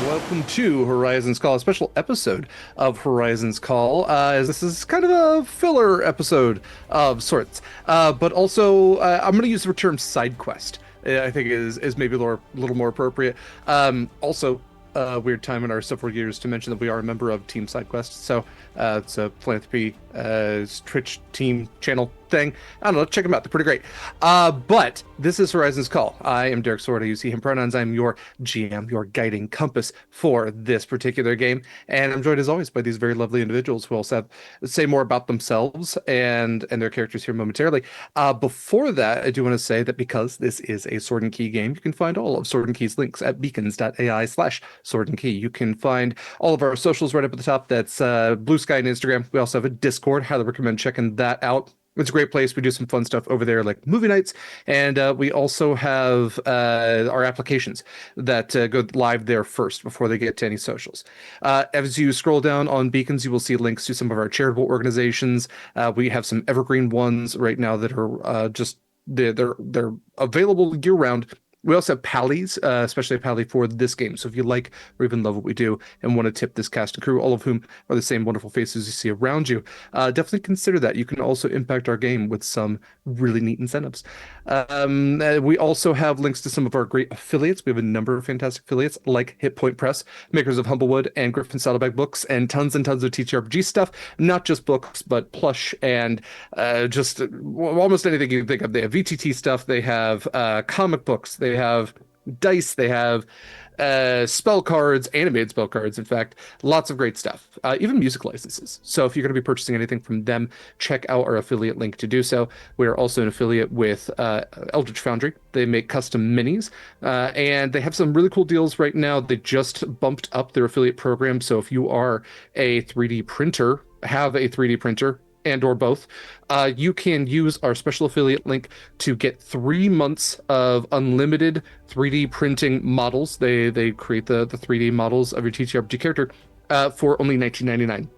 welcome to Horizons Call, a special episode of Horizons Call, as this is kind of a filler episode of sorts. But also, I'm going to use the term side quest. I think is maybe a little more appropriate. Also, weird time in our several years to mention that we are a member of Team SideQuest. So it's a philanthropy Twitch team channel thing. I don't know. Check them out. They're pretty great. But this is Horizons Call. I am Derek Sorda. You see him pronouns. I'm your GM, your guiding compass for this particular game. And I'm joined as always by these very lovely individuals who also have say more about themselves and their characters here momentarily. Before that, I do want to say that because this is a Sword and Key game, you can find all of Sword and Key's links at beacons.ai/Sword and Key. You can find all of our socials right up at the top. That's BlueSky and Instagram. We also have a Discord. Highly recommend checking that out. It's a great place. We do some fun stuff over there, like movie nights, and we also have our applications that go live there first before they get to any socials. As you scroll down on Beacons, you will see links to some of our charitable organizations. We have some evergreen ones right now that are just they're available year round. We also have Pallies, especially a Pally for this game. So if you like or even love what we do and want to tip this cast and crew, all of whom are the same wonderful faces you see around you, definitely consider that. You can also impact our game with some really neat incentives. We also have links to some of our great affiliates. We have a number of fantastic affiliates like Hit Point Press, makers of Humblewood and Griffin Saddlebag books, and tons of TTRPG stuff. Not just books, but plush and just almost anything you can think of. They have VTT stuff. They have comic books. They have dice. They have spell cards, animated spell cards, in fact. Lots of great stuff. Even music licenses. So if you're going to be purchasing anything from them, check out our affiliate link to do so. We are also an affiliate with Eldritch Foundry. They make custom minis, and they have some really cool deals right now. They just bumped up their affiliate program. So if you are a 3D printer, have a 3D printer, and or both, you can use our special affiliate link to get 3 months of unlimited 3D printing models. They create the 3D models of your TTRPG character for only $19.99.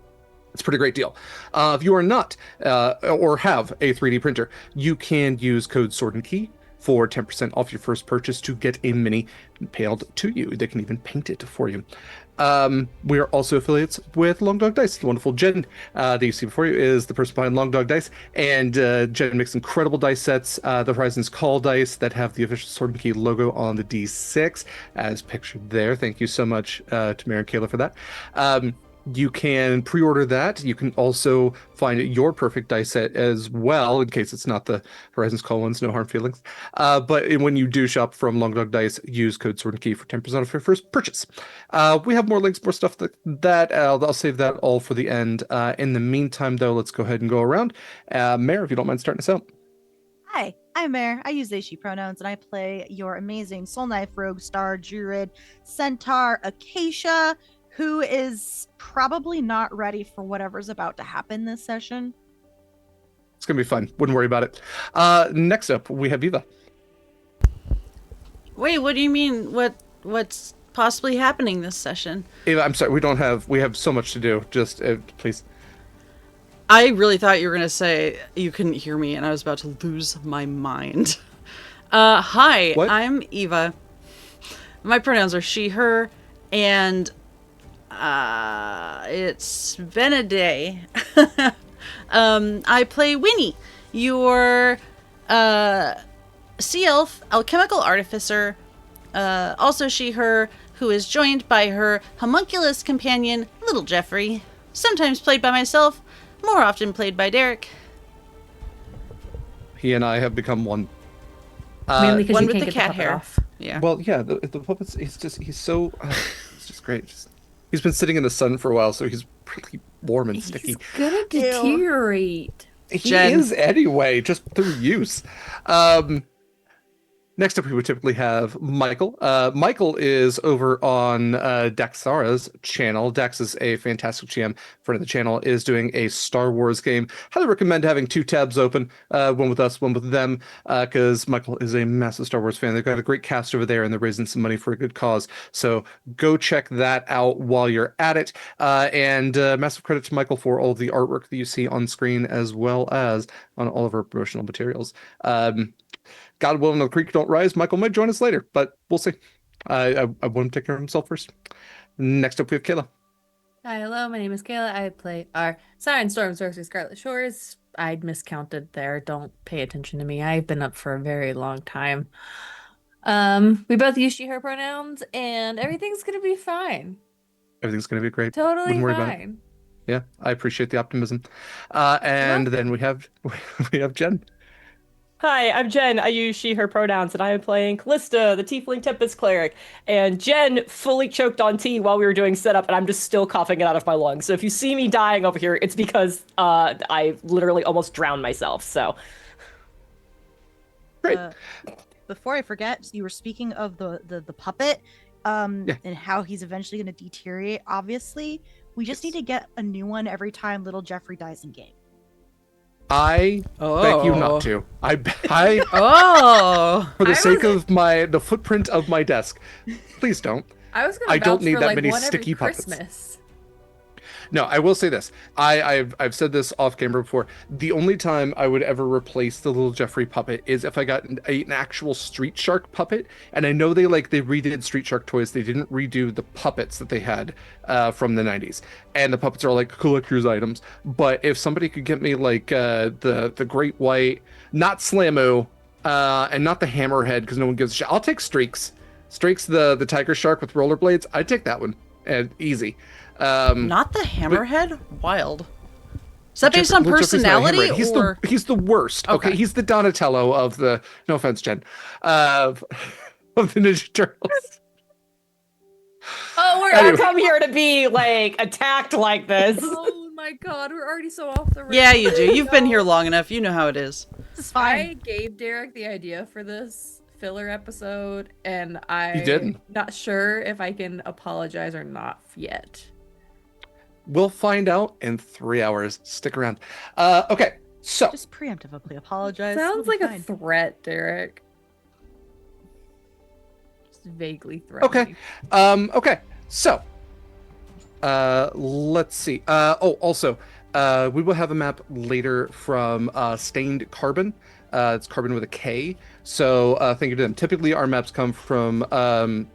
It's a pretty great deal. If you are not or have a 3D printer, you can use code Sword and Key for 10% off your first purchase to get a mini mailed to you. They can even paint it for you. We are also affiliates with Long Dog Dice. The wonderful Jenn that you see before you is the person behind Long Dog Dice, and Jenn makes incredible dice sets, the Horizons Call dice that have the official Sword and Key logo on the D6 as pictured there. Thank you so much to Mary and Kaila for that. You can pre-order that. You can also find your perfect dice set as well, in case it's not the Horizons Call ones. No harm feelings. But when you do shop from Long Dog Dice, use code Sword and Key for 10% off your first purchase. We have more links, more stuff that I'll save that all for the end. In the meantime, though, let's go ahead and go around. Mare, if you don't mind starting us out. Hi, I'm Mare. I use they, she pronouns, and I play your amazing Soul Knife Rogue Star Druid Centaur Acacia, who is probably not ready for whatever's about to happen this session. It's going to be fun. Wouldn't worry about it. Next up, we have Eva. Wait, what do you mean? What's possibly happening this session? Eva, I'm sorry. We have so much to do. Just please. I really thought you were going to say you couldn't hear me, and I was about to lose my mind. Hi, What? I'm Eva. My pronouns are she, her, and it's been a day. I play Winnie, your sea elf, alchemical artificer, also she, her, who is joined by her homunculus companion, Little Jeffrey, sometimes played by myself, more often played by Derek. He and I have become one. Mainly because one you with can't the get cat puppet hair. off. Yeah. Well, yeah, the puppets, he's so, it's just great. He's been sitting in the sun for a while, so he's really warm and sticky. He's gonna deteriorate. He Jenn. is anyway, just through use. Next up, we would typically have Mikyl. Mikyl is over on Daxara's channel. Dax is a fantastic GM. Friend of the channel is doing a Star Wars game. Highly recommend having 2 tabs open, one with us, one with them, because Mikyl is a massive Star Wars fan. They've got a great cast over there, and they're raising some money for a good cause. So go check that out while you're at it. And massive credit to Mikyl for all of the artwork that you see on screen, as well as on all of our promotional materials. God willing, the creek don't rise. Mikyl might join us later, but we'll see. I want him to take care of himself first. Next up, we have Kayla. Hi, hello, my name is Kaila. I play our Siren Storm Sorcery Scarlet Shores. I'd miscounted there. Don't pay attention to me. I've been up for a very long time. We both use she, her pronouns, and everything's gonna be fine. Everything's going to be great. Totally Wouldn't worry about it. fine. Yeah, I appreciate the optimism. And then we have Jenn. Hi, I'm Jenn. I use she, her pronouns, and I am playing Kallista, the Tiefling Tempest Cleric. And Jenn fully choked on tea while we were doing setup, and I'm just still coughing it out of my lungs. So if you see me dying over here, it's because I literally almost drowned myself. So Great. Before I forget, you were speaking of the puppet, Yeah. and how he's eventually going to deteriorate. Obviously, we just need to get a new one every time little Jeffrey dies in game. I beg you not to. I Oh. for the sake of the footprint of my desk, please don't. I was gonna I don't vouch need for, that like, many one every sticky puppets. Christmas. No, I will say this. I've said this off camera before. The only time I would ever replace the little Jeffrey puppet is if I got an actual Street Shark puppet. And I know they redid Street Shark toys. They didn't redo the puppets that they had from the 90s. And the puppets are like collector's items. But if somebody could get me like the Great White, not Slammo, and not the Hammerhead, because no one gives a shit. I'll take Streaks. Streaks, the tiger shark with rollerblades. I'd take that one. And easy. Not the Hammerhead? Wild. Is that based on Well, Jeffrey's not a personality hammerhead. or? He's the worst. Okay, Okay. he's the Donatello of the. No offense, Jen. Of the Ninja Turtles. oh, we're Anyway. not come here to be like attacked like this. Oh my god, we're already so off the rails. Yeah, you do. You've been here long enough. You know how it is. This is I fine. gave Derek the idea for this filler episode, and You didn't. not sure if I can apologize or not yet. We'll find out in 3 hours. Stick around. Okay, so Just preemptively apologize. Sounds It'll be like a fine. threat, Derek. Just vaguely threatening. okay, so let's see. Also, we will have a map later from Stained Carbon. It's carbon with a K. So thank you to them. Typically, our maps come from. I'm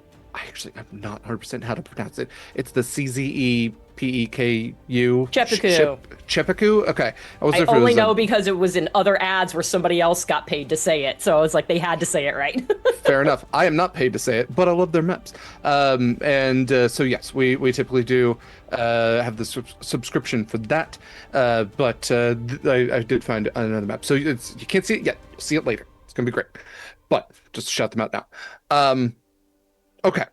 not 100% how to pronounce it. It's the CZEPEKU. Chepeku. Chepeku. Okay. I if it only was, know because it was in other ads where somebody else got paid to say it. So I was like, they had to say it right. Fair enough. I am not paid to say it, but I love their maps. So yes, we typically do have the subscription for that. But I did find another map. So you can't see it yet. You'll see it later. It's gonna be great. But just to shout them out now. Okay.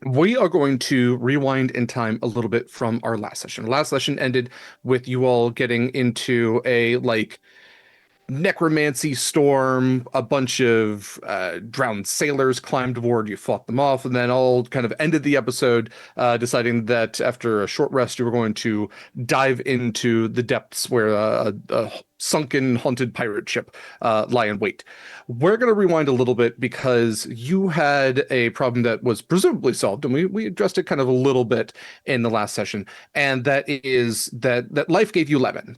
We are going to rewind in time a little bit from our last session. Last session ended with you all getting into a necromancy storm. A bunch of drowned sailors climbed aboard. You fought them off, and then all kind of ended the episode deciding that after a short rest, you were going to dive into the depths where a sunken, haunted pirate ship lie in wait. We're going to rewind a little bit because you had a problem that was presumably solved, and we addressed it kind of a little bit in the last session, and that is that life gave you Lemon.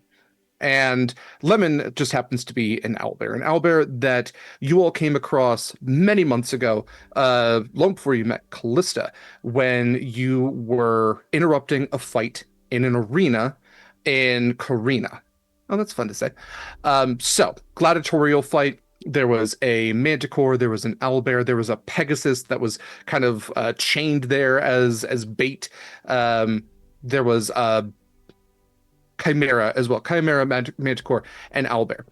And Lemon just happens to be an owlbear that you all came across many months ago, long before you met Kallista, when you were interrupting a fight in an arena in Karina. Oh, that's fun to say. So, gladiatorial fight. There was a manticore, there was an owlbear, there was a Pegasus that was kind of chained there as bait. There was Chimera as well. Chimera, Manticore, and Owlbear.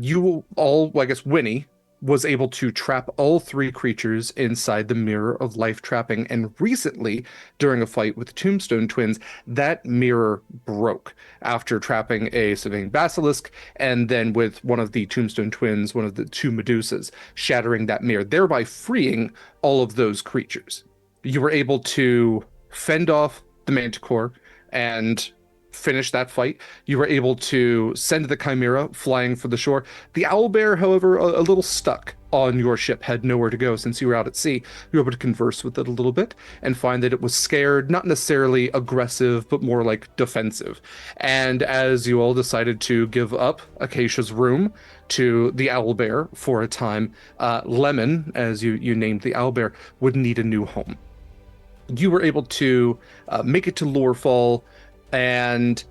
You all, I guess Winnie, was able to trap all three creatures inside the Mirror of Life trapping, and recently, during a fight with the Tombstone Twins, that mirror broke after trapping a Surveying Basilisk, and then with one of the Tombstone Twins, one of the two Medusas, shattering that mirror, thereby freeing all of those creatures. You were able to fend off the Manticore and finish that fight. You were able to send the Chimera flying for the shore. The owlbear, however, a little stuck on your ship, had nowhere to go since you were out at sea. You were able to converse with it a little bit and find that it was scared, not necessarily aggressive, but more like defensive. And as you all decided to give up Acacia's room to the owlbear for a time, Lemon, as you named the owlbear, would need a new home. You were able to make it to Lorefall, and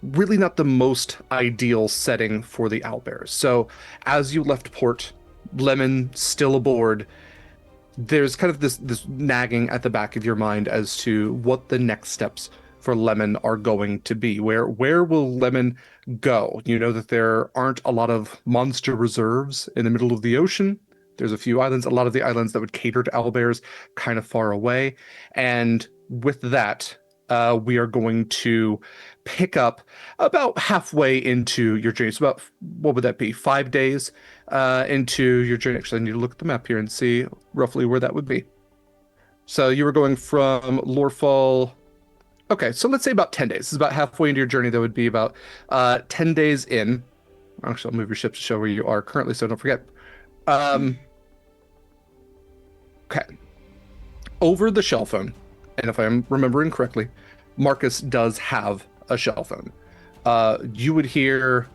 really not the most ideal setting for the owlbears. So as you left port, Lemon still aboard, there's kind of this nagging at the back of your mind as to what the next steps for Lemon are going to be. Where will Lemon go? You know that there aren't a lot of monster reserves in the middle of the ocean. There's a few islands, a lot of the islands that would cater to owlbears kind of far away. And with that, we are going to pick up about halfway into your journey. So about, what would that be, 5 days into your journey. Actually, I need to look at the map here and see roughly where that would be. So you were going from Lorefall. Okay, so let's say about 10 days. This is about halfway into your journey. That would be about 10 days in. Actually, I'll move your ship to show where you are currently, so don't forget. Okay. Over the shell phone, and if I'm remembering correctly, Marcus does have a shell phone. You would hear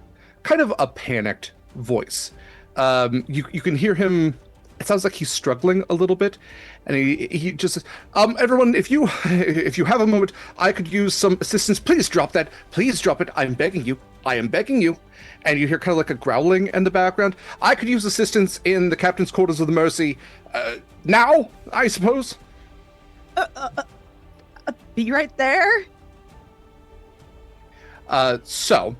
kind of a panicked voice. You can hear him. It sounds like he's struggling a little bit, and he just says, everyone, if you have a moment, I could use some assistance. Please drop that. Please drop it. I'm begging you. I am begging you. And you hear kind of like a growling in the background. I could use assistance in the captain's quarters of the Mercy. Now, I suppose. Be right there. So,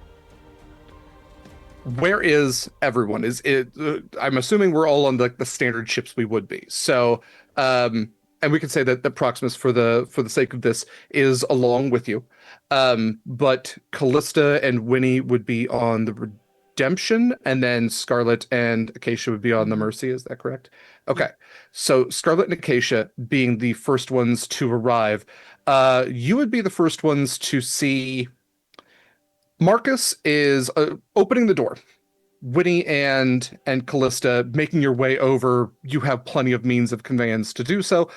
where is everyone? Is it? I'm assuming we're all on the standard ships we would be. So, and we can say that the Proximus, for the sake of this, is along with you. But Kallista and Winnie would be on the Redemption, and then Scarlett and Acacia would be on the Mercy. Is that correct? Okay. So Scarlett and Acacia being the first ones to arrive, you would be the first ones to see. Marcus is opening the door. Winnie and Kallista making your way over. You have plenty of means of conveyance to do so,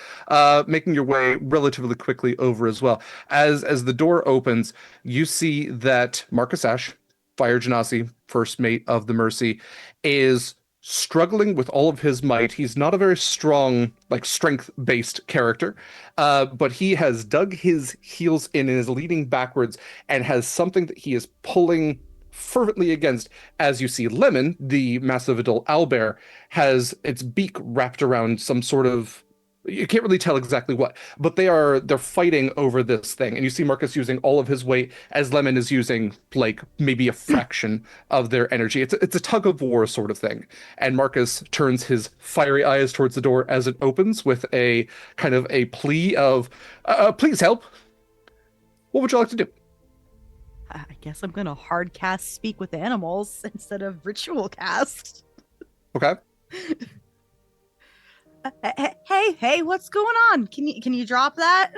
making your way relatively quickly over as well. As the door opens, you see that Marcus Ashe, Fire Genasi, first mate of the Mercy, is struggling with all of his might. He's not a very strong, like, strength-based character, but he has dug his heels in and is leaning backwards and has something that he is pulling fervently against. As you see, Lemon, the massive adult owlbear, has its beak wrapped around some sort of, you can't really tell exactly what, but they're fighting over this thing. And you see Marcus using all of his weight as Lemon is using like maybe a fraction of their energy. It's a tug of war sort of thing. And Marcus turns his fiery eyes towards the door as it opens with a kind of a plea of, please help. What would you like to do? I guess I'm gonna hard cast speak with animals instead of ritual cast. Okay. Hey, what's going on? Can you drop that?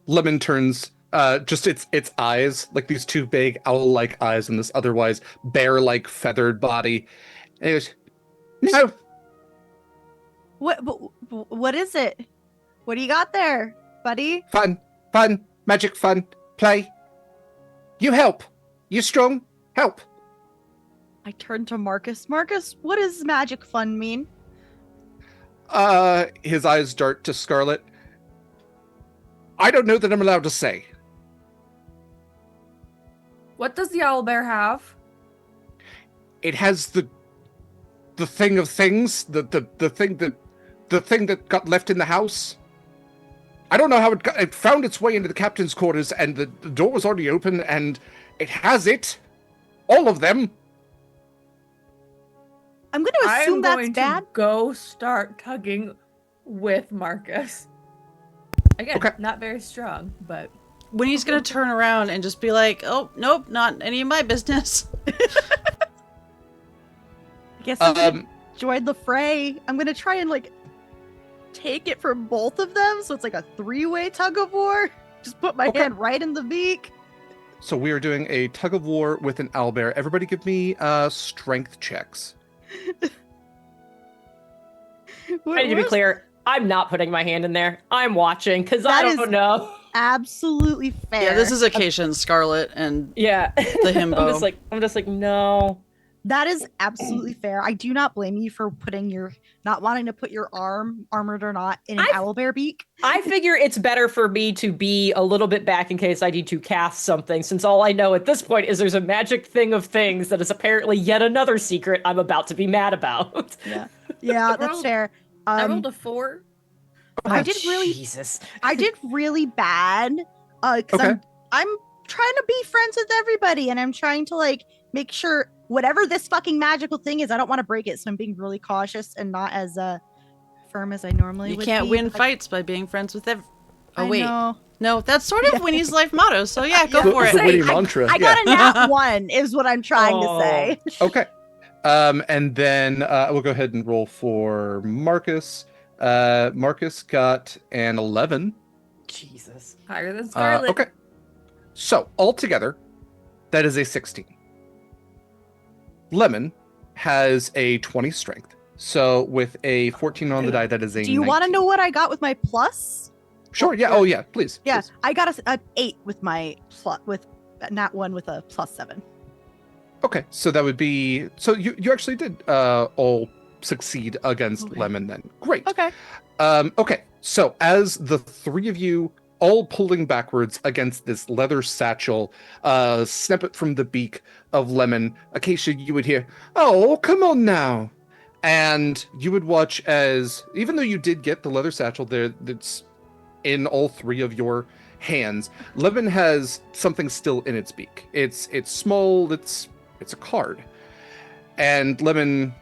Lemon turns just its eyes, like these two big owl-like eyes and this otherwise bear-like feathered body. And he goes, no. What is it? What do you got there, buddy? Fun, magic fun, play. You help. You strong, help. I turn to Marcus. Marcus, what does magic fun mean? His eyes dart to Scarlett. I don't know that I'm allowed to say. What does the owlbear have? It has the thing of things, the thing that got left in the house. I don't know how it found its way into the captain's quarters, and the door was already open, and it has it. All of them. I'm going to assume that's going bad. to go start tugging with Marcus. Again, Okay. not very strong, but Winnie's gonna turn around and just be like, "Oh, nope, not any of my business." I guess I'm gonna join the fray. I'm gonna try and like take it from both of them, so it's like a three-way tug of war. Just put my Okay. hand right in the beak. So we are doing a tug of war with an owlbear. Everybody give me strength checks. I need to be clear. I'm not putting my hand in there. I'm watching because I That don't is- know. Absolutely fair. Yeah, this is Acacia and Scarlett and Yeah. the himbo. I'm just like, no. That is absolutely fair. I do not blame you for not wanting to put your arm, armored or not, in an owlbear beak. I figure it's better for me to be a little bit back in case I need to cast something, since all I know at this point is there's a magic thing of things that is apparently yet another secret I'm about to be mad about. Yeah, that's fair. I rolled a 4. I did really Jesus. I did really bad. Because Okay. I'm trying to be friends with everybody, and I'm trying to like make sure whatever this fucking magical thing is, I don't want to break it. So I'm being really cautious and not as firm as I normally You would can't be, win but fights by being friends with every. Oh I wait, know. no, that's sort of Winnie's life motto. So yeah, go Yeah. for It's it. a witty I- mantra. I got a nat 1 is what I'm trying to Oh. say. Okay. And then we'll go ahead and roll for Marcus. Marcus got an 11. Jesus. Higher than Scarlett. Okay. So altogether, that is a 16. Lemon has a 20 strength. So with a 14 on the die, that is a Do you want to 19. know what I got with my plus? Sure. Yeah. Oh, yeah. Please. Yeah, please. I got a 8 with my plus with nat 1 with a +7. Okay. So that would be. So you actually did all succeed against Okay. Lemon then. Great. Okay. Okay. So as the three of you all pulling backwards against this leather satchel, snap it from the beak of Lemon, Acacia, you would hear, "Oh, come on now." And you would watch as, even though you did get the leather satchel there, that's in all three of your hands, Lemon has something still in its beak. It's small, it's a card. And Lemon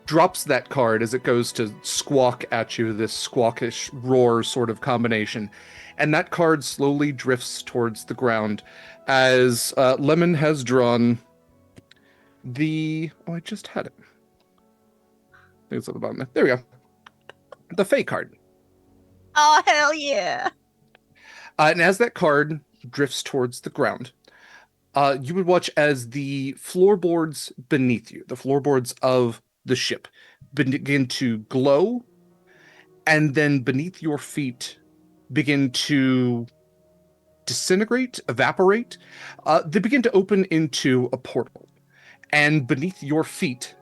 drops that card as it goes to squawk at you, this squawkish roar sort of combination. And that card slowly drifts towards the ground as Lemon has drawn the... Oh, I just had it. I think it's at the bottom there. There we go. The Fae card. Oh hell yeah! And as that card drifts towards the ground, you would watch as the floorboards beneath you, the floorboards of the ship, begin to glow, and then beneath your feet begin to disintegrate, evaporate. They begin to open into a portal, and beneath your feet,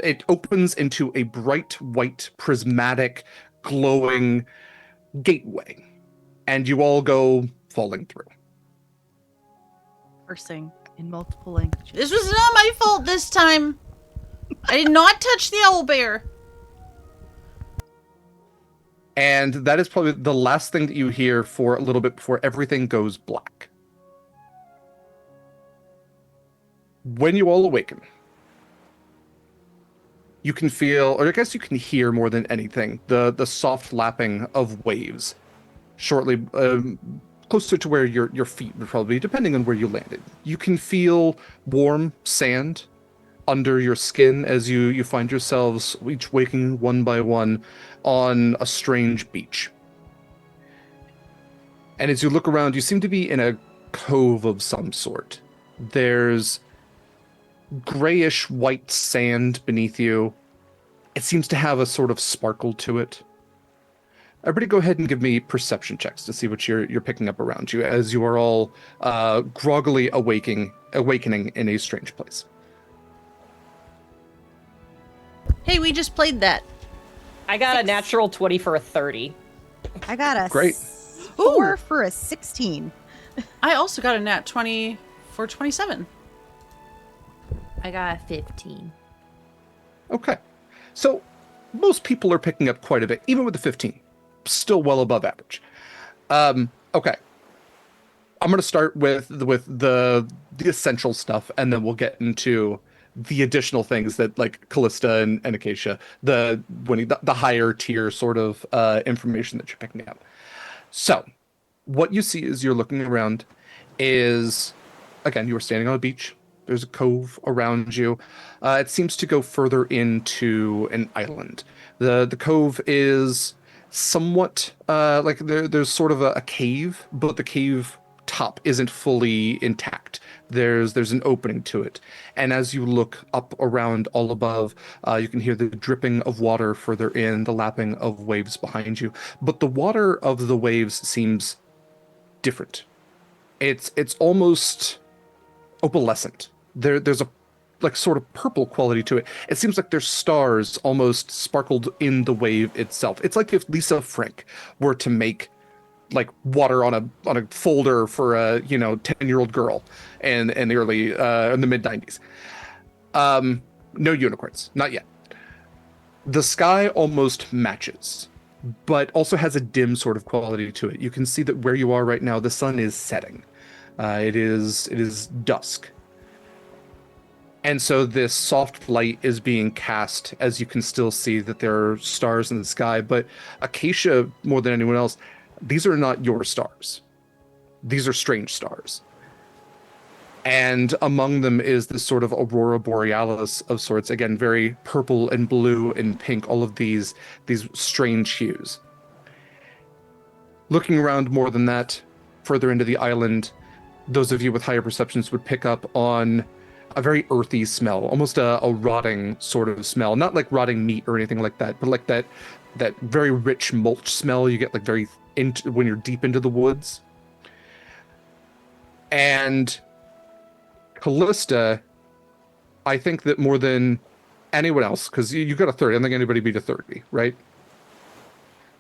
it opens into a bright white, prismatic, glowing gateway, and you all go falling through. Cursing in multiple languages. This was not my fault this time. I did not touch the owlbear. And that is probably the last thing that you hear for a little bit before everything goes black. When you all awaken, you can feel, or I guess you can hear more than anything, the soft lapping of waves shortly closer to where your feet would probably be, depending on where you landed. You can feel warm sand under your skin as you find yourselves each waking one by one on a strange beach. And as you look around, you seem to be in a cove of some sort. There's grayish white sand beneath you. It seems to have a sort of sparkle to it. Everybody go ahead and give me perception checks to see what you're picking up around you as you are all groggily awakening in a strange place. Hey, we just played that. I got a natural 20 for a 30. I got a Great. 4 for a 16. I also got a nat 20 for 27. I got a 15. Okay. So most people are picking up quite a bit, even with the 15. Still well above average. Okay. I'm going to start with the essential stuff, and then we'll get into the additional things that, like Kallista and Acacia, the higher tier sort of information that you're picking up. So what you see as you're looking around is, again, you are standing on a beach. There's a cove around you. It seems to go further into an island. The cove is somewhat like there's sort of a cave, but the cave top isn't fully intact. There's an opening to it, and as you look up around all above, you can hear the dripping of water further in, the lapping of waves behind you. But the water of the waves seems different. It's almost opalescent. There's a like sort of purple quality to it. It seems like there's stars almost sparkled in the wave itself. It's like if Lisa Frank were to make like water on a folder for a 10-year-old girl in the early in the mid 90s. No unicorns, not yet. The sky almost matches, but also has a dim sort of quality to it. You can see that where you are right now, the sun is setting. It is dusk. And so this soft light is being cast, as you can still see that there are stars in the sky. But Acacia, more than anyone else, these are not your stars. These are strange stars. And among them is this sort of aurora borealis of sorts. Again, very purple and blue and pink, all of these strange hues. Looking around more than that, further into the island, those of you with higher perceptions would pick up on a very earthy smell, almost a rotting sort of smell. Not like rotting meat or anything like that, but like that very rich mulch smell you get like very when you're deep into the woods. And Kallista, I think that more than anyone else, because you got a 30, I don't think anybody beat a 30, right?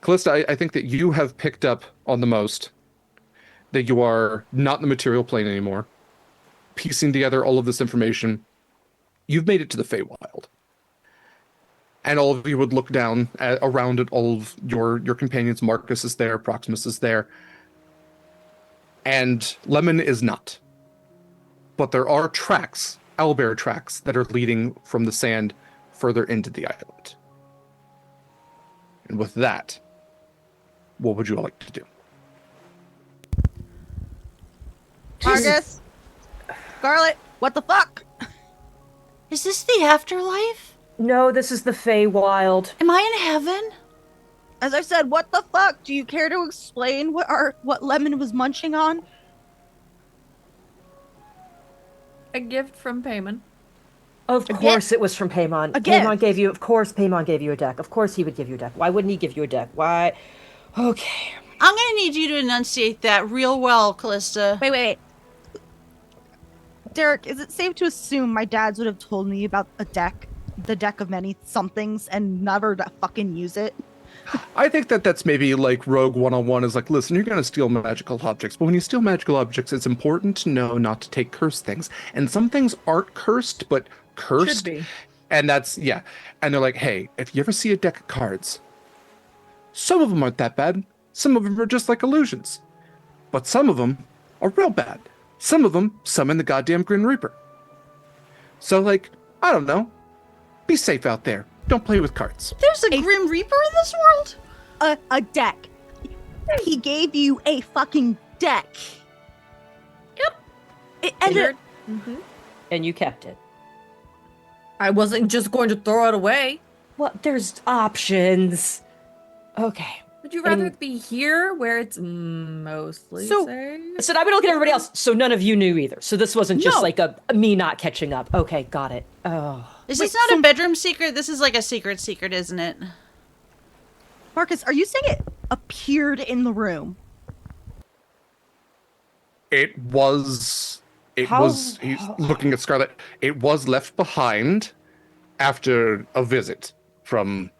Kallista, I think that you have picked up on the most that you are not in the material plane anymore. Piecing together all of this information, you've made it to the Feywild. And all of you would look down around at all of your companions. Marcus is there, Proximus is there. And Lemon is not. But there are tracks, owlbear tracks, that are leading from the sand further into the island. And with that, what would you all like to do? Marcus? Scarlett, what the fuck? Is this the afterlife? No, this is the Feywild. Am I in heaven? As I said, what the fuck? Do you care to explain what Lemon was munching on? A gift from Paymon. Of course it was from Paymon. Paymon gave you, of course Paymon gave you a deck. Of course he would give you a deck. Why wouldn't he give you a deck? Why? Okay. I'm gonna need you to enunciate that real well, Kallista. Wait. Derek, is it safe to assume my dads would have told me about the deck of many somethings, and never to fucking use it? I think that's maybe like Rogue 101 is like, listen, you're going to steal magical objects, but when you steal magical objects, it's important to know not to take cursed things. And some things aren't cursed, but cursed. Should be. And that's, yeah. And they're like, hey, if you ever see a deck of cards, some of them aren't that bad. Some of them are just like illusions. But some of them are real bad. Some of them summon the goddamn Grim Reaper. So, like, I don't know. Be safe out there. Don't play with cards. There's a Grim Reaper in this world? A deck. He gave you a fucking deck. Yep. And you kept it. I wasn't just going to throw it away. Well, there's options. Okay. Would you rather be here where it's mostly safe? So I've been looking at everybody else, so none of you knew either. So this wasn't just like a me not catching up. Okay, got it. Oh. Is this not a bedroom secret? This is like a secret, isn't it? Marcus, are you saying it appeared in the room? He's looking at Scarlett. It was left behind after a visit from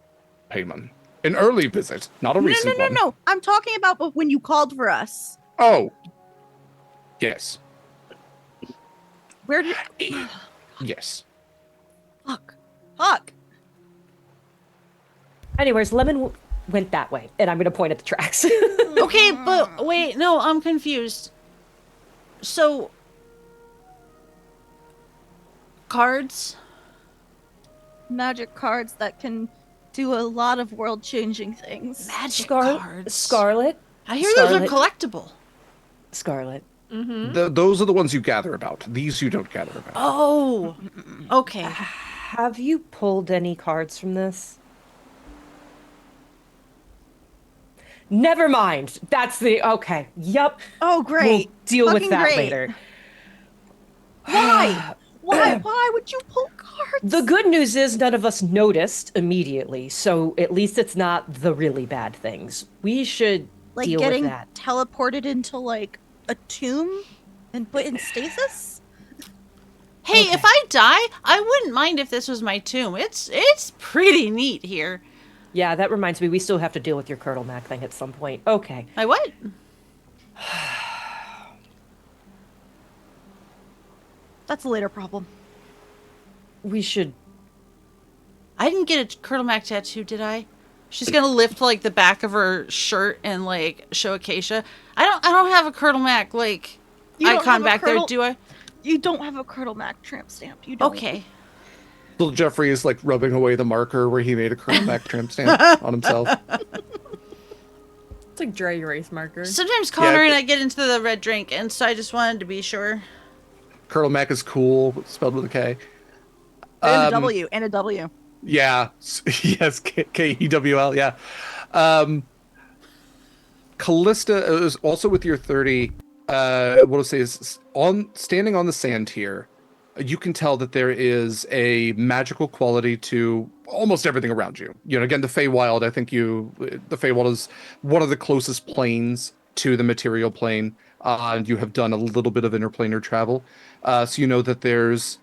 Paymon. An early visit, not a recent one. No. I'm talking about when you called for us. Oh. Yes. Where did... Yes. Fuck. Anyways, Lemon went that way, and I'm going to point at the tracks. Okay, but wait, no, I'm confused. So... cards? Magic cards that can do a lot of world-changing things. Magic cards? Scarlett? I hear those are collectible. Scarlett. Mm-hmm. Those are the ones you gather about. These you don't gather about. Oh, okay. Have you pulled any cards from this? Never mind. That's the okay. Yep. Oh, great. We'll deal with Fucking that great. later. Why? Why would you pull cards? The good news is none of us noticed immediately, so at least it's not the really bad things. We should Like deal getting with that. teleported into like a tomb and put in stasis? Hey, Okay. if I die, I wouldn't mind if this was my tomb. It's pretty neat here. Yeah, that reminds me, we still have to deal with your Curdle Mac thing at some point. Okay. My what? That's a later problem. We should. I didn't get a Curdle Mac tattoo, did I? She's gonna lift like the back of her shirt and like show Acacia. I don't have a Curdle Mac like You don't have icon a back there, Curdle- do I? You don't have a Curdle Mac tramp stamp. You don't. Okay. Little Jeffrey is like rubbing away the marker where he made a Colonel Mac tramp stamp on himself. It's like dry erase marker. Sometimes Connor Yeah, and I get into the red drink, and so I just wanted to be sure. Colonel Mac is cool, spelled with a K. And a W. And a W. Yeah. Yes. Kewl. Yeah. Kallista is also with your 30. What I'll say is standing on the sand here, you can tell that there is a magical quality to almost everything around you. You know, again, the Feywild, I think the Feywild is one of the closest planes to the material plane. And you have done a little bit of interplanar travel. So you know that there's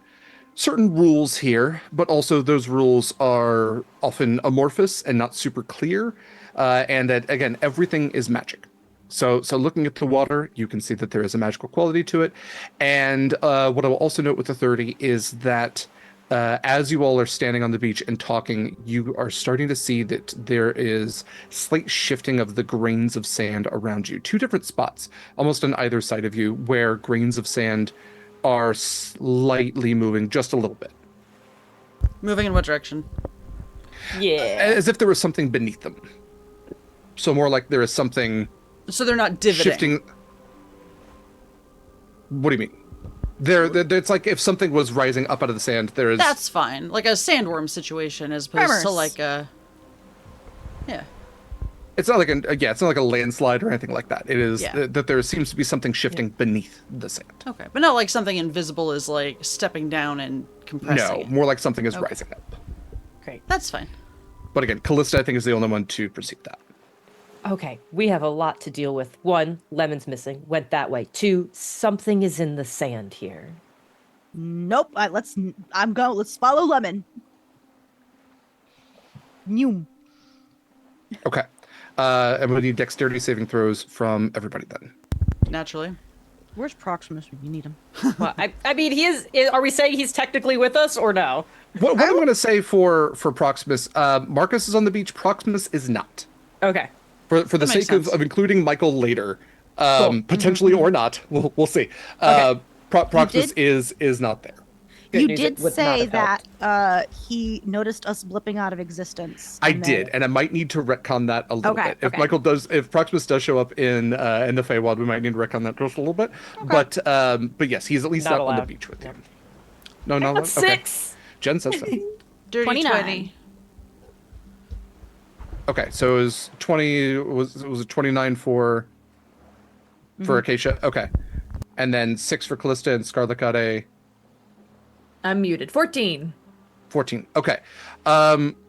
certain rules here, but also those rules are often amorphous and not super clear. And that, again, everything is magic. So looking at the water, you can see that there is a magical quality to it. And what I will also note with the 30 is that as you all are standing on the beach and talking, you are starting to see that there is slight shifting of the grains of sand around you. Two different spots, almost on either side of you, where grains of sand are slightly moving just a little bit. Moving in what direction? Yeah. As if there was something beneath them. So more like there is something So they're not divoting. shifting. What do you mean? It's like if something was rising up out of the sand, there is. That's fine. Like a sandworm situation as opposed to Tremors. like a... Yeah. It's not like it's not like a landslide or anything like that. It is Yeah. that there seems to be something shifting beneath the sand. Okay. But not like something invisible is like stepping down and compressing No, it. more like something is Okay. rising up. Great. That's fine. But again, Kallista, I think, is the only one to perceive that. Okay, we have a lot to deal with. One, Lemon's missing. Went that way. Two, something is in the sand here. Nope. Let's follow Lemon. Noom. Okay. And we need dexterity saving throws from everybody then. Naturally. Where's Proximus when you need him? Well, I mean, he is. Are we saying he's technically with us or no? What I'm going to say for Proximus, Marcus is on the beach. Proximus is not. Okay. For the That makes sake of sense. including Mikyl later, Cool. potentially or not, we'll see. Okay. Proximus is not there. Good You news, did it would not say have that helped. he noticed us blipping out of existence. I and then- did, and I might need to retcon that a little Okay, bit. okay. If Proximus does show up in the Feywild, we might need to retcon that just a little bit. But yes, he's at least Not not on the allowed. beach with Yep. you. No, no, That's okay. 6. Jen says so. Dirty 29. 20. Okay, so it was 20. Was it 29 for Acacia? Okay, and then 6 for Kallista, and Scarlett got a I'm muted. 14. 14. Okay.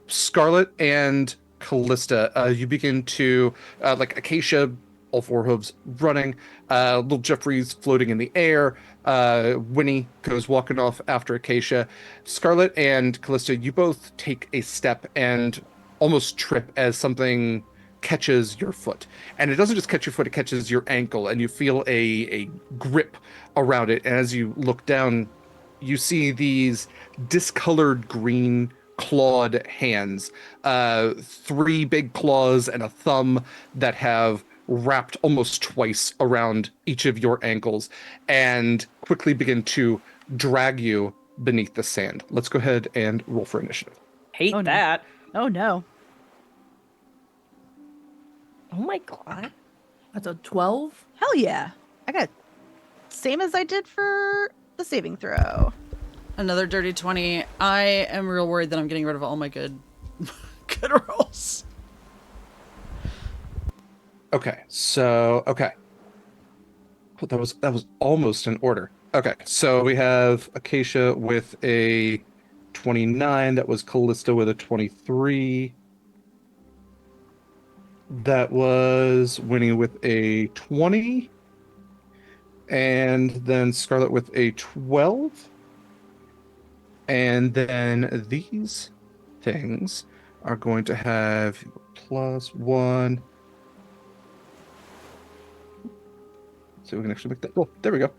Scarlett and Kallista, you begin to, like Acacia, all 4 hooves running, little Jeffrey's floating in the air, Winnie goes walking off after Acacia. Scarlett and Kallista, you both take a step and almost trip as something catches your foot. And it doesn't just catch your foot, it catches your ankle, and you feel a grip around it. And as you look down, you see these discolored green clawed hands, 3 big claws and a thumb that have wrapped almost twice around each of your ankles and quickly begin to drag you beneath the sand. Let's go ahead and roll for initiative. Hate Oh, no. that. Oh no. Oh my god. That's a 12. Hell yeah. I got same as I did for the saving throw. Another dirty 20. I am real worried that I'm getting rid of all my good rolls. Okay, oh, that was almost in order. Okay, so we have Acacia with a 29. That was Kallista with a 23. That was Winnie with a 20. And then Scarlett with a 12. And then these things are going to have +1. So we can actually make that. Oh, there we go.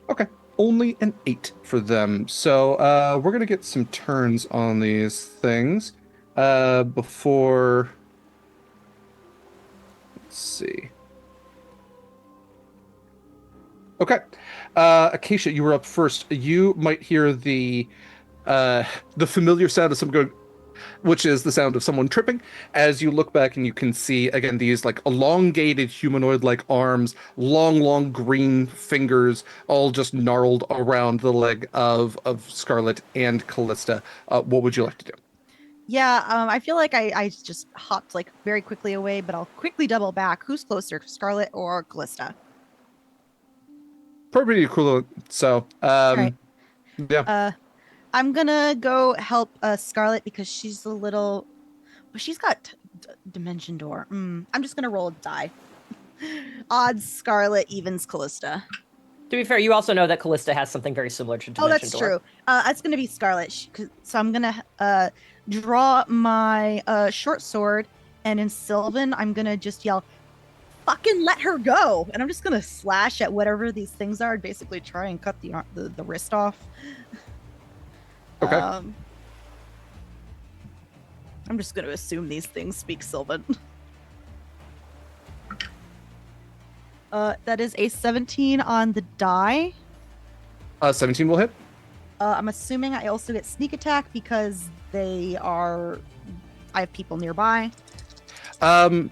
Okay, only an 8 for them. So we're gonna get some turns on these things before. Let's see. Okay, Acacia, you were up first. You might hear the familiar sound of some going, which is the sound of someone tripping, as you look back and you can see again these like elongated humanoid-like arms, long green fingers, all just gnarled around the leg of Scarlett and Kallista. What would you like to do? Yeah, I feel like I just hopped like very quickly away, but I'll quickly double back. Who's closer, Scarlett or Kallista? Pretty equivalent. So, Right. yeah. I'm gonna go help Scarlett because she's a little. Well, she's got Dimension Door. I'm just gonna roll a die. Odds Scarlett, evens Kallista. To be fair, you also know that Kallista has something very similar to Dimension Oh, that's Door. true. That's gonna be Scarlett. So I'm gonna draw my short sword, and in Sylvan, I'm gonna just yell, "Fucking let her go!" And I'm just gonna slash at whatever these things are, and basically try and cut the wrist off. Okay. I'm just gonna assume these things speak Sylvan. That is a 17 on the die. 17 will hit. I'm assuming I also get sneak attack because I have people nearby. Or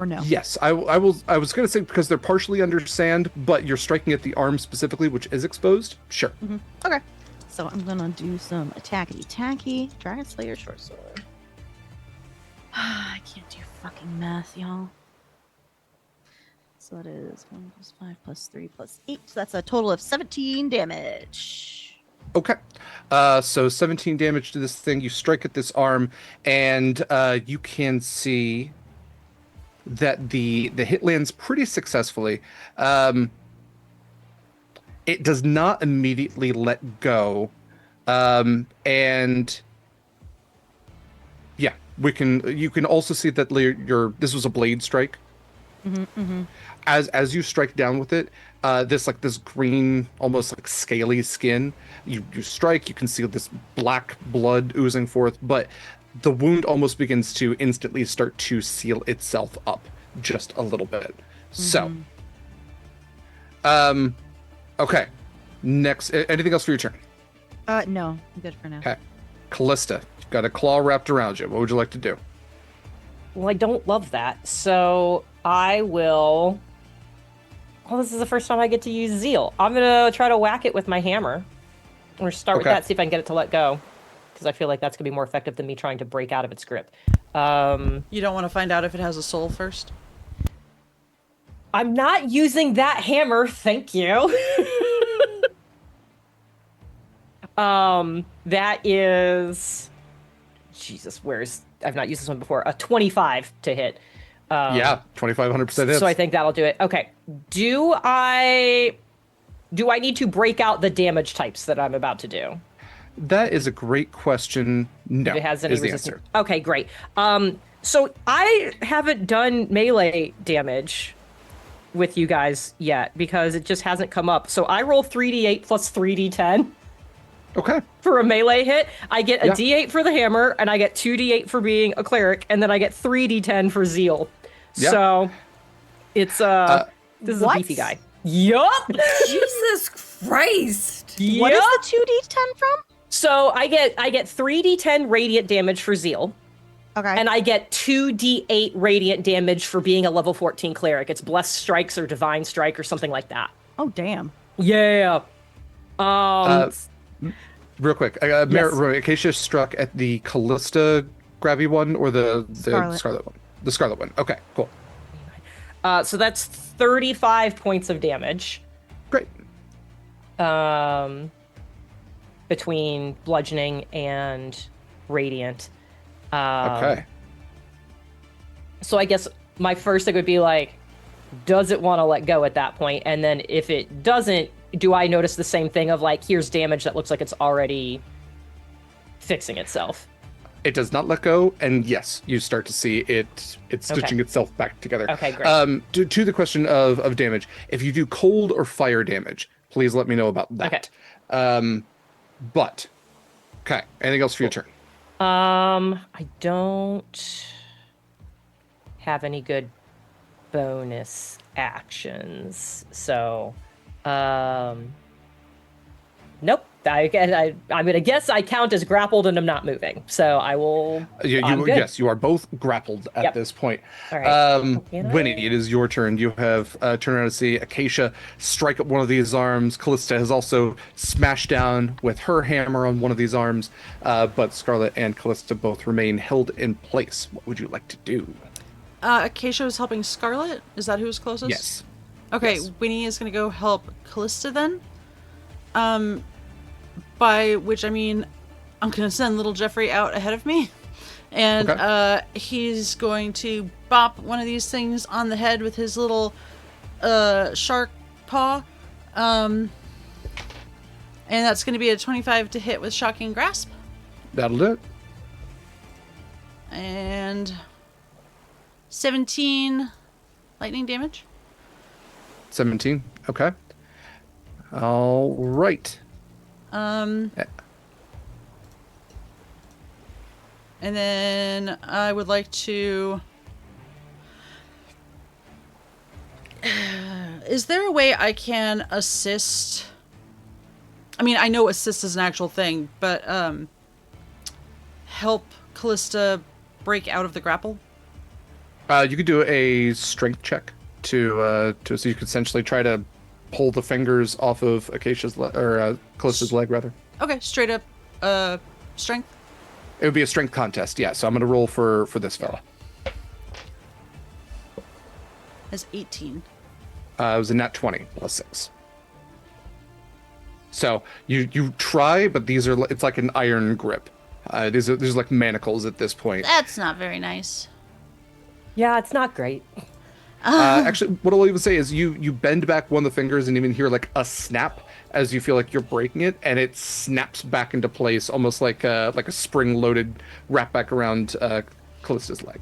no? Yes, I was going to say because they're partially under sand, but you're striking at the arm specifically, which is exposed. Sure. Mm-hmm. Okay. So I'm gonna do some attacky. Dragon Slayer short sword. I can't do fucking math, y'all. So that is 1 + 5 + 3 + 8. So that's a total of 17 damage. Okay. So 17 damage to this thing. You strike at this arm, and you can see that the hit lands pretty successfully. It does not immediately let go, and yeah, you can also see that this was a blade strike. Mm-hmm. As you strike down with it, this green, almost like scaly skin, you strike, you can see this black blood oozing forth, but the wound almost begins to instantly start to seal itself up just a little bit. So, okay. Next, anything else for your turn? No, I'm good for now. Okay. Kallista, you've got a claw wrapped around you. What would you like to do? Well, I don't love that, so I will. Well, this is the first time I get to use Zeal. I'm gonna try to whack it with my hammer, or start with that. See if I can get it to let go, because I feel like that's gonna be more effective than me trying to break out of its grip. You don't want to find out if it has a soul first? I'm not using that hammer, thank you. That is... Jesus, I've not used this one before. A 25 to hit. Yeah, 2,500% hits. So I think that'll do it. Okay. Do I need to break out the damage types that I'm about to do? That is a great question. No, If it has any is the resistance. answer. Okay, great. So I haven't done melee damage with you guys yet because it just hasn't come up. So I roll 3d8 plus 3d10 Okay. for a melee hit. I get a d8 for the hammer, and I get 2d8 for being a cleric, and then I get 3d10 for zeal. Yeah. So it's this is a What? beefy guy. Yup. Jesus Christ. What is the 2d10 from? So I get 3d10 radiant damage for zeal. Okay. And I get 2d8 radiant damage for being a level 14 cleric. It's Blessed Strikes or Divine Strike or something like that. Oh, damn. Yeah. Real quick, Acacia struck at the Kallista grabby one or the Scarlet. Scarlet one? The Scarlet one. Okay, cool. So that's 35 points of damage. Great. Between bludgeoning and radiant. Okay. So I guess my first thing would be like, does it want to let go at that point? And then if it doesn't, do I notice the same thing of like, here's damage that looks like it's already fixing itself? It does not let go, and yes, you start to see it's stitching itself back together. Okay, great. To the question of damage, if you do cold or fire damage, please let me know about that. Okay. But okay, anything else for your turn? I don't have any good bonus actions, so nope. I'm gonna guess I count as grappled and I'm not moving, so I will. Yes, you are both grappled at this point. All right. Winnie, it is your turn. You have turned around to see Acacia strike at one of these arms. Kallista has also smashed down with her hammer on one of these arms, but Scarlett and Kallista both remain held in place. What would you like to do? Acacia was helping Scarlett. Is that who was closest? Yes. Okay, Yes. Winnie is gonna go help Kallista then. By which I mean, I'm gonna send little Jeffrey out ahead of me, and he's going to bop one of these things on the head with his little shark paw, and that's gonna be a 25 to hit with shocking grasp, That'll do it. and 17 lightning damage. 17. Okay. All right. And then I would like to... Is there a way I can assist? I mean, I know assist is an actual thing, but help Kallista break out of the grapple? You could do a strength check to so you could essentially try to pull the fingers off of Acacia's Callista's leg, rather. Okay, straight up strength. It would be a strength contest, yeah. So I'm gonna roll for this fella. As 18. It was a nat 20 plus 6. So you try, but it's like an iron grip. There's like manacles at this point. That's not very nice. Yeah, it's not great. Actually, what I'll even say is you bend back one of the fingers and even hear like a snap as you feel like you're breaking it, and it snaps back into place, almost like a spring-loaded wrap back around Callista's leg.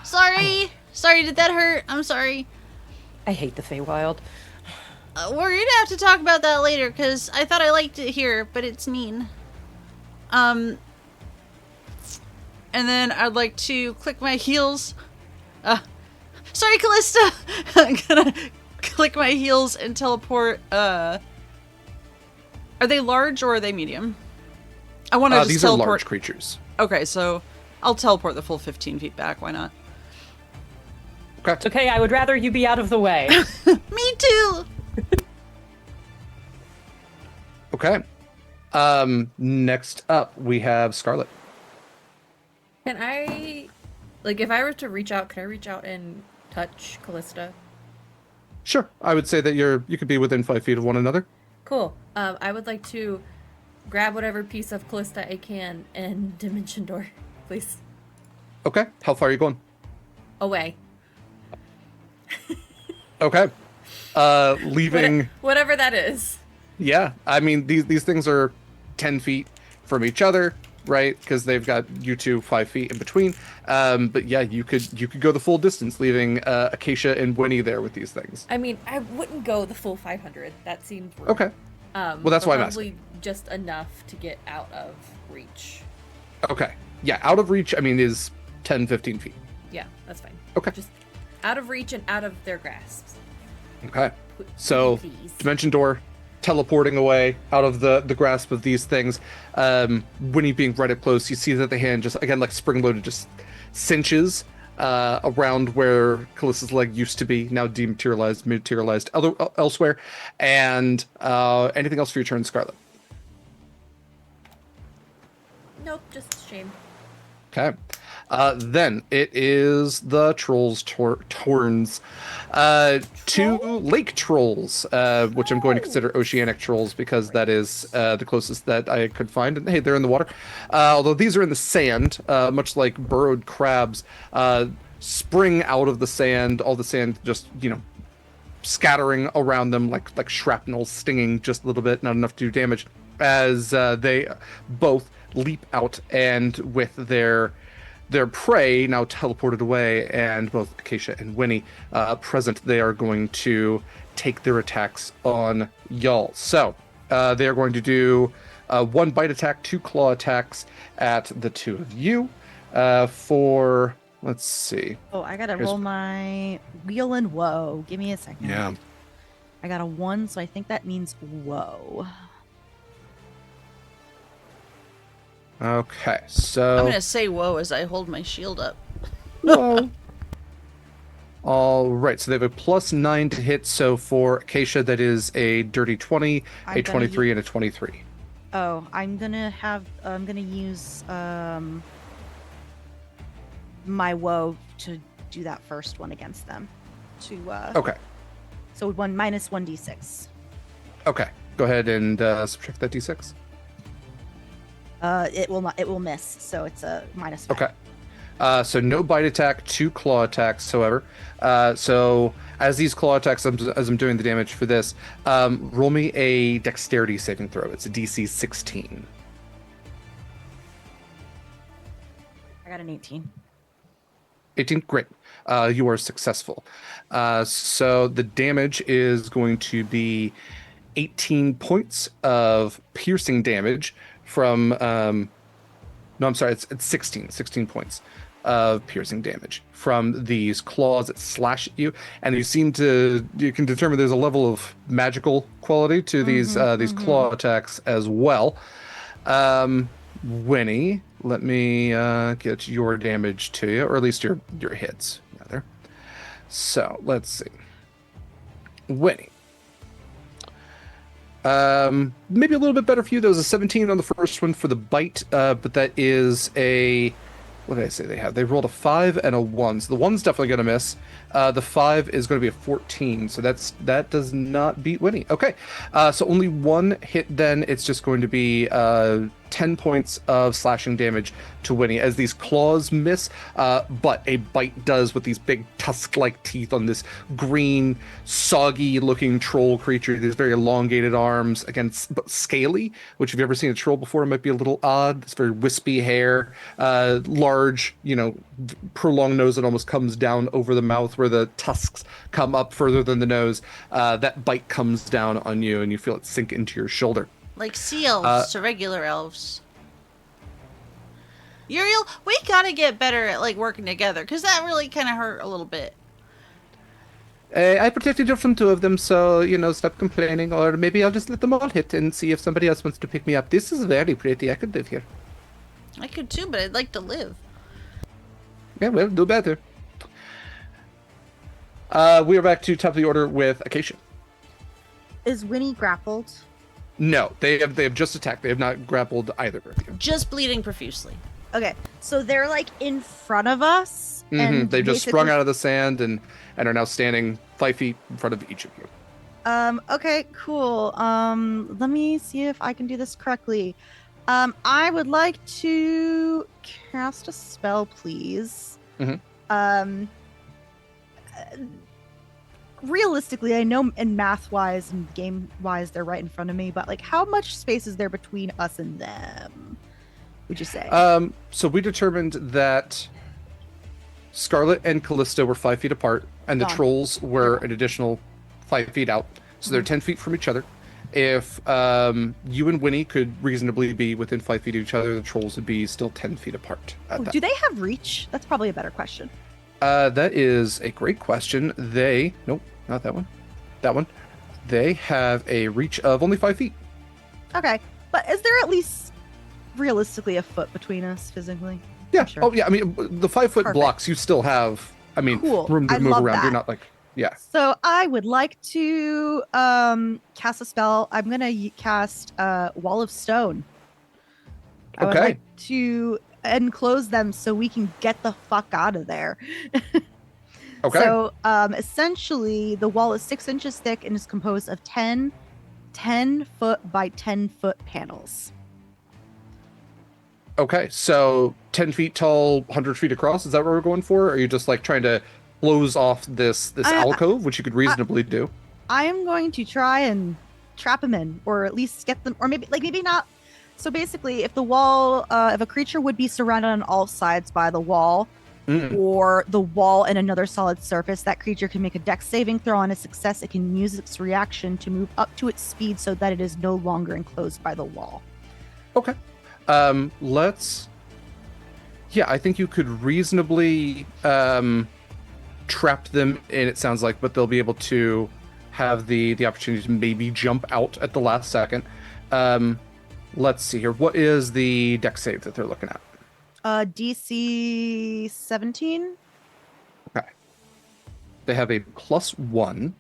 Sorry. Sorry, did that hurt? I'm sorry. I hate the Feywild. We're gonna have to talk about that later, because I thought I liked it here, but it's mean. And then I'd like to click my heels. Sorry, Kallista! I'm gonna click my heels and teleport. Are they large or are they medium? I want to just these teleport. are large creatures. Okay, so I'll teleport the full 15 feet back. Why not? Okay. It's okay, I would rather you be out of the way. Me too! Okay. Next up, we have Scarlett. Can I, like, if I were to reach out, could I reach out and touch Kallista? Sure. I would say that you could be within 5 feet of one another. Cool. I would like to grab whatever piece of Kallista I can and dimension door, please. Okay. How far are you going? Away. Okay. Leaving. Whatever that is. Yeah. I mean, these things are 10 feet from each other, right? Because they've got you two 5 feet in between. But yeah, you could go the full distance, leaving Acacia and Winnie there with these things. I mean, I wouldn't go the full 500. That seems rude. Okay. Well, that's but why I'm probably asking. just enough to get out of reach. Okay. Yeah, out of reach, I mean, is 10, 15 feet. Yeah, that's fine. Okay. Just out of reach and out of their grasps. Okay. So, Please. dimension door, teleporting away out of the grasp of these things. Winnie being right up close, you see that the hand just, again, like spring-loaded, just cinches around where Callista's leg used to be, now materialized elsewhere. And anything else for your turn, Scarlett? Nope, just shame. Okay. Then it is the trolls' turns. Two lake trolls, which I'm going to consider oceanic trolls because that is the closest that I could find. And hey, they're in the water. Although these are in the sand, much like burrowed crabs, spring out of the sand. All the sand just, scattering around them like shrapnel, stinging just a little bit, not enough to do damage. As they both leap out, and with their prey now teleported away, and both Acacia and Winnie present, they are going to take their attacks on y'all. So they are going to do 1 bite attack, 2 claw attacks at the 2 of you. For, let's see. Oh, I gotta roll my wheel and woe. Give me a second. Yeah. I got a 1, so I think that means woe. Okay, so I'm gonna say whoa as I hold my shield up. whoa. All right, so they have a +9 to hit. So for Acacia, that is a dirty 20, a 23, and a 23. Oh, I'm gonna use my woe to do that first one against them. Okay. So minus 1d6. Okay, go ahead and subtract that d6. It will not. It will miss. So it's a -5. Okay. So no bite attack, 2 claw attacks, however. So as these claw attacks, as I'm doing the damage for this, roll me a dexterity saving throw. It's a DC 16. I got an 18. 18, great. You are successful. So the damage is going to be 18 points of piercing damage from no, I'm sorry, it's 16 points of piercing damage from these claws that slash at you, and you can determine there's a level of magical quality to these claw attacks as well. Winnie, let me get your damage to you, or at least your hits rather. So let's see, Winnie. Maybe a little bit better for you. There was a 17 on the first one for the bite, but that is a, what did I say they have? They rolled a 5 and a 1. So the 1's definitely going to miss. The 5 is going to be a 14. So that does not beat Winnie. Okay. So only 1 hit then. It's just going to be 10 points of slashing damage to Winnie as these claws miss, but a bite does with these big tusk-like teeth on this green, soggy-looking troll creature. These very elongated arms, but scaly, which if you've ever seen a troll before, it might be a little odd. This very wispy hair, large, prolonged nose that almost comes down over the mouth where the tusks come up further than the nose. That bite comes down on you, and you feel it sink into your shoulder. Like sea elves to regular elves. Uriel, we gotta get better at working together, because that really kind of hurt a little bit. I protected you from 2 of them, so stop complaining, or maybe I'll just let them all hit and see if somebody else wants to pick me up. This is very pretty. I could live here. I could too, but I'd like to live. Yeah, well, do better. We are back to top of the order with Acacia. Is Winnie grappled? No, they have just attacked. They have not grappled either of you. Just bleeding profusely. Okay, so they're in front of us. And they've just sprung out of the sand and are now standing 5 feet in front of each of you. Okay, cool. Let me see if I can do this correctly. I would like to cast a spell, please. Realistically, I know in math-wise and game-wise they're right in front of me, but how much space is there between us and them, would you say? So we determined that Scarlett and Kallista were 5 feet apart, and the trolls were an additional 5 feet out. So they're 10 feet from each other. If you and Winnie could reasonably be within 5 feet of each other, the trolls would be still 10 feet apart. Do they have reach? That's probably a better question. That is a great question. Nope, not that one. That one. They have a reach of only 5 feet. Okay, but is there at least realistically a foot between us physically? Yeah. Sure. Oh, yeah. I mean, the 5 foot blocks, you still have, cool. room to move around. That. You're not yeah. So I would like to cast a spell. I'm going to cast Wall of Stone. I would like to enclose them so we can get the fuck out of there. Okay. So essentially, the wall is 6 inches thick and is composed of 10 foot by 10 foot panels. Okay, so 10 feet tall, 100 feet across. Is that what we're going for? Or are you just like trying to close off this alcove, which you could reasonably do? I am going to try and trap them in, or at least get them, or maybe not. So basically, if the wall, if a creature would be surrounded on all sides by the wall, or the wall and another solid surface, that creature can make a dex saving throw. On a success, it can use its reaction to move up to its speed so that it is no longer enclosed by the wall. Okay. I think you could reasonably trap them in, it sounds like, but they'll be able to have the opportunity to maybe jump out at the last second. Let's see here. What is the dex save that they're looking at? DC 17. Okay. They have a +1.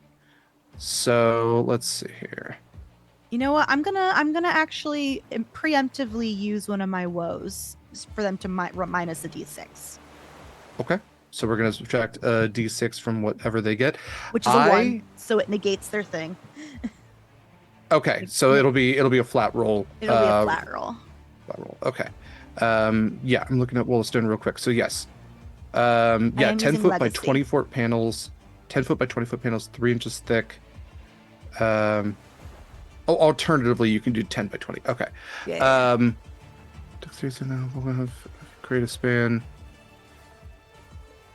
So let's see here. You know what? I'm gonna actually preemptively use one of my woes for them to minus a D6. Okay. So we're gonna subtract a D6 from whatever they get, which is a 1, so it negates their thing. Okay, so it'll be a flat roll. It'll be a flat roll. Flat roll. Okay. I'm looking at Wollaston real quick. So yes. 10 foot by 20 foot panels. 10 foot by 20 foot panels, 3 inches thick. Alternatively, you can do 10 by 20. Okay. Yeah. We'll have create a span.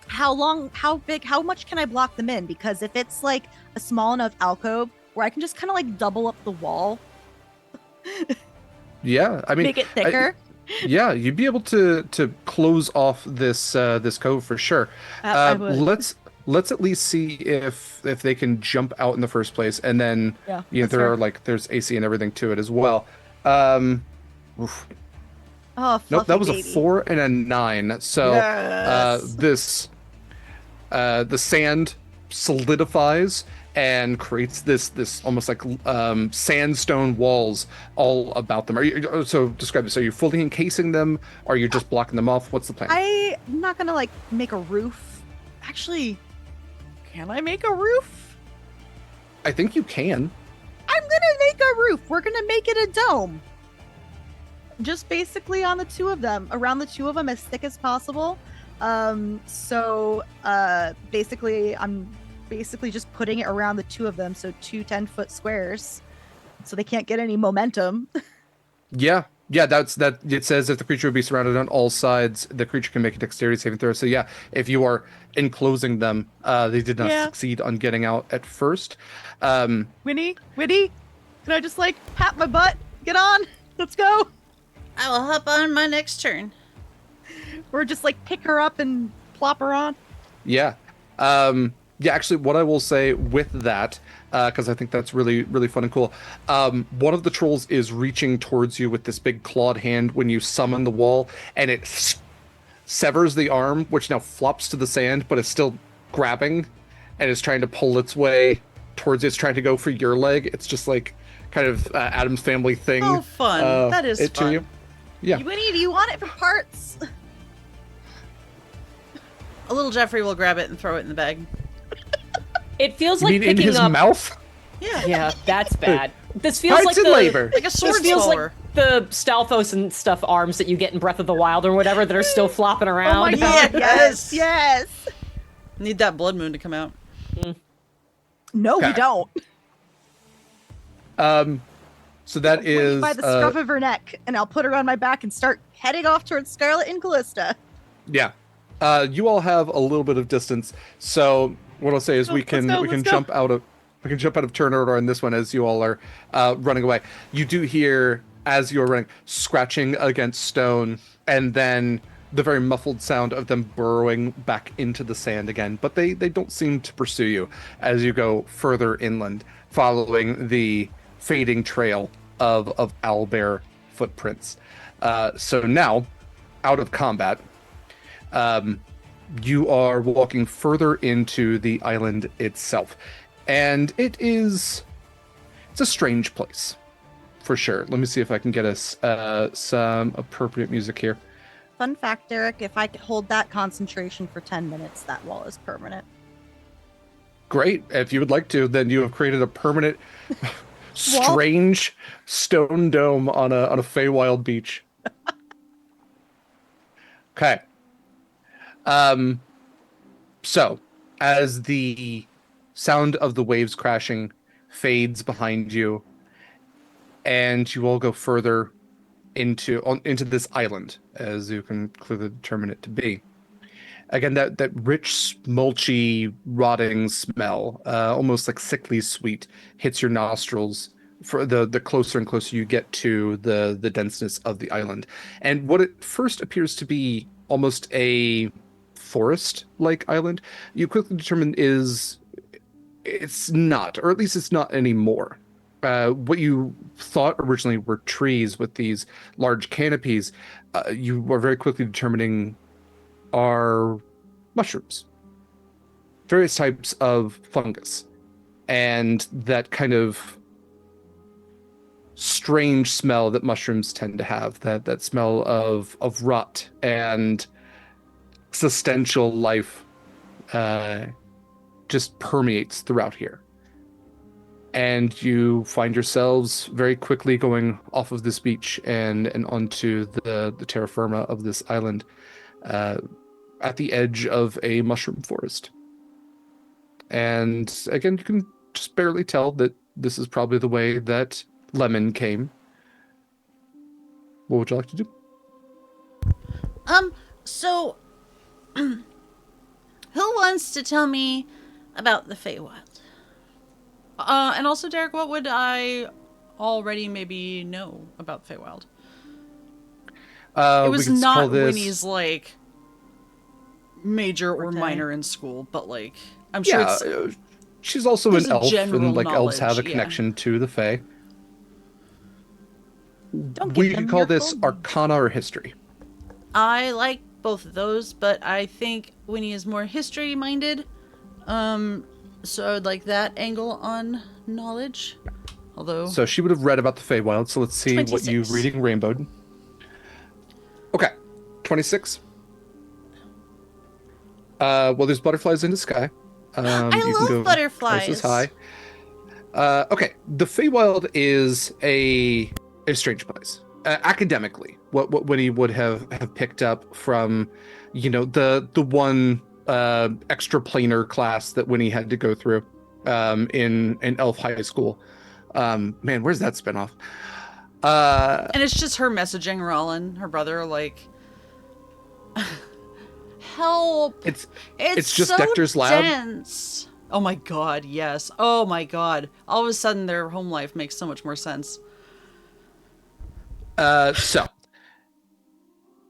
How much can I block them in? Because if it's like a small enough alcove where I can just kind of like double up the wall. Yeah, I mean, make it thicker. You'd be able to close off this cove for sure. Let's at least see if they can jump out in the first place, and then there's AC and everything to it as well. Nope, that was a 4 and a 9. So yes. The sand solidifies and creates this almost like sandstone walls all about them. So describe it. So you're fully encasing them, or you're just blocking them off? What's the plan? I'm not gonna like make a roof. Actually, can I make a roof? I think you can. I'm gonna make a roof. We're gonna make it a dome. Just basically on the two of them, around the two of them, as thick as possible. Basically, I'm just putting it around the two of them, so 2 10-foot squares, so they can't get any momentum. Yeah, that's that. It says if the creature would be surrounded on all sides, the creature can make a dexterity saving throw. So yeah, if you are enclosing them, they did not succeed on getting out at first. Winnie, can I just like pat my butt? Get on, let's go. I will hop on my next turn. Or just like pick her up and plop her on. Yeah. Actually, what I will say with that, because I think that's really, really fun and cool. One of the trolls is reaching towards you with this big clawed hand when you summon the wall, and it severs the arm, which now flops to the sand, but it's still grabbing, and is trying to pull its way towards you. It's trying to go for your leg. It's just like kind of Addams Family thing. Oh, fun. That is fun. To you. Yeah. Winnie, do you want it for parts? A little Jeffrey will grab it and throw it in the bag. It feels like picking in his up... mouth? Yeah, that's bad. This feels like labor. Like a sword feels thrower. Like the Stalfos and stuff arms that you get in Breath of the Wild or whatever that are still flopping around. Oh my god, yes. Need that blood moon to come out. No, we don't. So that is by the scruff of her neck, and I'll put her on my back and start heading off towards Scarlett and Kallista. Yeah. You all have a little bit of distance, so what I'll say is we can jump out of turn order on this one as you all are running away. You do hear, as you're running, scratching against stone, and then the very muffled sound of them burrowing back into the sand again. But they don't seem to pursue you as you go further inland, following the fading trail of owlbear footprints. So now, out of combat, you are walking further into the island itself, and it's a strange place, for sure. Let me see if I can get us some appropriate music here. Fun fact, Derek, if I could hold that concentration for 10 minutes, that wall is permanent. Great. If you would like to, then you have created a permanent, strange stone dome on a Feywild beach. Okay. So, as the sound of the waves crashing fades behind you, and you all go further into this island, as you can clearly determine it to be. Again, that rich, mulchy, rotting smell, almost like sickly sweet, hits your nostrils for the closer and closer you get to the denseness of the island. And what at first appears to be almost a forest-like island, you quickly determine it's not, or at least it's not anymore. What you thought originally were trees with these large canopies, you are very quickly determining are mushrooms, various types of fungus, and that kind of strange smell that mushrooms tend to have, that smell of rot and existential life, just permeates throughout here. And you find yourselves very quickly going off of this beach and onto the terra firma of this island, at the edge of a mushroom forest. And again, you can just barely tell that this is probably the way that Lemon came. What would you like to do? So, who wants to tell me about the Feywild? And also, Derek, what would I already maybe know about Feywild? It was not Winnie's, like, major or minor in school, but, like, I'm sure it's... she's also an elf, and, like, elves have a knowledge, connection to the Fey. Don't We give them could call your this full name. Arcana or History. I like both of those, but I think Winnie is more history-minded. So I would like that angle on knowledge. Although... So she would have read about the Feywild, so let's see 26. what you reading rainbowed. Okay, 26. Well, there's butterflies in the sky. I love butterflies. Twice as high. Okay, the Feywild is a strange place. Academically, what Winnie would have picked up from, the one extraplanar class that Winnie had to go through in Elf High School. Man, where's that spinoff? And it's just her messaging Rollin, her brother, like, help. It's just so Dector's lab. Dense. Oh my god, yes. Oh my god. All of a sudden their home life makes so much more sense. So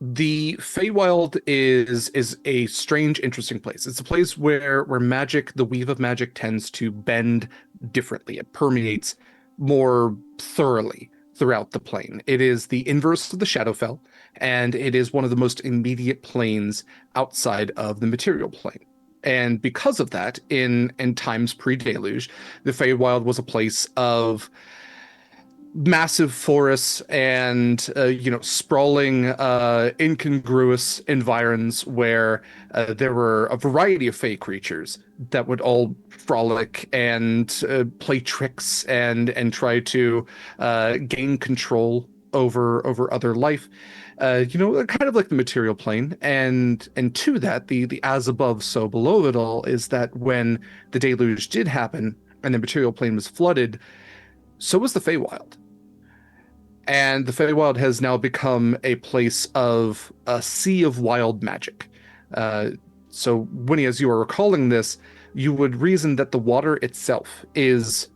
the Feywild is a strange, interesting place. It's a place where magic, the weave of magic, tends to bend differently. It permeates more thoroughly throughout the plane. It is the inverse of the Shadowfell, and it is one of the most immediate planes outside of the material plane. And because of that, in times pre-deluge, the Feywild was a place of massive forests and sprawling, incongruous environs where there were a variety of fey creatures that would all frolic and play tricks and try to gain control over other life. Kind of like the material plane, and to that, the as above, so below it all is that when the deluge did happen and the material plane was flooded, so was the Feywild. And the Feywild has now become a place of a sea of wild magic. So, Winnie, as you are recalling this, you would reason that the water itself is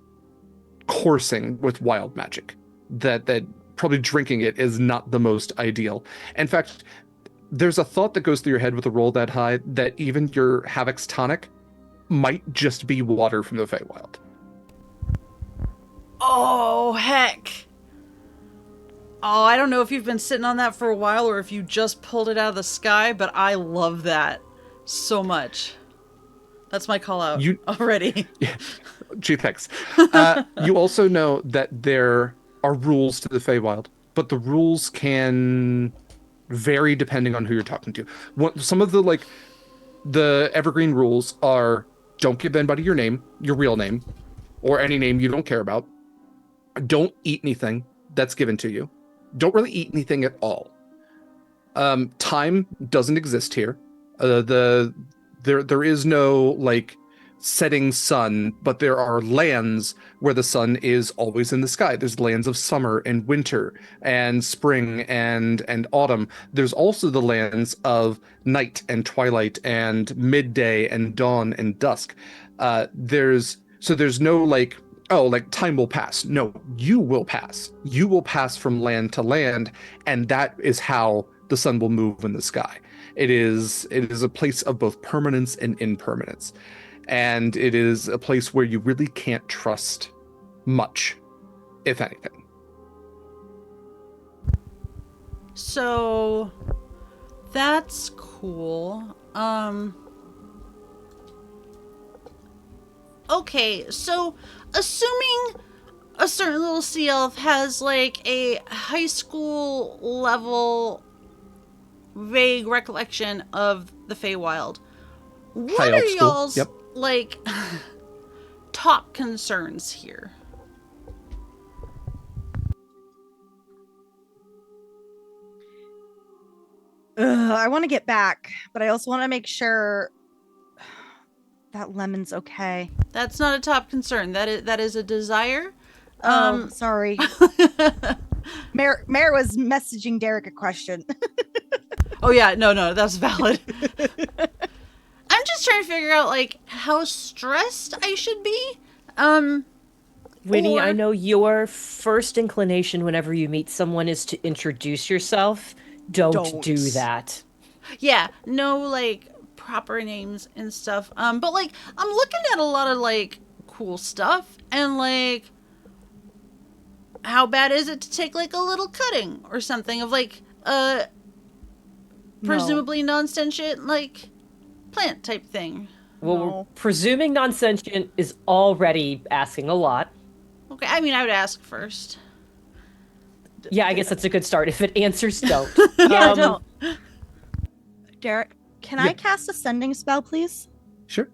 coursing with wild magic. That probably drinking it is not the most ideal. In fact, there's a thought that goes through your head with a roll that high that even your Havoc's tonic might just be water from the Feywild. Oh, heck. Oh, I don't know if you've been sitting on that for a while or if you just pulled it out of the sky, but I love that so much. That's my call out already. Yeah. Gee, thanks. You also know that there are rules to the Feywild, but the rules can vary depending on who you're talking to. Some of the evergreen rules are: don't give anybody your name, your real name, or any name you don't care about. Don't eat anything that's given to you. Don't really eat anything at all. Time doesn't exist here. There is no setting sun, but there are lands where the sun is always in the sky. There's lands of summer and winter and spring and autumn. There's also the lands of night and twilight and midday and dawn and dusk. There's no time will pass. No, you will pass. You will pass from land to land, and that is how the sun will move in the sky. It is a place of both permanence and impermanence. And it is a place where you really can't trust much, if anything. So that's cool. Okay, so assuming a certain little sea elf has a high school level vague recollection of the Feywild, what are y'all's top concerns here? I want to get back, but I also want to make sure that Lemon's okay. That's not a top concern. That is a desire. Sorry. Mayor was messaging Derek a question. Oh yeah, no, that's valid. I'm just trying to figure out how stressed I should be. Winnie, I know your first inclination whenever you meet someone is to introduce yourself. Don't do that. Yeah, no proper names and stuff. But I'm looking at a lot of cool stuff, and how bad is it to take a little cutting or something of presumably non-sentient plant type thing. Well, we're presuming non-sentient is already asking a lot. Okay, I mean, I would ask first. Yeah, I guess that's a good start. If it answers, don't. Yeah, don't. Derek, can I cast a sending spell, please? Sure.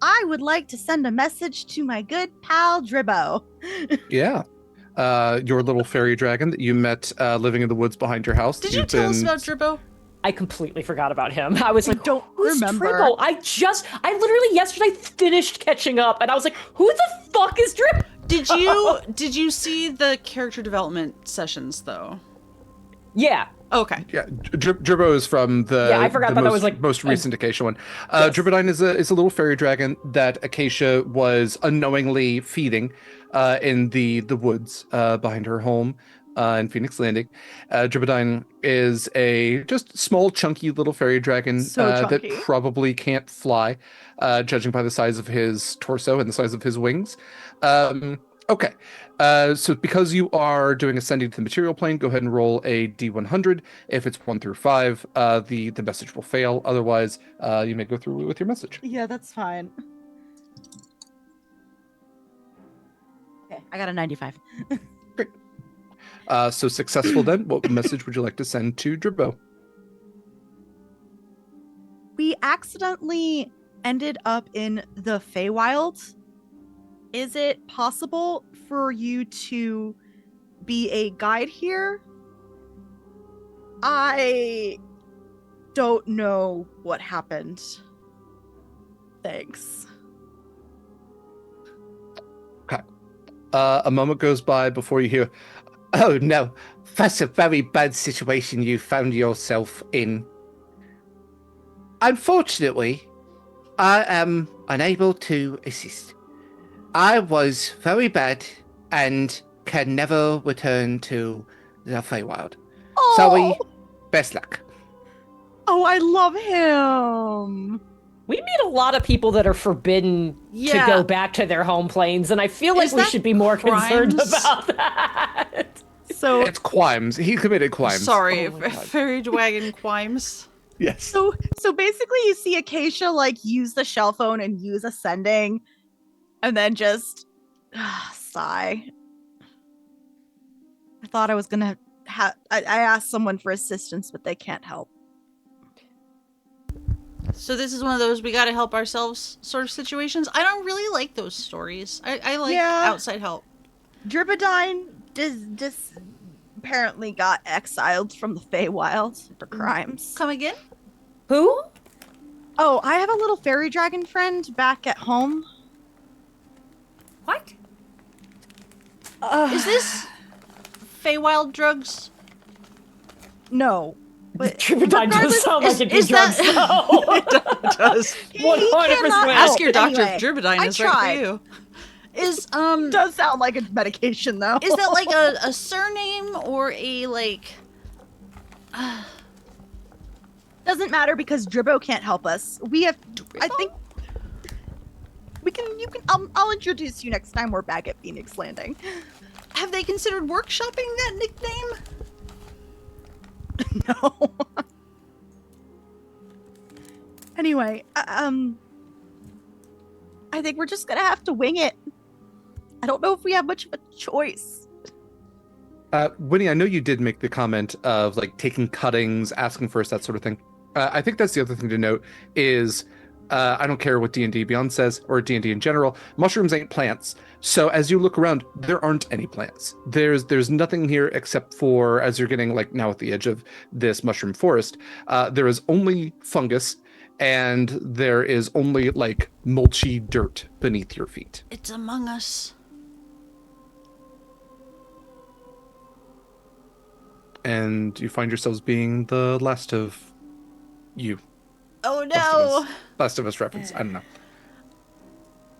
I would like to send a message to my good pal Dribbo. Yeah. Your little fairy dragon that you met living in the woods behind your house. Did you tell us about Dribbo? I completely forgot about him. I was like, don't who's remember. Dribble? I literally yesterday finished catching up, and I was like, who the fuck is Dribble? Did you see the character development sessions though? Yeah. Okay. Yeah, Dribbo is from I forgot that was most recent Acacia one. Dribbodine is a little fairy dragon that Acacia was unknowingly feeding in the woods behind her home in Phoenix Landing. Dribbodine is a just small, chunky little fairy dragon that probably can't fly, judging by the size of his torso and the size of his wings. Okay, so because you are doing ascending to the material plane, go ahead and roll a d100. If it's 1 through 5, the message will fail. Otherwise, you may go through with your message. Yeah, that's fine. Okay, I got a 95. Great. So successful then. What message would you like to send to Dribbo? We accidentally ended up in the Feywild. Is it possible for you to be a guide here? I don't know what happened. Thanks. Okay. A moment goes by before you hear, "Oh no, that's a very bad situation you found yourself in. Unfortunately, I am unable to assist. I was very bad and can never return to the Feywild. Oh. Sorry, best luck." Oh, I love him. We meet a lot of people that are forbidden to go back to their home planes, and I feel like we should be more concerned about that. So it's crimes. He committed crimes. Sorry, fairy dragon crimes. Yes. So basically, you see Acacia use the shell phone and use ascending, and then just sigh. I thought I was gonna I asked someone for assistance, but they can't help. So this is one of those we gotta help ourselves sort of situations. I don't really like those stories. I like outside help. Dribadine just apparently got exiled from the Feywild for crimes. Come again? Who? Oh, I have a little fairy dragon friend back at home. What? Is this Feywild drugs? No. But Tribadine does sound like it'd be drugs, though. It does. 100%. Ask your doctor Anyway, if Dribadine I is right tried. for you. Is Does sound like a medication though. is that like a surname or a like? Doesn't matter because Dribbo can't help us. We have. I think we can. You can. I'll introduce you next time we're back at Phoenix Landing. Have they considered workshopping that nickname? No. Anyway, I think we're just gonna have to wing it. I don't know if we have much of a choice. Winnie, I know you did make the comment of like taking cuttings, asking for us, that sort of thing. I think that's the other thing to note is I don't care what D&D Beyond says or D&D in general, mushrooms ain't plants. So as you look around, there aren't any plants. There's nothing here except for, as you're getting like now at the edge of this mushroom forest, there is only fungus and there is only like mulchy dirt beneath your feet. It's among us. And you find yourselves being the last of you. Oh no! Last of Us reference. I don't know.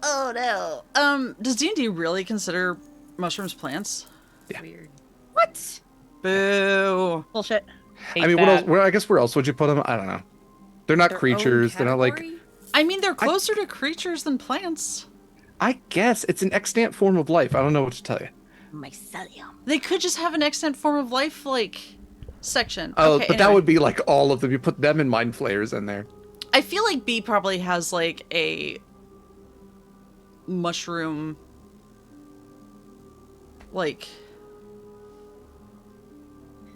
Oh no! Does D&D really consider mushrooms plants? Yeah. Weird. What? Boo! Bullshit. I mean, what else? I guess where else would you put them? I don't know. They're not Their own creatures. They're not like. category? I mean, they're closer to creatures than plants. I guess it's an extant form of life. I don't know what to tell you. Mycelium. They could just have an extant form of life, like, section. Oh, Okay, but that anyway. would be like all of them. You put them in mind flayers in there. I feel like B probably has, like, a mushroom, like...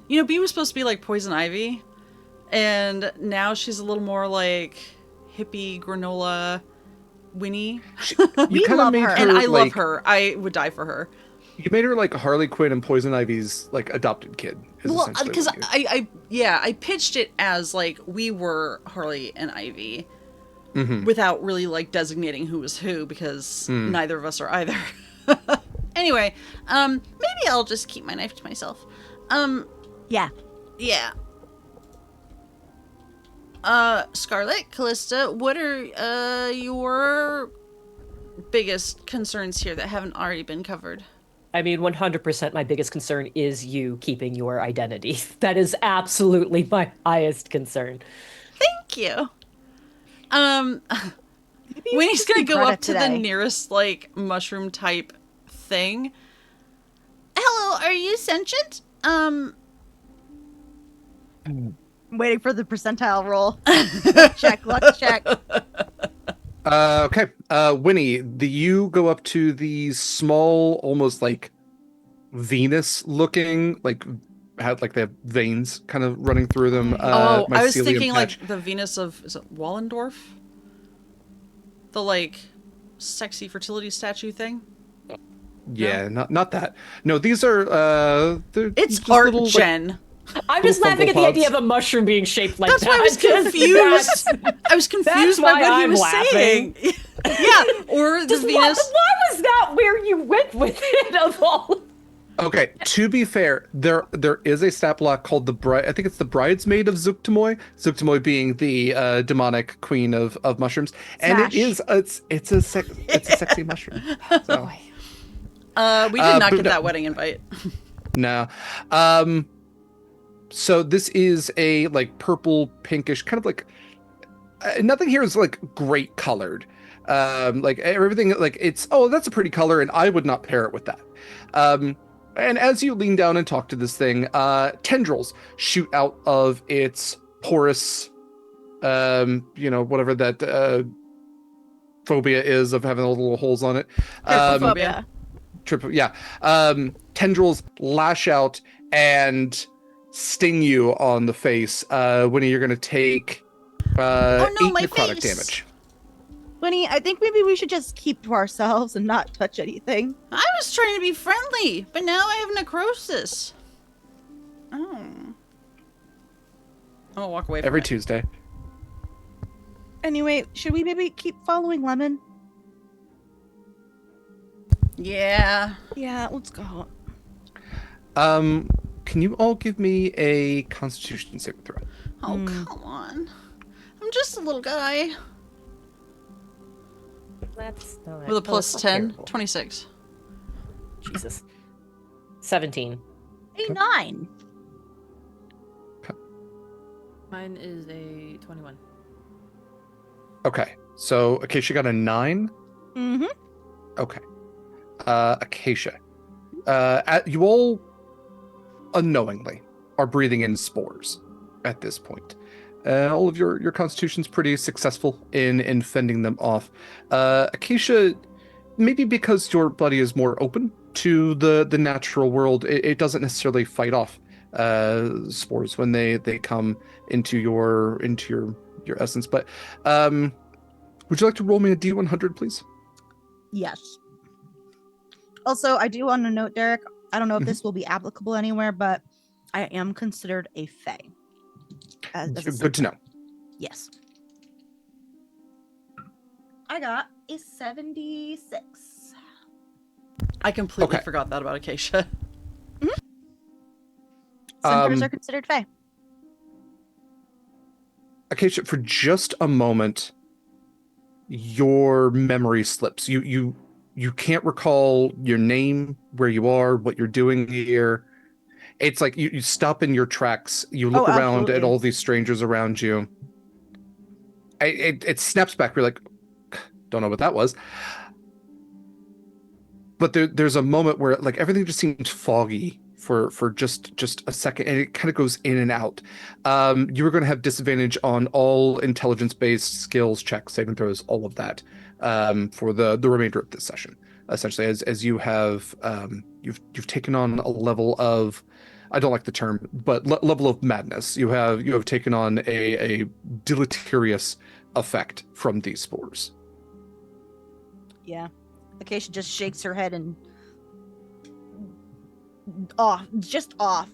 You know, B was supposed to be, like, poison ivy, and now she's a little more, like, hippie, granola, Winnie. You kind of love made her. her, And I love like, her. I would die for her. You made her like Harley Quinn and Poison Ivy's like adopted kid. Is Well, essentially because what you- I pitched it as like we were Harley and Ivy, Mhm. without really like designating who was who because neither of us are either. Anyway, maybe I'll just keep my knife to myself. Yeah. Yeah. Scarlett, Kallista, what are your biggest concerns here that haven't already been covered? I mean, 100% my biggest concern is you keeping your identity. That is absolutely my highest concern. Thank you. Winnie's gonna go up to the nearest, like, mushroom type thing. Hello, are you sentient? Waiting for the percentile roll. Let's check. Okay. Winnie, you go up to these small, almost like Venus-looking, like had like they have veins kind of running through them. I was mycelium thinking patch. like the Venus of, is it Wallendorf? The like sexy fertility statue thing. Yeah, not that. No, these are they're It's just art, little, like, Jen. I'm just Little laughing at the fungal idea pods. of a mushroom being shaped like That's that. why I was confused. I was confused by why what he I'm was laughing. saying. Yeah, or the Just Venus. why was that where you went with it of all? Okay, to be fair, there is a stat block called the bride. I think it's the bridesmaid of Zuktamoy. Zuktamoy being the demonic queen of mushrooms, and it is it's a sexy mushroom. So. We did not but get no. that wedding invite. No. So this is a like purple pinkish kind of like nothing here is like great colored. Like everything like it's that's a pretty color and I would not pair it with that. And as you lean down and talk to this thing, tendrils shoot out of its porous whatever that phobia is of having little holes on it. Trypophobia. Tendrils lash out and sting you on the face. Winnie, you're going to take Oh no, 8 my necrotic face! damage. Winnie, I think maybe we should just keep to ourselves and not touch anything. I was trying to be friendly, but now I have necrosis. Oh. I'm gonna walk away from Every it. Tuesday. Anyway, should we maybe keep following Lemon? Yeah. Yeah, let's go. Can you all give me a Constitution saving throw? Oh, come on. I'm just a little guy. That's not With a plus not 10, terrible. 26. Jesus. 17. A 9. Mine is a 21. Okay, so Acacia got a 9. Mm-hmm. Okay. Acacia. You all unknowingly are breathing in spores at this point. All of your constitution's pretty successful in fending them off. Acacia, maybe because your body is more open to the natural world, it doesn't necessarily fight off spores when they come into your essence. But would you like to roll me a D100, please? Yes. Also, I do want to note, Derek, I don't know if this will be applicable anywhere, but I am considered a fae. As a Good to know. Yes. I got a 76. I completely Okay. forgot that about Acacia. Centaurs are considered fae. Acacia, for just a moment, your memory slips. You can't recall your name, where you are, what you're doing here. It's like you stop in your tracks. You look around at absolutely. all these strangers around you. It snaps back. You're like, don't know what that was. But there's a moment where like everything just seems foggy for just a second, and it kind of goes in and out. You were going to have disadvantage on all intelligence-based skills checks, saving throws, all of that, for the remainder of this session. Essentially, as you have you've taken on a level of, I don't like the term, but level of madness. You have taken on a deleterious effect from these spores. Yeah. Acacia just shakes her head and off.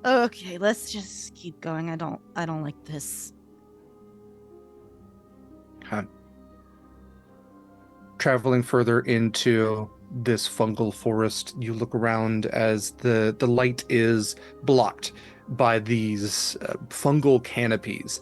Okay, let's just keep going. I don't like this. Traveling further into this fungal forest, you look around as the light is blocked by these fungal canopies.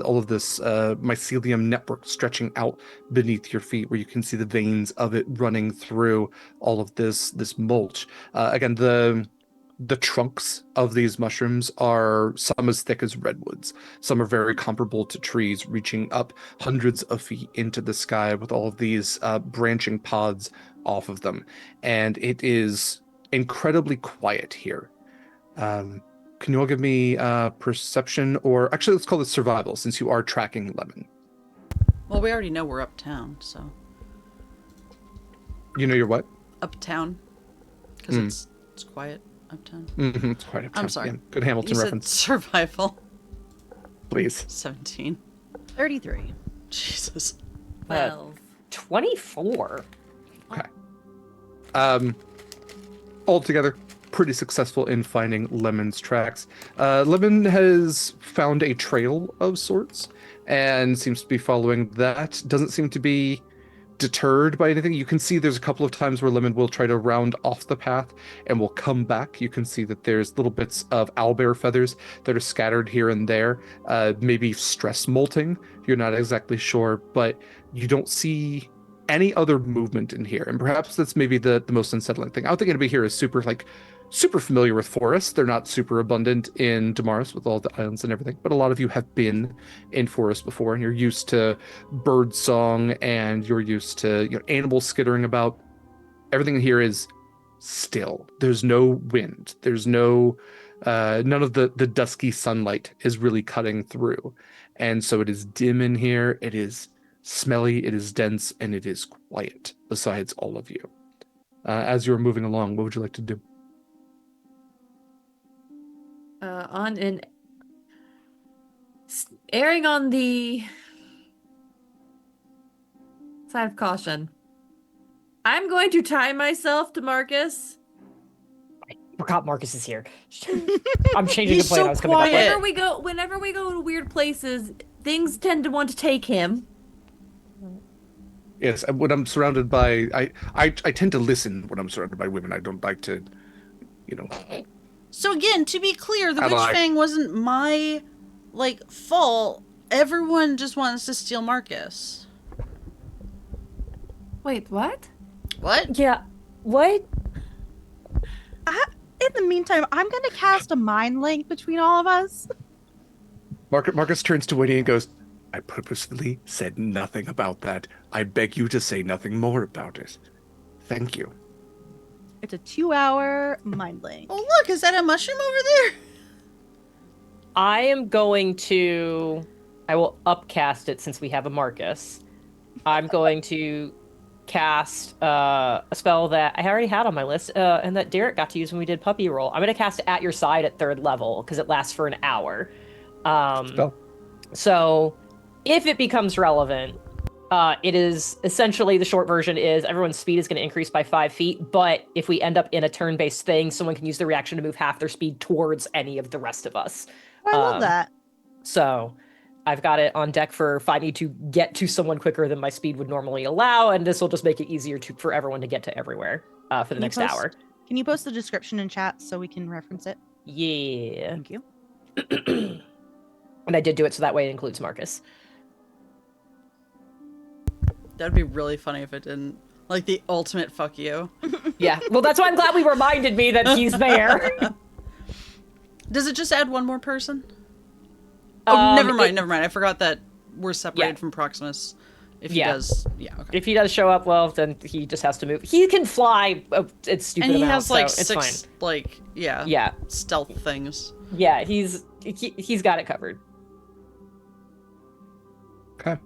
All of this mycelium network stretching out beneath your feet, where you can see the veins of it running through all of this mulch. Again, the trunks of these mushrooms are some as thick as redwoods. Some are very comparable to trees, reaching up hundreds of feet into the sky with all of these branching pods off of them. And it is incredibly quiet here. Can you all give me perception, or actually let's call this survival, since you are tracking Lemon. Well, we already know we're uptown, so. You know you're what? Uptown. Because it's quiet uptown. Mm-hmm, it's quite uptown. I'm sorry. Yeah, good Hamilton You reference. said survival. Please. 17. 33. Jesus. 12. 24. Okay. Altogether, pretty successful in finding Lemon's tracks. Lemon has found a trail of sorts and seems to be following that. Doesn't seem to be deterred by anything. You can see there's a couple of times where Lemon will try to round off the path and will come back. You can see that there's little bits of owlbear feathers that are scattered here and there, maybe stress molting. You're not exactly sure, but you don't see any other movement in here. And perhaps that's maybe the most unsettling thing. I don't think anybody here is super familiar with forests. They're not super abundant in Damaris with all the islands and everything, but a lot of you have been in forest before, and you're used to bird song, and you're used to animals skittering about. Everything in here is still. There's no wind. There's no none of the dusky sunlight is really cutting through, and so it is dim in here. It is smelly. It is dense, and it is quiet. Besides all of you, as you're moving along, what would you like to do? On an erring on the side of caution, I'm going to tie myself to Marcus. I forgot Marcus is here. I'm changing He's the plan so I was coming up with. quiet. Whenever we go to weird places, things tend to want to take him. Yes, when I'm surrounded by, I tend to listen when I'm surrounded by women. I don't like to, you know. So again, to be clear, the I witch lied. fang wasn't my fault. Everyone just wants to steal Marcus. Wait, what? What? Yeah. What? In the meantime, I'm going to cast a mind link between all of us. Marcus turns to Winnie and goes, I purposefully said nothing about that. I beg you to say nothing more about it. Thank you. It's a 2-hour mind link. Oh look, is that a mushroom over there? I am going to... I will upcast it since we have a Marcus. I'm going to cast a spell that I already had on my list and that Derek got to use when we did Puppy Roll. I'm going to cast it at your side at 3rd level because it lasts for an hour. Spell. So if it becomes relevant, it is essentially the short version is everyone's speed is going to increase by 5 feet. But if we end up in a turn-based thing, someone can use the reaction to move half their speed towards any of the rest of us. I love that. So I've got it on deck for if I need to get to someone quicker than my speed would normally allow, and this will just make it easier for everyone to get to everywhere for the next hour. Can you post the description in chat so we can reference it? Yeah. Thank you. And I did do it so that way it includes Marcus. That'd be really funny if it didn't. Like the ultimate fuck you. Yeah. Well, that's why I'm glad we reminded me that he's there. Does it just add one more person? Oh, never mind. I forgot that we're separated from Proximus. If he does, okay. If he does show up, well, then he just has to move. He can fly. It's stupid. And he amount, has so like it's 6, fine. stealth things. Yeah, he's got it covered. Okay.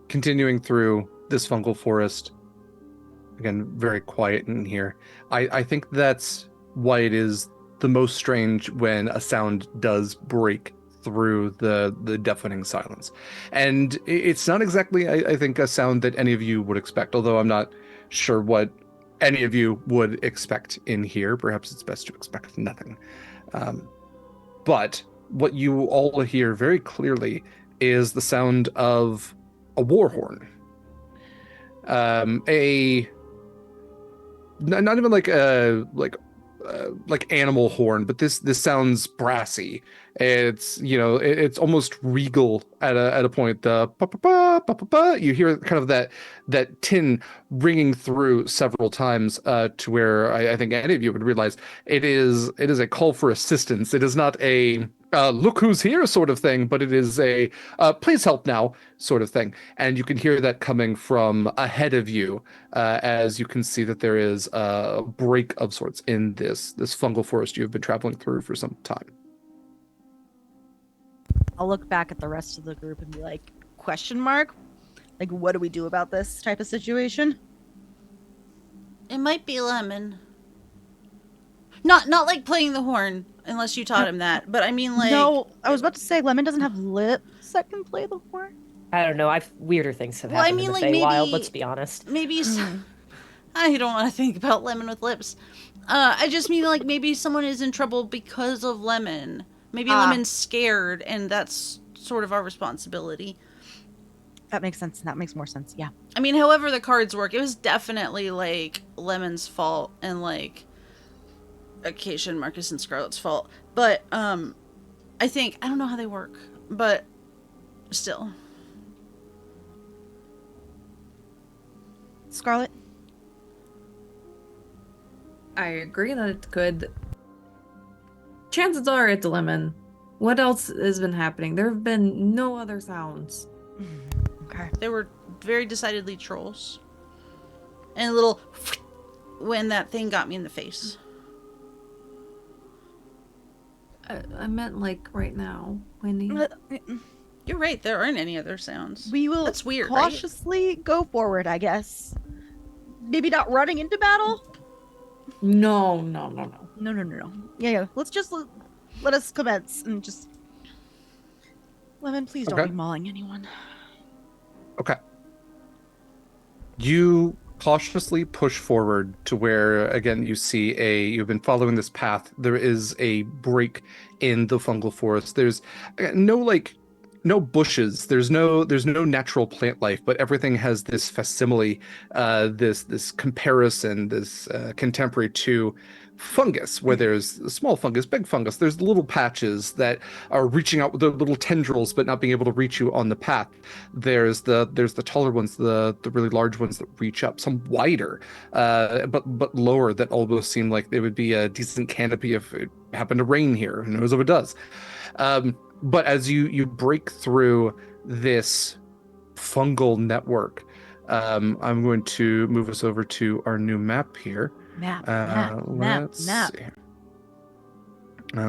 Continuing through this fungal forest, again, very quiet in here. I think that's why it is the most strange when a sound does break through the deafening silence. And it's not exactly, I think, a sound that any of you would expect, although I'm not sure what any of you would expect in here. Perhaps it's best to expect nothing. But what you all hear very clearly is the sound of a war horn. Not even like animal horn, but this sounds brassy. It's it's almost regal at a point. The pa pa pa pa pa pa. You hear kind of that tin ringing through several times to where I think any of you would realize it is a call for assistance. It is not a look who's here sort of thing, but it is a please help now sort of thing. And you can hear that coming from ahead of you as you can see that there is a break of sorts in this fungal forest you have been traveling through for some time. I'll look back at the rest of the group and be like, question mark? Like, what do we do about this type of situation? It might be Lemon. Not like playing the horn, unless you taught him that. But I mean, like... No, I was about to say, Lemon doesn't have lips that can play the horn. I don't know. Weirder things have happened in the Feywild, let's be honest. Maybe... I don't want to think about Lemon with lips. I just mean, like, maybe someone is in trouble because of Lemon. Maybe Lemon's scared, and that's sort of our responsibility. That makes sense. That makes more sense, yeah. I mean, however the cards work, it was definitely, like, Lemon's fault, and, like, Acacia and Marcus and Scarlett's fault. But, I don't know how they work, but still. Scarlett? I agree that it's good. Chances are it's Lemon. What else has been happening? There have been no other sounds. Okay. They were very decidedly trolls. And a little when that thing got me in the face. I meant like right now, Winnie. You're right, there aren't any other sounds. We will That's weird, cautiously go forward, I guess. Maybe not running into battle? No. No. Yeah. Let's just let us commence and just. Lemon, please don't Okay. be mauling anyone. Okay. You cautiously push forward to where, again, you've been following this path. There is a break in the fungal forest. There's no bushes. There's no natural plant life, but everything has this facsimile, this comparison, this contemporary to fungus, where there's small fungus, big fungus. There's little patches that are reaching out with their little tendrils, but not being able to reach you on the path. There's the taller ones, the really large ones that reach up, some wider, but lower, that almost seem like they would be a decent canopy if it happened to rain here. Who knows if it does? But as you break through this fungal network, I'm going to move us over to our new map here. Map. Let's see.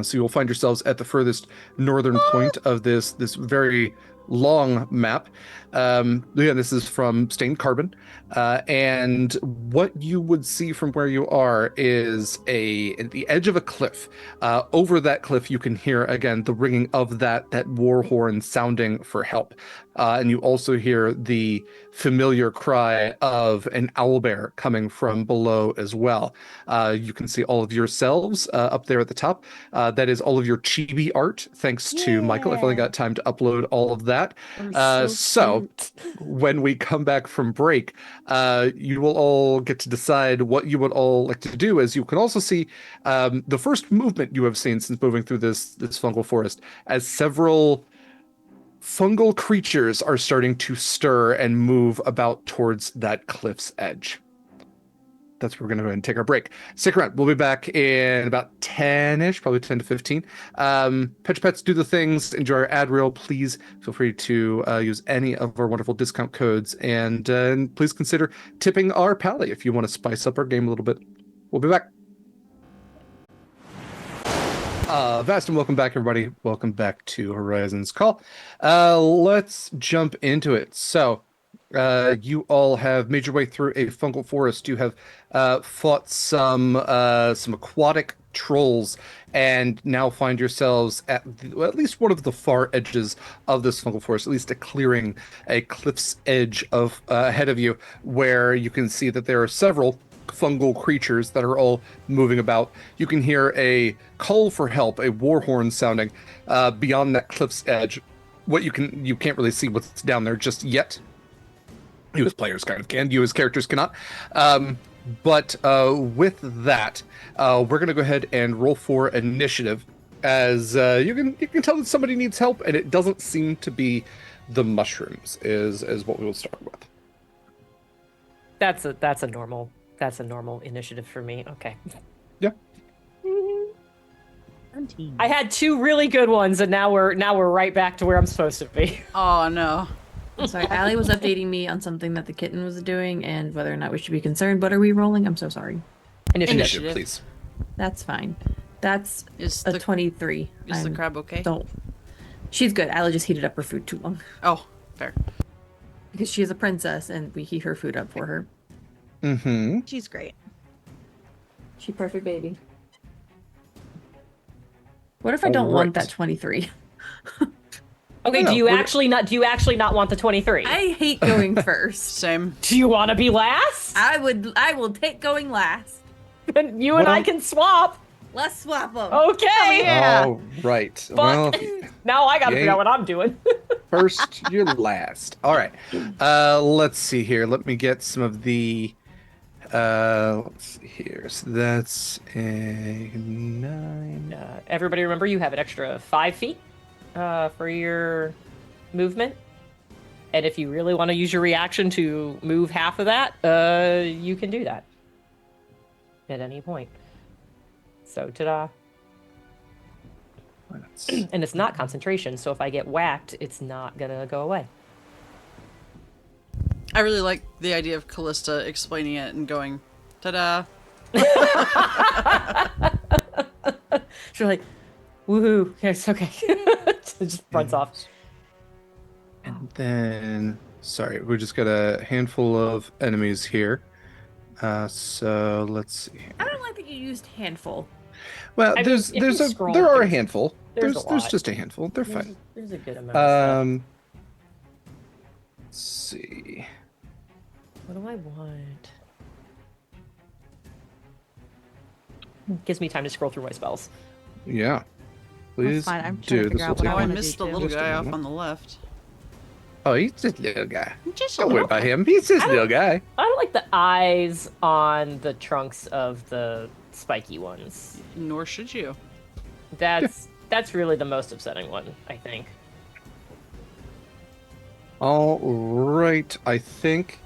So you'll find yourselves at the furthest northern point of this very long map. This is from Stained Carbon. And what you would see from where you are is at the edge of a cliff. Over that cliff, you can hear, again, the ringing of that war horn sounding for help. And you also hear the familiar cry of an owlbear coming from below as well. You can see all of yourselves up there at the top. That is all of your chibi art, thanks to Mikyl. I finally got time to upload all of that. So when we come back from break, you will all get to decide what you would all like to do. As you can also see, the first movement you have seen since moving through this fungal forest, as several fungal creatures are starting to stir and move about towards that cliff's edge. That's where we're going to go ahead and take our break. Stick around. We'll be back in about 10-ish, probably 10 to 15. Pet Pets, do the things. Enjoy our ad reel. Please feel free to use any of our wonderful discount codes. And please consider tipping our pally if you want to spice up our game a little bit. We'll be back. Vast and welcome back, everybody. Welcome back to Horizons Call. Let's jump into it. So, you all have made your way through a fungal forest. You have fought some aquatic trolls, and now find yourselves at least one of the far edges of this fungal forest, at least a clearing, a cliff's edge of ahead of you, where you can see that there are several fungal creatures that are all moving about. You can hear a call for help, a war horn sounding beyond that cliff's edge. You can't really see what's down there just yet. You as players kind of can. You as characters cannot. But with that, we're going to go ahead and roll for initiative, as you can tell that somebody needs help, and it doesn't seem to be the mushrooms. Is what we will start with. That's a normal initiative for me. Okay. Yeah. I had two really good ones, and now we're right back to where I'm supposed to be. Oh no. I'm sorry, Allie was updating me on something that the kitten was doing and whether or not we should be concerned. What are we rolling? I'm so sorry. Initiative, please. That's fine. That's Is a the 23. Is the crab okay? Don't. She's good. Allie just heated up her food too long. Oh, fair. Because she is a princess and we heat her food up for her. Mm-hmm. She's great. She's perfect baby. What if I don't want that 23? Okay, do you actually not want the 23? I hate going first. Same. Do you want to be last? I will take going last. Then you and I can swap. Let's swap them. Okay. Yeah. Oh, right. Fuck. Well, Now I gotta figure out what I'm doing. first, you're last. All right. Let's see here. Let me get some of the. Let's see here. So that's a 9. Everybody remember you have an extra 5 feet for your movement. And if you really want to use your reaction to move half of that, you can do that at any point. So, ta-da. And it's not concentration, so if I get whacked, it's not gonna go away. I really like the idea of Kallista explaining it and going, ta-da. She's like, woohoo, yes, okay. It just runs off. And then, sorry, we just got a handful of enemies here. So let's see. I don't like you used handful. Well, I mean, if you scroll there are a through, handful. there's There's a lot. just a handful. They're fine. There's a good amount of stuff. Let's see. What do I want? Gives me time to scroll through my spells. Yeah. Please fine. I'm trying to do. figure This out will what take. Oh, I wanna missed do the too. little Just a guy off moment. on the left. Oh, he's just a little guy. Just a Don't worry little about him. He's just a little guy. I don't like the eyes on the trunks of the spiky ones. Nor should you. That's really the most upsetting one, I think. All right. I think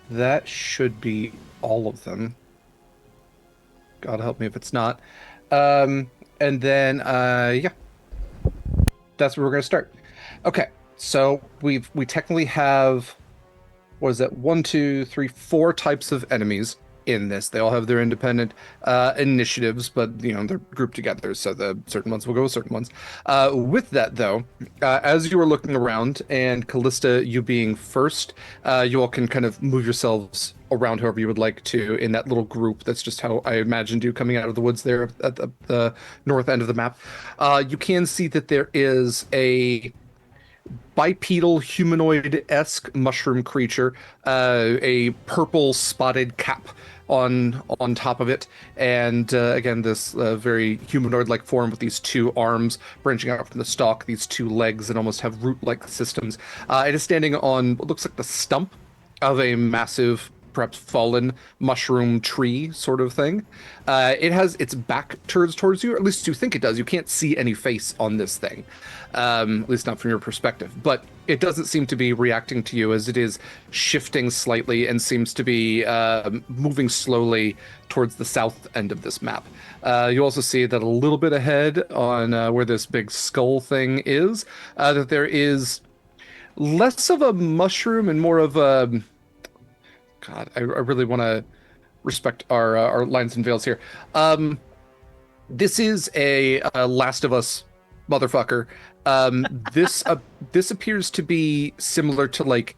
that should be all of them. God help me if it's not. And then yeah. That's where we're gonna start. Okay. So we technically have, what is that? 1, 2, 3, 4 types of enemies in this. They all have their independent initiatives, but they're grouped together, so the certain ones will go with certain ones. With that, though, as you are looking around, and Kallista, you being first, you all can kind of move yourselves around however you would like to in that little group. That's just how I imagined you coming out of the woods there at the north end of the map. You can see that there is a bipedal humanoid-esque mushroom creature, a purple spotted cap on top of it, and again this very humanoid-like form with these 2 arms branching out from the stalk, these 2 legs that almost have root-like systems. It is standing on what looks like the stump of a massive, perhaps fallen mushroom tree sort of thing. It has its back towards you, or at least you think it does. You can't see any face on this thing, at least not from your perspective. But it doesn't seem to be reacting to you, as it is shifting slightly and seems to be moving slowly towards the south end of this map. You also see that a little bit ahead on where this big skull thing is, that there is less of a mushroom and more of a... God, I really want to respect our lines and veils here. This is a Last of Us motherfucker. This appears to be similar to like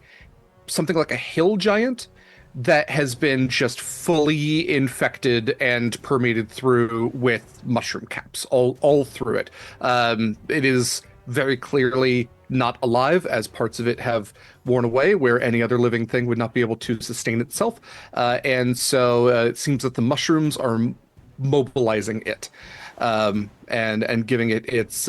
something like a hill giant that has been just fully infected and permeated through with mushroom caps all through it. It is very clearly not alive, as parts of it have worn away, where any other living thing would not be able to sustain itself. And so it seems that the mushrooms are mobilizing it, and giving it its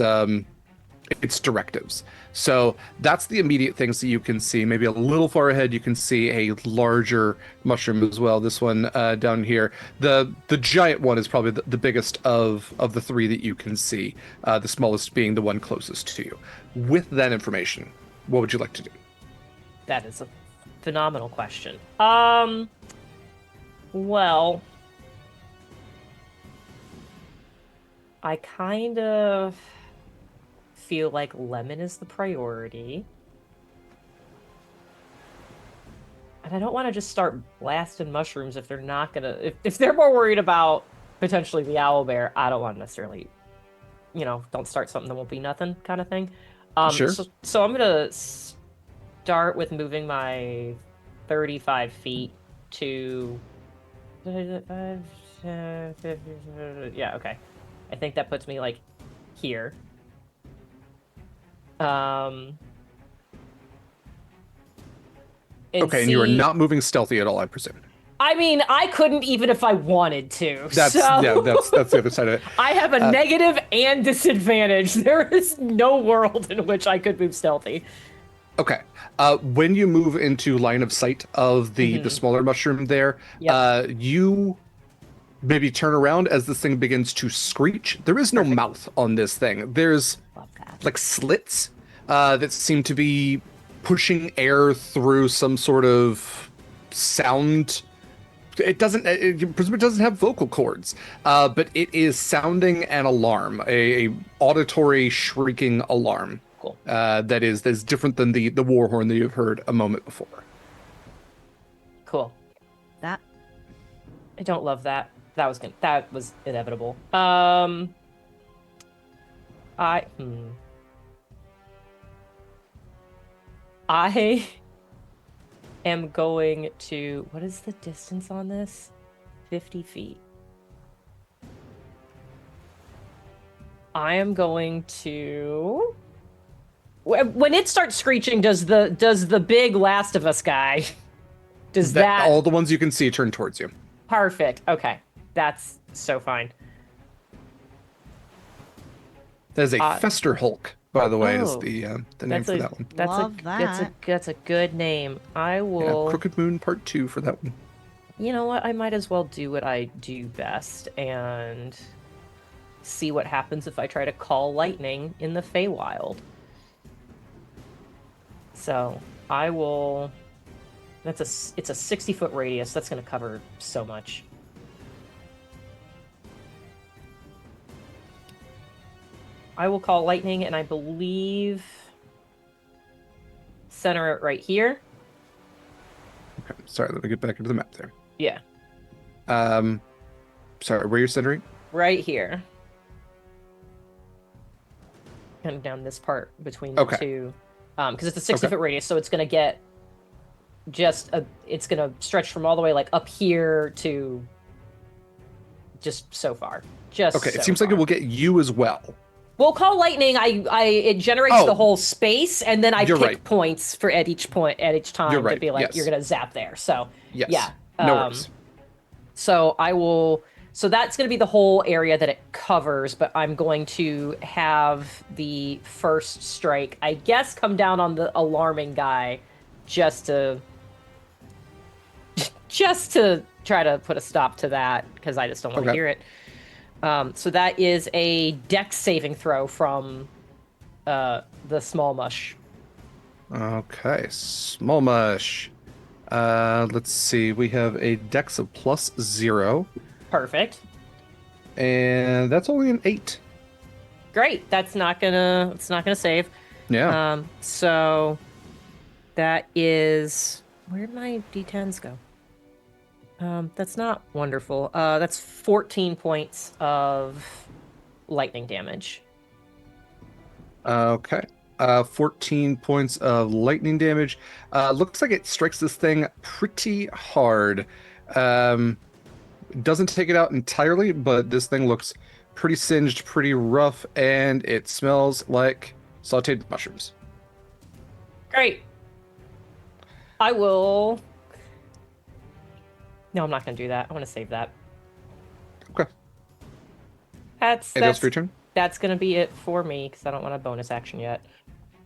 directives. So that's the immediate things that you can see. Maybe a little far ahead, you can see a larger mushroom as well. This one down here, the giant one is probably the biggest of the 3 that you can see. The smallest being the one closest to you. With that information, what would you like to do? That is a phenomenal question. Well, I kind of feel like lemon is the priority. And I don't want to just start blasting mushrooms if they're not gonna... If they're more worried about potentially the owlbear, I don't want to necessarily, don't start something that won't be nothing kind of thing. Sure. So I'm gonna start with moving my 35 feet to... Yeah, okay. I think that puts me, like, here. Okay, and you are not moving stealthy at all, I presume. I mean, I couldn't even if I wanted to. That's the other side of it. I have a negative and disadvantage. There is no world in which I could move stealthy. Okay. When you move into line of sight of the smaller mushroom there, you maybe turn around as this thing begins to screech. There is no mouth on this thing. There's like slits that seem to be pushing air through some sort of sound. It presumably doesn't have vocal cords, but it is sounding an alarm, a auditory shrieking alarm. Cool. That is different than the war horn that you've heard a moment before. Cool. That I don't love that. That was inevitable. I am going to... What is the distance on this? 50 feet. I am going to. When it starts screeching, does the big Last of Us guy? Does that all the ones you can see turn towards you? Perfect. Okay, that's so fine. That is a Fester Hulk, by the way, is Oh, the name for that one. Love that. That's a good name. I will. Yeah, Crooked Moon Part 2 for that one. You know what? I might as well do what I do best and see what happens if I try to call lightning in the Feywild. So I will. It's a 60-foot radius. That's going to cover so much. I will call lightning, and I believe center it right here. Okay, sorry, let me get back into the map there. Yeah. Sorry, where you're centering? Right here. Kind of down this part between the two. Because it's a 60-foot radius, so it's going to get it's going to stretch from all the way like up here to just so far. It seems like it will get you as well. We'll call lightning. It generates the whole space, and then I pick points for at each time to be like, you're gonna zap there. So yeah, no worries. So I will. So that's gonna be the whole area that it covers, but I'm going to have the first strike, I guess, come down on the alarming guy, just to try to put a stop to that because I just don't want to hear it. So that is a dex saving throw from the small mush. Okay, small mush. Let's see. We have a dex of +0. Perfect. And that's only an 8. Great. It's not gonna save. Yeah. So that is, where'd my d10s go? That's not wonderful. That's 14 points of lightning damage. Okay. 14 points of lightning damage. Looks like it strikes this thing pretty hard. Doesn't take it out entirely, but this thing looks pretty singed, pretty rough, and it smells like sauteed mushrooms. Great. I will... No, I'm not going to do that. I want to save that. Okay. That's else for your turn? That's going to be it for me, because I don't want a bonus action yet.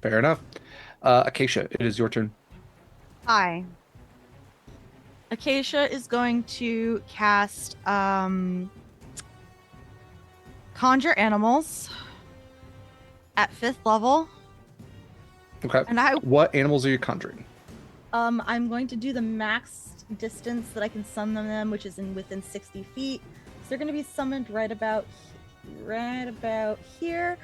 Fair enough. Acacia, it is your turn. Hi. Acacia is going to cast Conjure Animals at 5th level. Okay. And what animals are you conjuring? I'm going to do the max distance that I can summon them, which is within 60 feet. So they're going to be summoned right about here.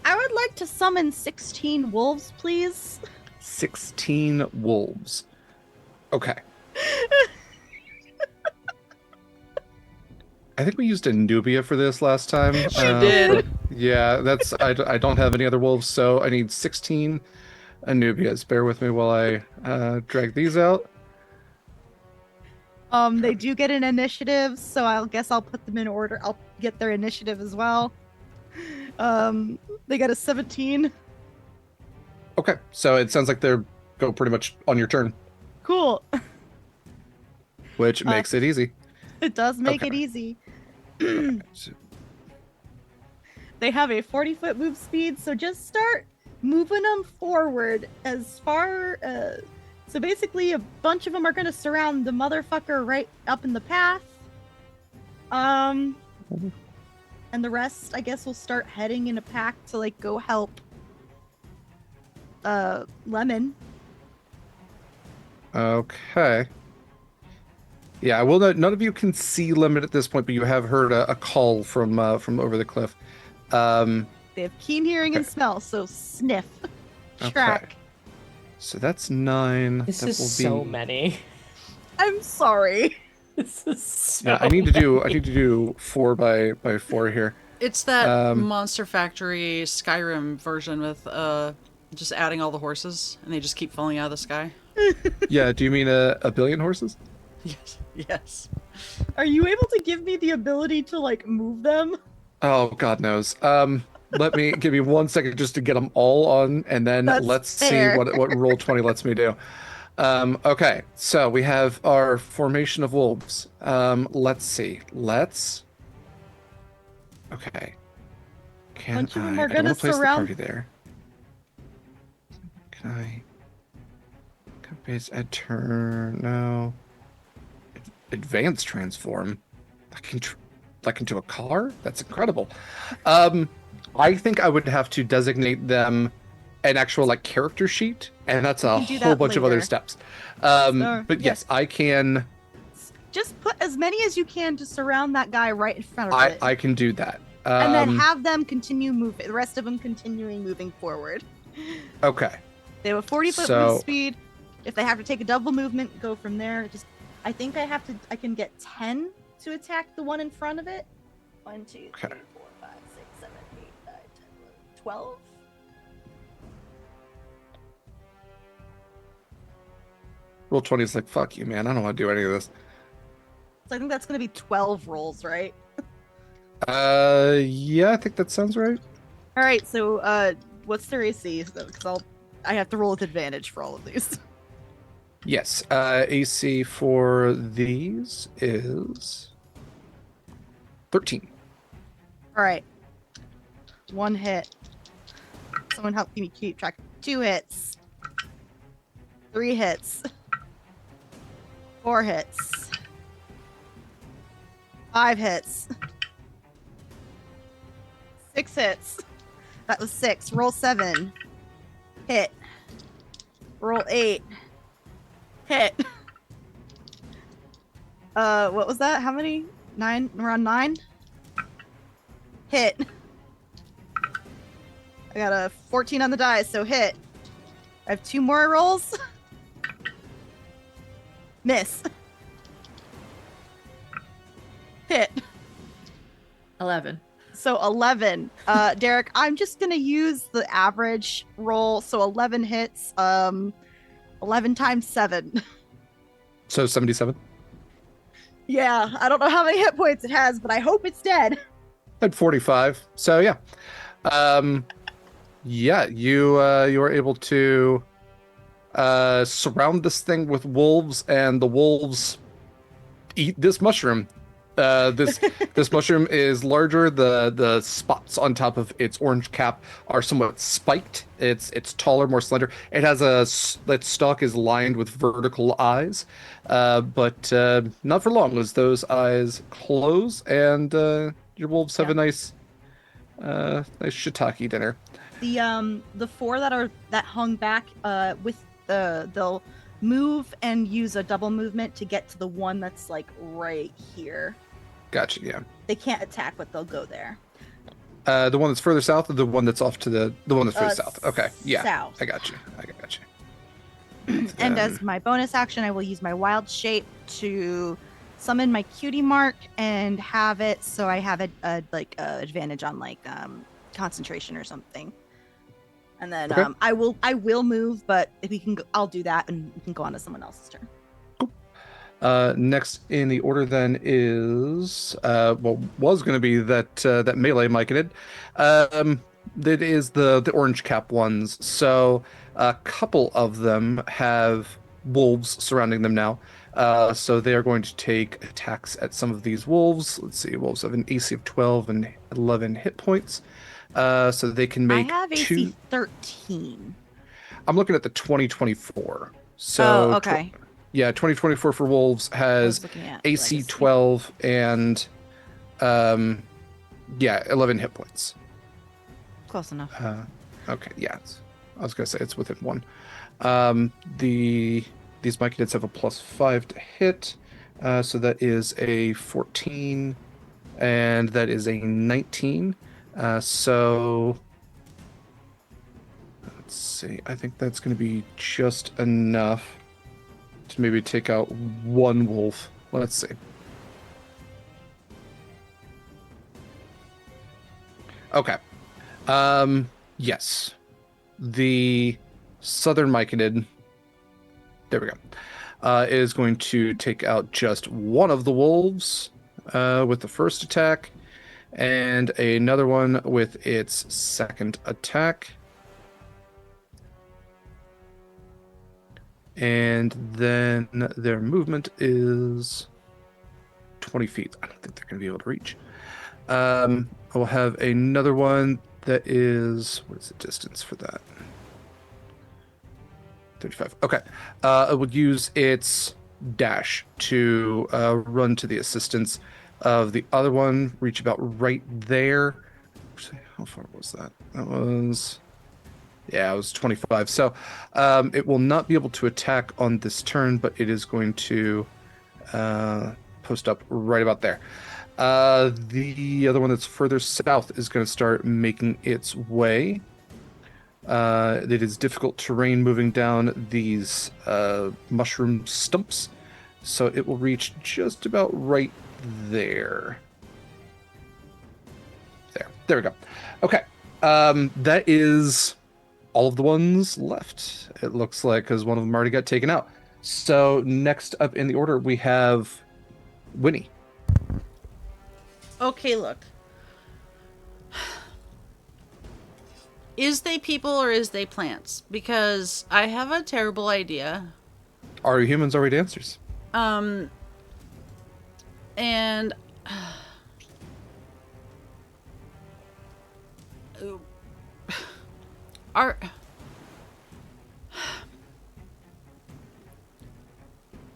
I would like to summon 16 wolves, please. 16 wolves. Okay. I think we used a Nubia for this last time. Sure did. Yeah, that's I don't have any other wolves, so I need 16 Anubias. Bear with me while I drag these out. They do get an initiative, so I guess I'll put them in order. I'll get their initiative as well. They got a 17. Okay, so it sounds like they're go pretty much on your turn. Cool. Which makes it easy. It does make it easy. They have a 40-foot move speed, so just start moving them forward as far. So basically, a bunch of them are going to surround the motherfucker right up in the path. And the rest, I guess, will start heading in a pack to like go help Lemon. Okay. Yeah, I will note none of you can see Lemon at this point, but you have heard a call from over the cliff. They have keen hearing and smell, so sniff, track. Okay. So that's 9. This that is will so be... many. I'm sorry. This is so Yeah, I need to do 4 by 4 here. It's that Monster Factory Skyrim version with just adding all the horses, and they just keep falling out of the sky. Yeah, do you mean a billion horses? Yes. Yes. Are you able to give me the ability to like move them? Oh, God knows. give me 1 second just to get them all on, and then That's let's fair. see what roll 20 lets me do. Okay, so we have our formation of wolves. Let's see. Okay. Can Bunch of them I are don't gonna want to place the surround- party there. Can I? Base at turn. No. Advanced transform. Like into a car? That's incredible. I think I would have to designate them an actual like character sheet, and that's a can do whole that bunch of other later. steps. So, But yeah. yes, I can. Just put as many as you can to surround that guy right in front of it. I can do that. And then have them continue moving. The rest of them continuing moving forward. Okay. They have a 40-foot move speed. If they have to take a double movement, go from there. I think I can get 10 to attack the one in front of it. 1, 2, 3, 4, 5, 6, 7, 8, 9, 10, 11, 12. Roll 20 is like, fuck you, man. I don't want to do any of this. So I think that's going to be 12 rolls, right? Yeah, I think that sounds right. All right, so what's their AC? Because I have to roll with advantage for all of these. Yes, AC for these is 13. All right. 1 hit. Someone help me keep track. 2 hits. 3 hits. 4 hits. 5 hits. 6 hits. That was 6. Roll 7. Hit. Roll 8. Hit. What was that? How many? 9? Around 9? Hit. I got a 14 on the die, so hit. I have 2 more rolls. Miss. Hit. 11. So 11. Derek, I'm just gonna use the average roll. So 11 hits. 11 times 7. So 77? Yeah, I don't know how many hit points it has, but I hope it's dead. At 45. So yeah. Yeah, you were able to surround this thing with wolves, and the wolves eat this mushroom. This mushroom is larger. The spots on top of its orange cap are somewhat spiked. It's taller, more slender. It has that stalk is lined with vertical eyes, but not for long as those eyes close, and your wolves have a nice shiitake dinner. The 4 that hung back with they'll move and use a double movement to get to the one that's like right here. Gotcha. Yeah. They can't attack, but they'll go there. The one that's further south, or the one that's off to the one that's further south. Okay. Yeah. South. I got you. And as my bonus action, I will use my wild shape to summon my cutie mark and have it so I have a advantage on like concentration or something. And then Okay. I will move, but if we can, I'll do that, and we can go on to someone else's turn. Next in the order then is was going to be that melee Myconid. That is the orange cap ones. So a couple of them have wolves surrounding them now. So they are going to take attacks at some of these wolves. Let's see, wolves have an AC of 12 and 11 hit points. So they can make I have AC 2. 13. I'm looking at the 2024. So Oh, okay. yeah, 2024 for wolves has AC legacy. 12 and 11 hit points. Close enough. Okay, yeah. I was gonna say it's within 1. These Myconids have a +5 to hit, so that is a 14, and that is a 19. So let's see. I think that's going to be just enough to maybe take out one wolf. Let's see. Okay. Yes. The southern Myconid, there we go, is going to take out just one of the wolves with the first attack. And another one with its second attack. And then their movement is 20 feet. I don't think they're going to be able to reach. I will have another one that is... What is the distance for that? 35. Okay. It would use its dash to run to the assistance of the other one. Reach about right there. Actually, how far was that? That was... Yeah, it was 25. So it will not be able to attack on this turn, but it is going to post up right about there. The other one that's further south is going to start making its way. It is difficult terrain moving down these mushroom stumps, so it will reach just about right there. There we go. Okay, that is all of the ones left, it looks like, because one of them already got taken out. So next up in the order, we have Winnie. Okay, look. Is they people or is they plants? Because I have a terrible idea. Are humans already answers? And are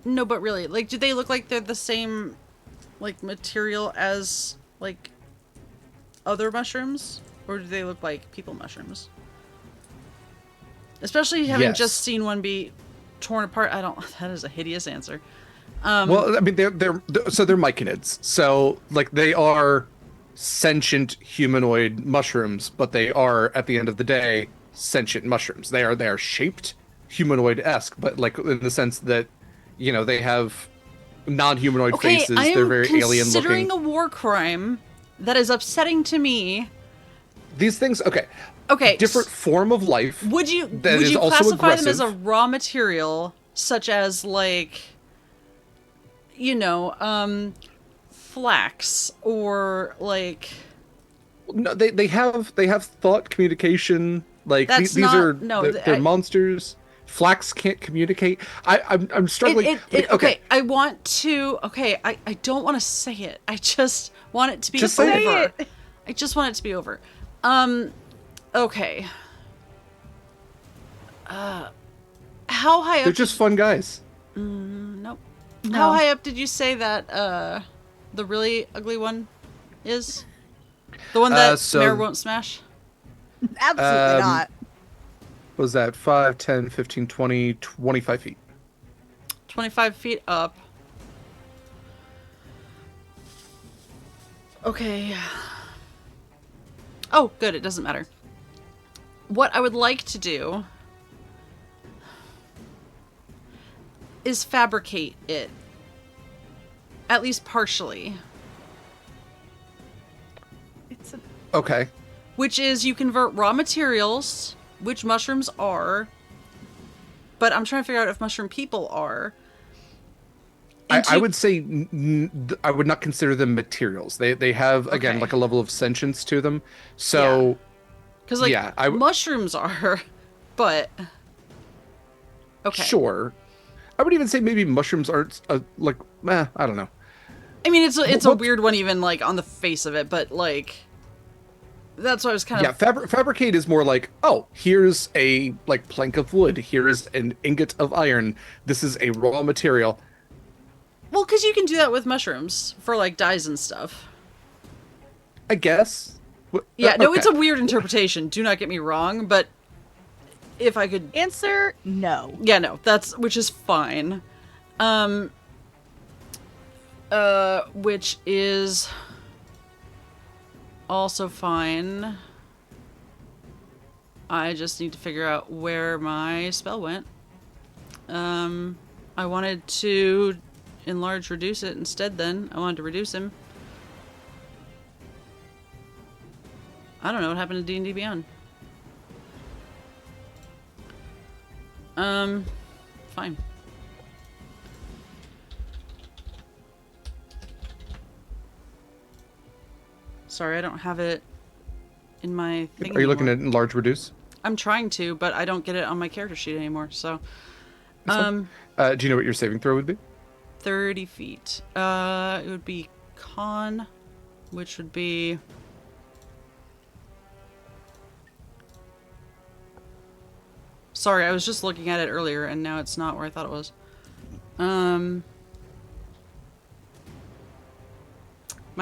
no, but really, like, do they look like they're the same, like, material as, like, other mushrooms? Or do they look like people mushrooms? Especially having just seen one be torn apart. I don't... That is a hideous answer. Well, I mean, they're myconids. So, like, they are sentient humanoid mushrooms, but they are, at the end of the day, sentient mushrooms. They are shaped humanoid-esque, but, like, in the sense that, you know, they have non-humanoid faces. They're very alien-looking. Considering a war crime that is upsetting to me. These things, okay, different form of life. Would you classify them as a raw material, such as, like, you know, flax, or like... No, they have thought, communication. Like, these are they're monsters. Flax can't communicate. I'm struggling. Okay, I want to. Okay, I don't want to say it. I just want it to be just over. Say it. I just want it to be over. Okay. How high up? They're just fun guys. Nope. No. How high up did you say that the really ugly one is? The one that Mare won't smash? Absolutely not. What was that? 5, 10, 15, 20, 25 feet. 25 feet up. Okay. Oh, good. It doesn't matter. What I would like to do is fabricate it. At least partially. Okay. Which is, you convert raw materials, which mushrooms are, but I'm trying to figure out if mushroom people are. I would say I would not consider them materials. They have, again, like a level of sentience to them. So, because mushrooms are, but okay, sure. I would even say maybe mushrooms aren't I don't know. I mean, it's a weird one, even like on the face of it, but like that's what I was kind of. Yeah, fabricate is more like, oh, here's a plank of wood. Here is an ingot of iron. This is a raw material. Well, because you can do that with mushrooms for like dyes and stuff. I guess. Yeah, no, it's a weird interpretation. Do not get me wrong, but if I could answer, no. Yeah, no, which is fine. Which is also fine. I just need to figure out where my spell went. I wanted to reduce it instead then. I wanted to reduce him. I don't know what happened to D&D Beyond. Fine. Sorry, I don't have it in my thing Are you looking anymore. at enlarge reduce? I'm trying to, but I don't get it on my character sheet anymore. So, Do you know what your saving throw would be? 30 feet. It would be con, which would be... Sorry, I was just looking at it earlier, and now it's not where I thought it was. My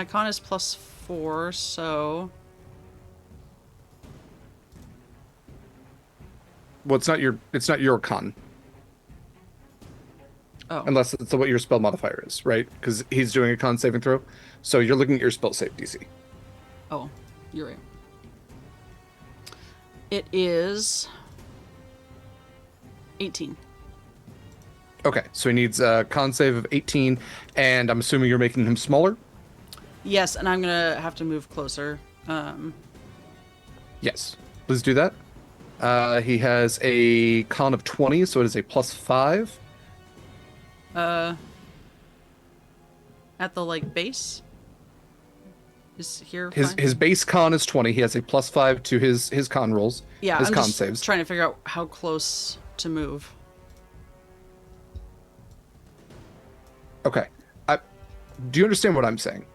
con is +4, so... Well, it's not your con. Oh. Unless it's what your spell modifier is, right? Because he's doing a con saving throw. So you're looking at your spell save DC. Oh, you're right. It is 18. Okay, so he needs a con save of 18, and I'm assuming you're making him smaller? Yes, and I'm gonna have to move closer. Yes. Please do that. He has a con of 20, so it is a +5. At the, like, base? Is here His fine? base con is 20. He has a +5 to his con rolls. Yeah, his I'm con just saves. trying to figure out how close to move. Okay. Do you understand what I'm saying?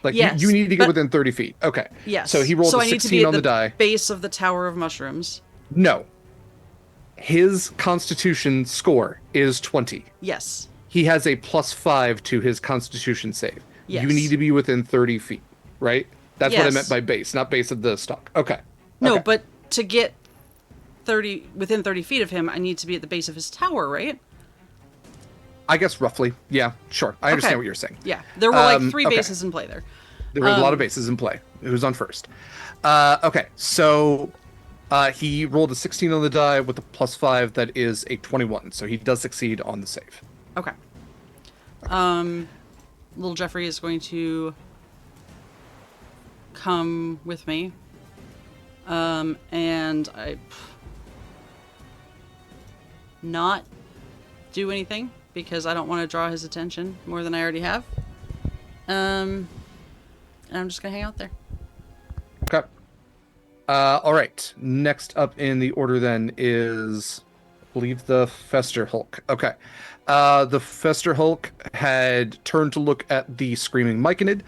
Like, Yes, you need to get but- within 30 feet. Okay. Yes. So he rolled so a I need to 16 be on at the die. base of the Tower of Mushrooms. No. His Constitution score is 20. Yes. He has a +5 to his Constitution save. Yes. You need to be within 30 feet, right? That's what I Yes. meant by base, not base of the stock. Okay. No, Okay. but to get within 30 feet of him, I need to be at the base of his tower, right? I guess roughly. Yeah, sure. I understand Okay. what you're saying. Yeah. There were like 3 okay. bases in play there. There were a lot of bases in play. Who's on first? Okay, so he rolled a 16 on the die with a +5. That is a 21. So he does succeed on the save. Okay. Little Jeffrey is going to come with me. And I not do anything because I don't want to draw his attention more than I already have. And I'm just gonna hang out there. Okay. All right. Next up in the order then is, I believe, the Fester Hulk. Okay. The Fester Hulk had turned to look at the Screaming Myconid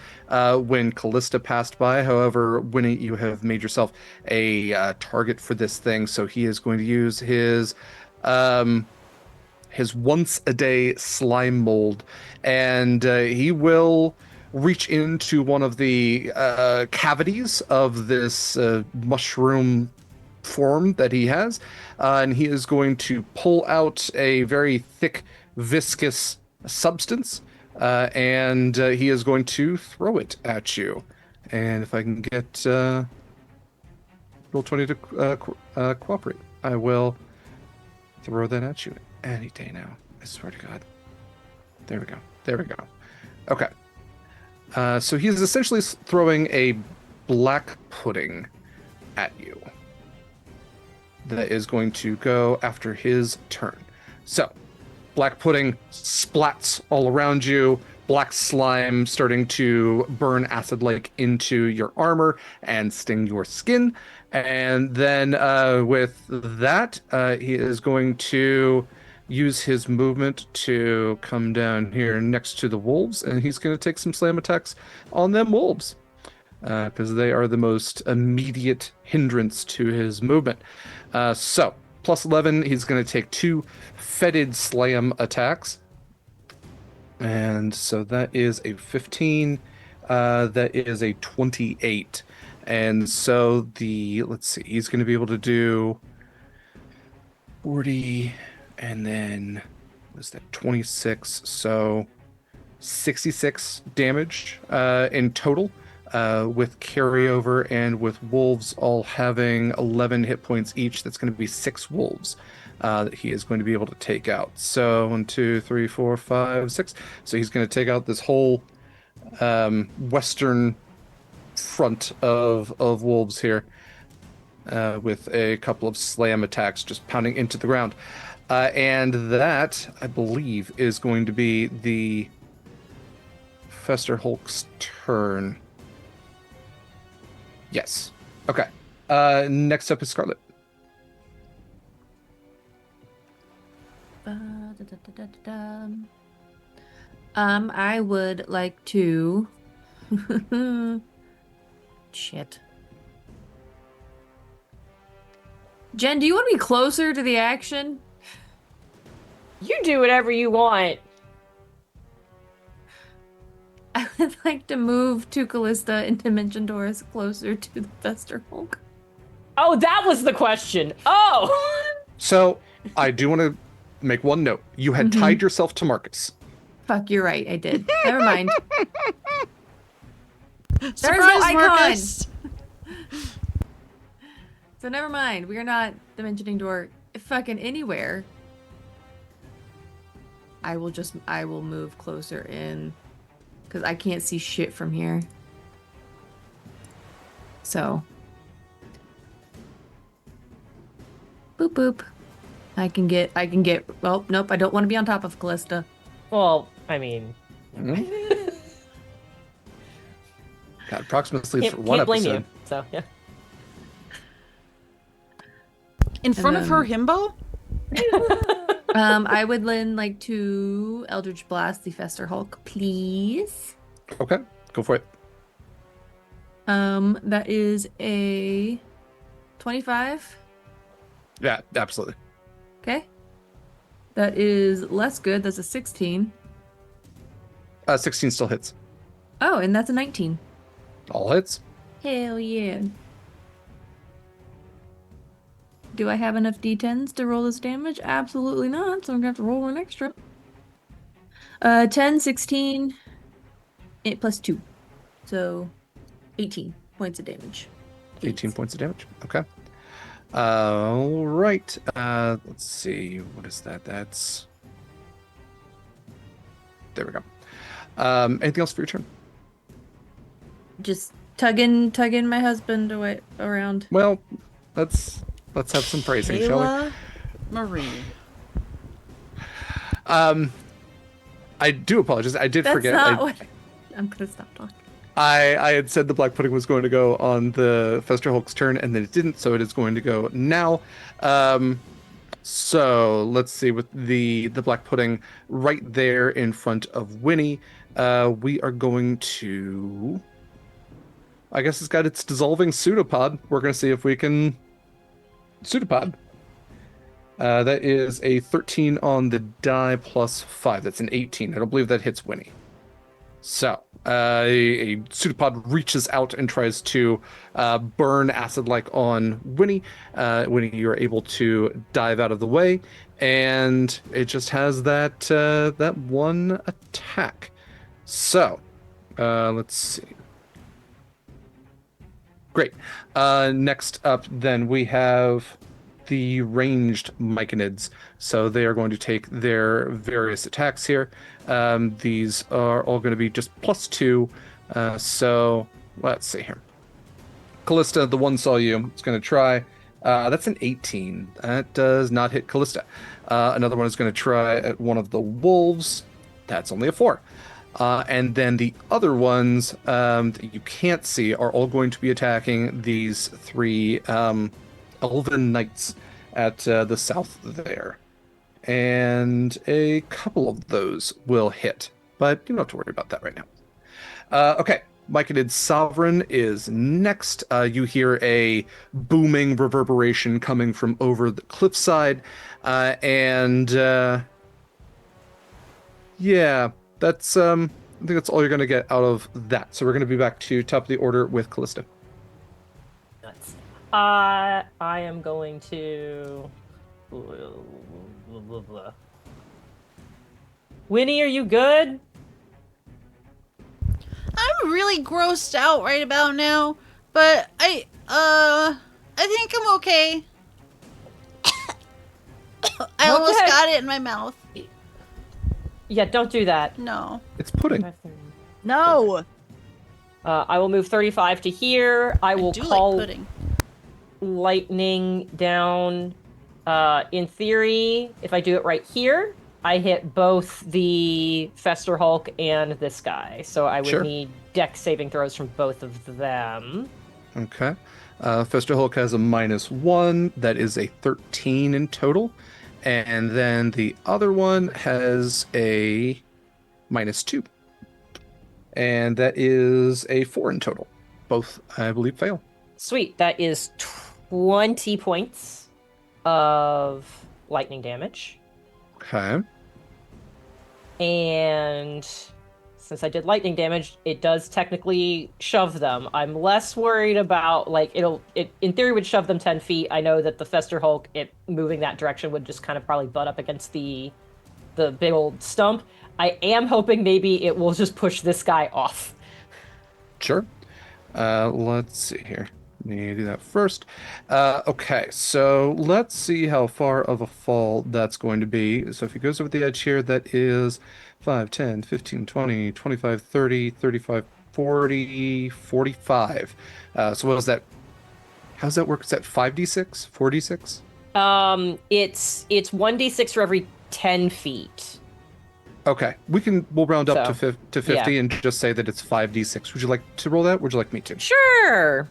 when Kallista passed by. However, Winnie, you have made yourself a target for this thing, so he is going to use his once-a-day slime mold, and he will reach into one of the cavities of this mushroom form that he has, and he is going to pull out a very thick, viscous substance, and he is going to throw it at you. And if I can get roll 20 to cooperate, I will throw that at you any day now. I swear to God. There we go. There we go. Okay. So he's essentially throwing a black pudding at you. That is going to go after his turn. So, black pudding splats all around you. Black slime starting to burn acid-like into your armor and sting your skin. And then with that, he is going to use his movement to come down here next to the wolves, and he's going to take some slam attacks on them wolves because they are the most immediate hindrance to his movement. So, +11, he's going to take 2 fetid slam attacks. And so that is a 15. That is a 28. And so let's see, he's going to be able to do 40, and then, was that 26? So 66 damage in total, with carryover and with wolves all having 11 hit points each. That's going to be 6 wolves that he is going to be able to take out. So 1, 2, 3, 4, 5, 6. So he's going to take out this whole western front of wolves here with a couple of slam attacks just pounding into the ground. And that, I believe, is going to be the Fester Hulk's turn. Yes. Okay. Next up is Scarlett. I would like to. Shit. Jen, do you want to be closer to the action? You do whatever you want. I would like to move to Kallista and Dimension Doors closer to the Fester Hulk. Oh, that was the question. Oh! So, I do want to make one note. You had tied yourself to Marcus. Fuck, you're right. I did. Never mind. There's no Surprise, icon. Marcus! So never mind. We are not dimensioning door fucking anywhere. I will move closer in because I can't see shit from here. So boop boop. I can get well, nope, I don't want to be on top of Kallista. Well, I mean... God, Proximus leads for one can't blame episode. you, so, yeah. In front of her himbo? I would then like to Eldritch Blast the Fester Hulk, please. Okay, go for it. That is a 25. Yeah, absolutely. Okay. That is less good. That's a 16. 16 still hits. Oh, and that's a 19. All hits. Hell yeah. Do I have enough d10s to roll this damage? Absolutely not, so I'm gonna have to roll an extra. 10, 16, 8 plus 2. So 18 points of damage. 18 points of damage. Okay. All right. Let's see. What is that? That's... There we go. Anything else for your turn? Just tugging my husband away around. Well, let's have some praising, shall we? Kaila Marie. I do apologize. I did That's forget. not what... I'm gonna stop talking. I had said the black pudding was going to go on the Fester Hulk's turn, and then it didn't, so it is going to go now. So let's see, with the black pudding right there in front of Winnie, we are going to... I guess it's got its dissolving pseudopod. We're going to see if we can... Pseudopod. That is a 13 on the die plus 5. That's an 18. I don't believe that hits Winnie. So, a pseudopod reaches out and tries to burn acid-like on Winnie. Winnie, you're able to dive out of the way, and it just has that that one attack. So, let's see. Great. Next up, then, we have the ranged myconids. So they are going to take their various attacks here. These are all going to be just +2. So let's see here. Kallista, the one saw you. It's going to try. That's an 18. That does not hit Kallista. Another one is going to try at one of the wolves. That's only a 4. And then the other ones that you can't see are all going to be attacking these 3 elven knights at the south there. And a couple of those will hit, but you don't have to worry about that right now. Okay, Myconid Sovereign is next. You hear a booming reverberation coming from over the cliffside, and yeah, that's I think that's all you're going to get out of that. So we're going to be back to top of the order with Kallista. Nuts. I am going to... Winnie, are you good? I'm really grossed out right about now, but I think I'm okay. I almost Okay. got it in my mouth. Yeah, don't do that. No. It's pudding. No. I will move 35 to here. I will do call like pudding. lightning down. In theory, if I do it right here, I hit both the Fester Hulk and this guy. So I would Sure. need dex saving throws from both of them. Okay. Fester Hulk has a -1. That is a 13 in total. And then the other one has a -2. And that is a 4 in total. Both, I believe, fail. Sweet. That is 20 points of lightning damage. Okay. And since I did lightning damage, it does technically shove them. I'm less worried about, like, it in theory would shove them 10 feet. I know that the Fester Hulk, it moving that direction would just kind of probably butt up against the big old stump. I am hoping maybe it will just push this guy off. Sure. Let's see here. Let me do that first. Okay, so let's see how far of a fall that's going to be. So if he goes over the edge here, that is 5, 10, 15, 20, 25, 30, 35, 40, 45. So what is that? How's that work? Is that 5d6? 4d6? It's 1d6 for every 10 feet. Okay, we'll round up So, to 50 and just say that it's 5d6. Would you like to roll that? Or would you like me to? Sure.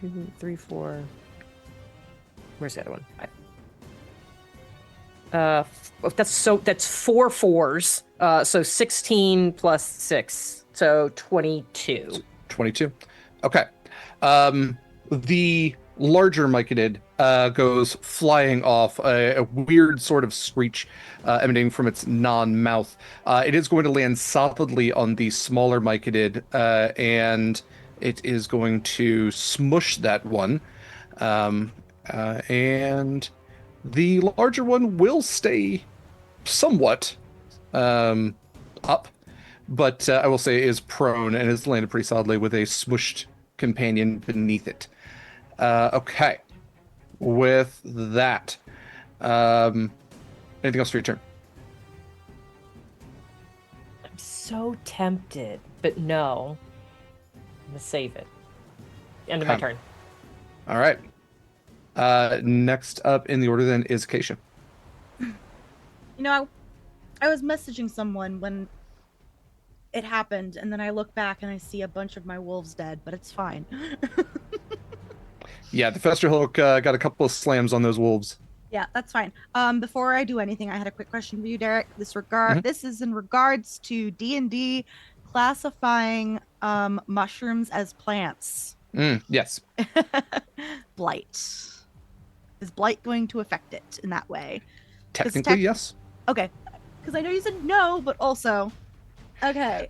2, 3, 4. Where's the other one? That's 4 4s. So 16 plus 6, so 22. 22. Okay. The larger myconid goes flying off, a weird sort of screech emanating from its non-mouth. It is going to land solidly on the smaller myconid, and it is going to smush that one. And the larger one will stay somewhat up, but I will say is prone and is landed pretty solidly with a smushed companion beneath it. Okay. With that, anything else for your turn? I'm so tempted, but no. I'm gonna save it. End of my turn. All right. Next up in the order then is Acacia. You know, I was messaging someone when it happened, and then I look back and I see a bunch of my wolves dead, but it's fine. Yeah, the Fester Hulk got a couple of slams on those wolves. Yeah, that's fine. Before I do anything, I had a quick question for you, Derek. This is in regards to D&D classifying mushrooms as plants. Yes. Blight. Is blight going to affect it in that way? Technically, yes. Okay. Because I know you said no, but also... Okay.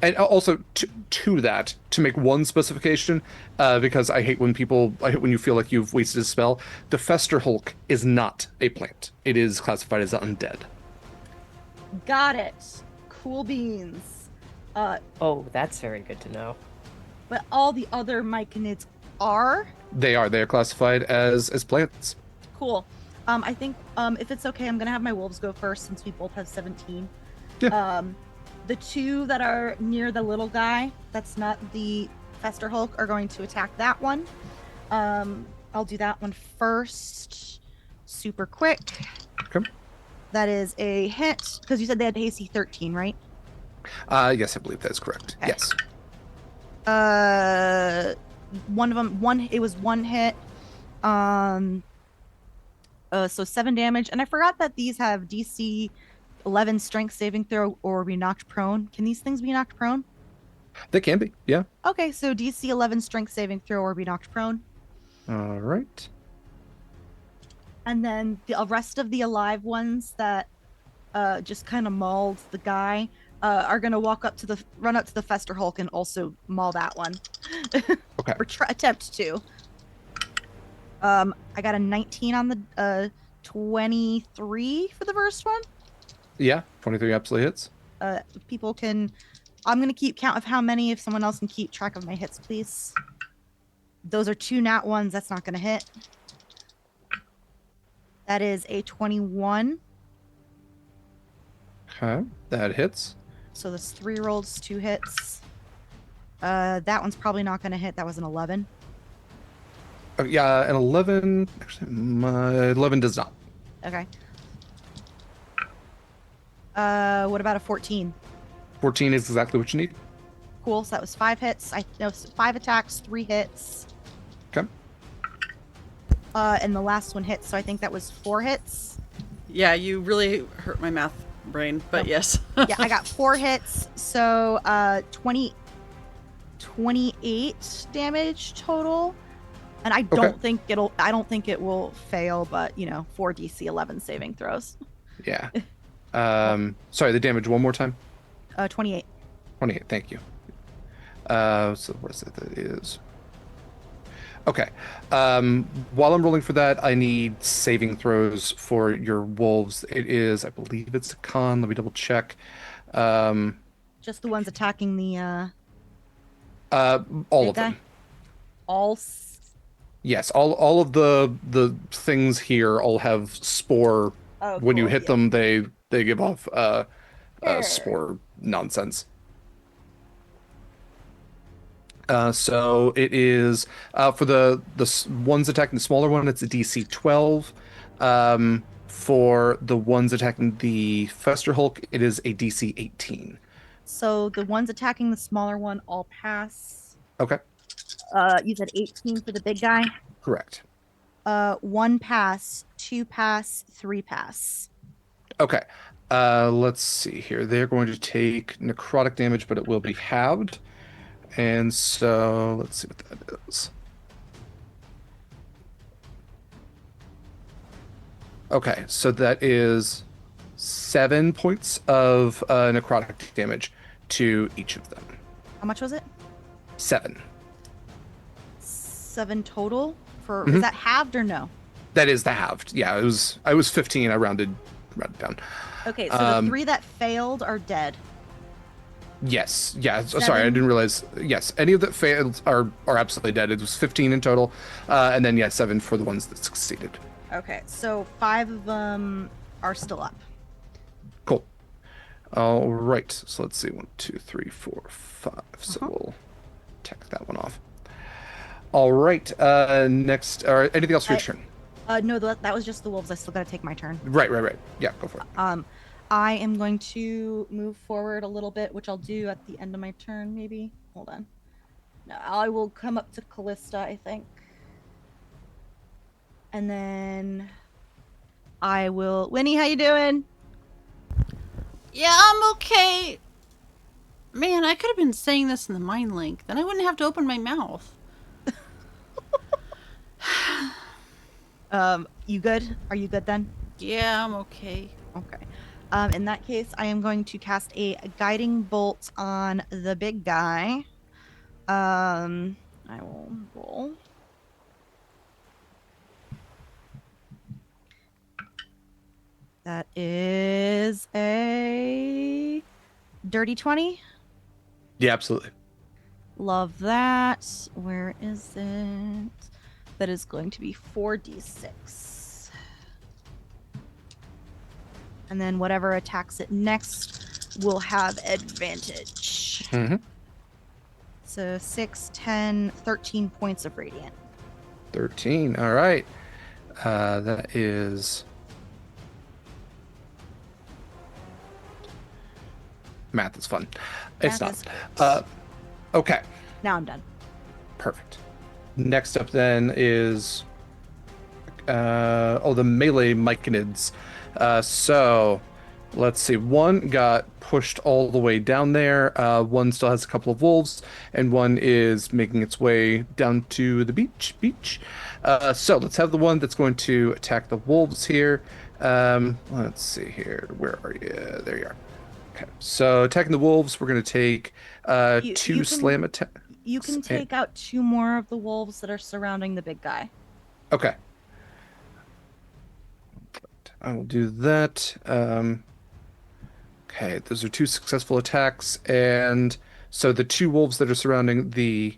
And also to that, to make one specification, because I hate when you feel like you've wasted a spell. The Fester Hulk is not a plant. It is classified as undead. Got it. Cool beans. Oh, that's very good to know. But all the other myconids are? They are classified as plants. Cool. I think if it's okay, I'm gonna have my wolves go first since we both have 17. Yeah. The two that are near the little guy, that's not the Fester Hulk, are going to attack that one. I'll do that one first. Super quick. Okay. That is a hit, because you said they had AC 13, right? Yes, I believe that's correct. Okay. Yes. One of them, it was one hit. So 7 damage. And I forgot that these have DC 11 strength saving throw or be knocked prone. Can these things be knocked prone? They can be, yeah. Okay, so DC 11 strength saving throw or be knocked prone. All right. And then the rest of the alive ones that just kind of mauled the guy are gonna run up to the Fester Hulk and also maul that one. Okay. Or attempt to. I got a 19 on the 23 for the first one. Yeah, 23 absolutely hits. People can. I'm gonna keep count of how many. If someone else can keep track of my hits, please. Those are 2 nat ones. That's not gonna hit. That is a 21. Okay, that hits. So there's 3 rolls, 2 hits. That one's probably not gonna hit. That was an 11. Yeah, an 11. Actually, 11 does not. Okay. What about a 14? 14 is exactly what you need. Cool. So that was 5 hits. No, 5 attacks, 3 hits. Okay. And the last one hit, so I think that was 4 hits. Yeah, you really hurt my math brain, but yes. Yeah, I got 4 hits, so 28 damage total. And I don't think it will fail, but 4 DC 11 saving throws. Yeah. Sorry, the damage one more time. 28. 28, thank you. So what is it that is? Okay. While I'm rolling for that, I need saving throws for your wolves. It is, I believe it's a con. Let me double check. Just the ones attacking the all of guy? them. Yes, all of the things here all have spore. Oh, when you cool, hit yeah. them, they give off spore nonsense. So it is for the ones attacking the smaller one, it's a DC 12. For the ones attacking the Fester Hulk, it is a DC 18. So the ones attacking the smaller one all pass. Okay, You said 18 for the big guy. correct. 1 pass, 2 pass, 3 pass. Okay, let's see here. They're going to take necrotic damage, but it will be halved. And so let's see what that is. Okay, so that is 7 points of necrotic damage to each of them. How much was it? 7. 7 total for Mhm. is that halved or no? That is the halved. Yeah, I was 15. I rounded down. Okay, so the 3 that failed are dead. Yes. Yeah. Sorry, I 7. didn't realize. Yes, any of that failed are absolutely dead. It was 15 in total, and then 7 for the ones that succeeded. Okay, so 5 of them are still up. Cool. All right. So let's see. 1, 2, 3, 4, 5. So we'll take that one off. All right. Next. Or anything else for your turn? No, that was just the wolves. I still gotta take my turn. Right. Yeah. Go for it. I am going to move forward a little bit, which I'll do at the end of my turn, maybe. Hold on. No, I will come up to Kallista, I think. And then I will... Winnie, how you doing? Yeah, I'm okay. Man, I could have been saying this in the mind link. Then I wouldn't have to open my mouth. You good? Are you good then? Yeah, I'm okay. Okay. In that case, I am going to cast a guiding bolt on the big guy. I will roll. That is a dirty 20. Yeah, absolutely. Love that. Where is it? That is going to be 4d6. And then whatever attacks it next will have advantage. Mm-hmm. So 6, 10, 13 points of radiant. 13. All right. That is... Math is fun. It's Math not. Okay. Now I'm done. Perfect. Next up then is... the melee myconids. So let's see. One got pushed all the way down there. One still has a couple of wolves, and one is making its way down to the beach. So let's have the one that's going to attack the wolves here. Let's see here. Where are you? There you are. Okay. So attacking the wolves, we're going to take two slam attack. You can take out 2 more of the wolves that are surrounding the big guy. Okay. I will do that. Okay, those are 2 successful attacks, and so the 2 wolves that are surrounding the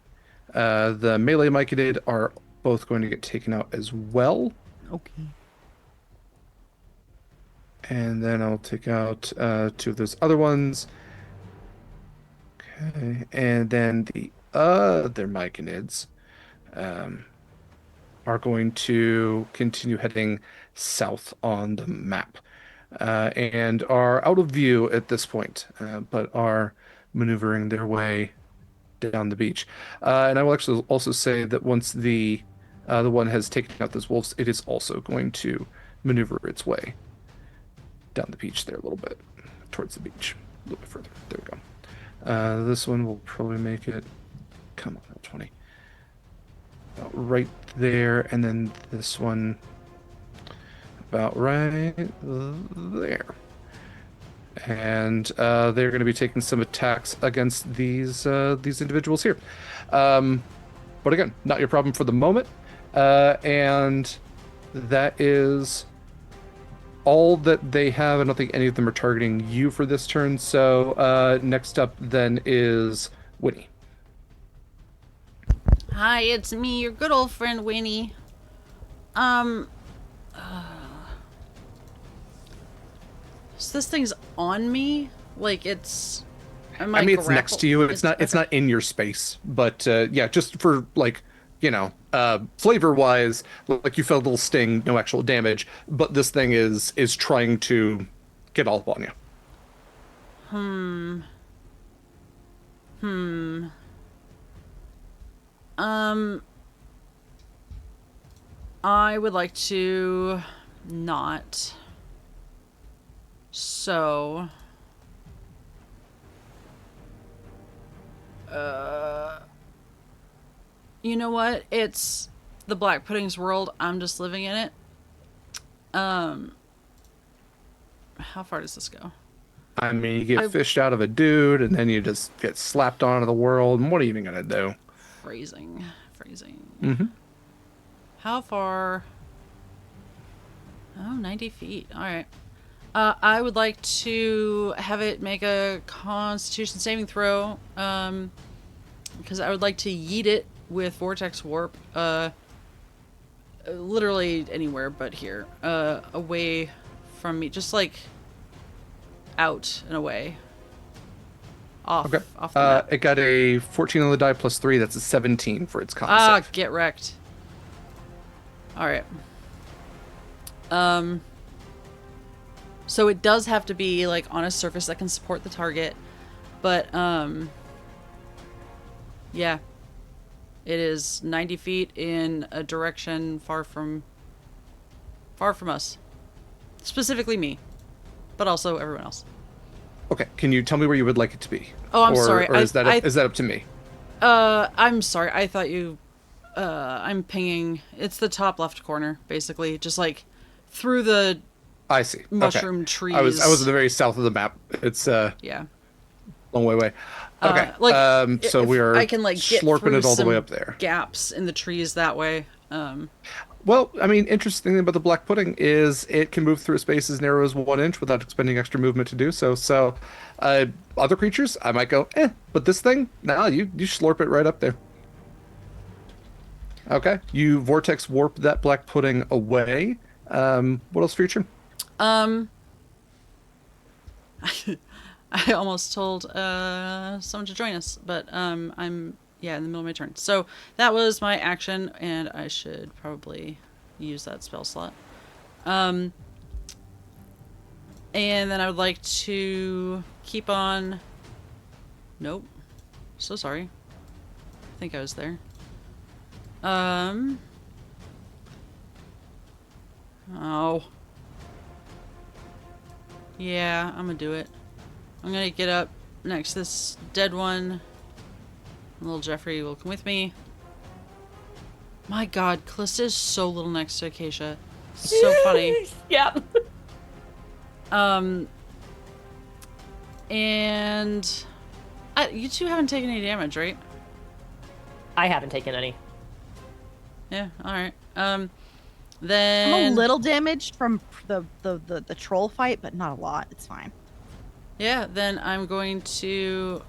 melee myconid are both going to get taken out as well. Okay. And then I'll take out 2 of those other ones. Okay, and then the other myconids are going to continue heading south on the map and are out of view at this point, but are maneuvering their way down the beach. And I will actually also say that once the one has taken out those wolves, it is also going to maneuver its way down the beach there a little bit, towards the beach, a little bit further. There we go. This one will probably make it, come on, 20. About right there, and then this one about right there. And they're going to be taking some attacks against these individuals here. But again, not your problem for the moment. And that is all that they have. I don't think any of them are targeting you for this turn. So next up then is Winnie. Hi, it's me, your good old friend Winnie. So this thing's on me? Like it's... I mean, it's next to you. It's not in your space. But yeah, just for like, you know, flavor-wise, like you felt a little sting, no actual damage. But this thing is trying to get all up on you. I would like to not. So, you know what? It's the Black Pudding's world. I'm just living in it. How far does this go? I mean, you get fished out of a dude, and then you just get slapped onto the world. And what are you even gonna do? Phrasing. Mm-hmm. How far? Oh, 90 feet. All right. I would like to have it make a Constitution saving throw, because I would like to yeet it with Vortex Warp, literally anywhere but here, away from me, just like out and away. Off. Okay. Off the map. It got a 14 on the die plus 3. That's a 17 for its con save. Get wrecked. All right. So it does have to be like on a surface that can support the target, but yeah, it is 90 feet in a direction far from us, specifically me, but also everyone else. Okay. Can you tell me where you would like it to be? Oh, I'm sorry. Or is that up to me? I'm sorry. I thought you. I'm pinging. It's the top left corner, basically, just like through the. I see. Mushroom trees. I was in the very south of the map. It's yeah, long way away. Okay. So we are I can like get slurping it all the way some up there. gaps in the trees that way. Well, I mean, interesting thing about the Black Pudding is it can move through a space as narrow as 1 inch without expending extra movement to do so. So, other creatures, I might go, but this thing, no, you slurp it right up there. Okay. You Vortex Warp that Black Pudding away. What else for your turn? I almost told someone to join us, but I'm in the middle of my turn. So that was my action, and I should probably use that spell slot. And then I would like to keep on. Nope. So sorry. I think I was there. Oh. Yeah, I'm gonna do it. I'm gonna get up next to this dead one. Little Jeffrey will come with me. My god, Kallista is so little next to Acacia. So funny. Yep. And you two haven't taken any damage, right? I haven't taken any. Yeah, alright. Then I'm a little damaged from the troll fight, but not a lot. It's fine. yeah, then I'm going to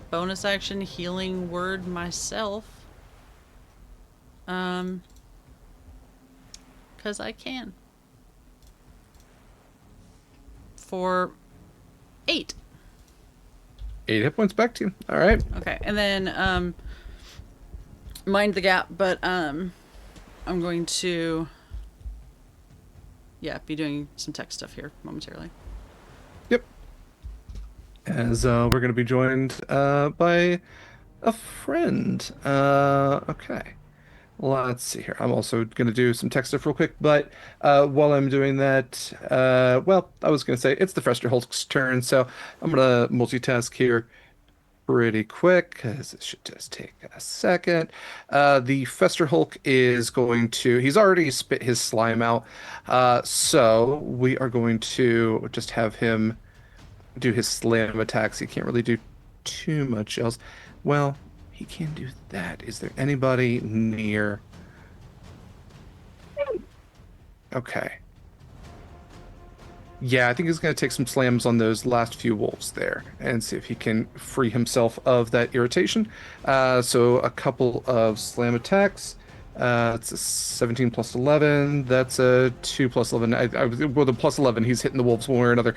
bonus action healing word myself. Cause I can. For 8. 8 hit points back to you. All right. Okay, and then mind the gap, but I'm going to be doing some tech stuff here momentarily. Yep. as we're going to be joined by a friend. Okay. Let's see here. I'm also going to do some tech stuff real quick, but while I'm doing that, well, I was going to say it's the Fester Hulk's turn, so I'm going to multitask here pretty quick because it should just take a second. The Fester Hulk is going to, he's already spit his slime out, so we are going to just have him do his slam attacks. He can't really do too much else. Well, he can do that. Is there anybody near? Okay. Yeah, I think he's going to take some slams on those last few wolves there and see if he can free himself of that irritation. So a couple of slam attacks. It's a 17 plus 11. That's a 2 plus 11. Well, the plus 11, he's hitting the wolves one way or another.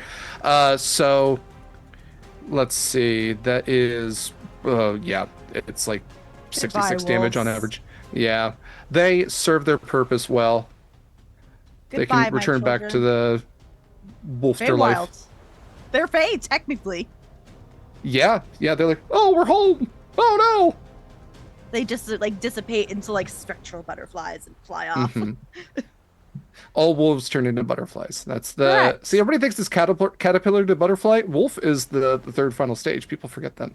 So let's see. That is, yeah, it's like 66 damage on average. Yeah, they serve their purpose well. They can return back to the wolfster life. They're Fae, technically. Yeah, they're like, oh, we're home. Oh no. They just like dissipate into like spectral butterflies and fly off. Mm-hmm. All wolves turn into butterflies. That's the Correct. See, everybody thinks it's caterpillar to butterfly. Wolf is the third final stage. People forget that.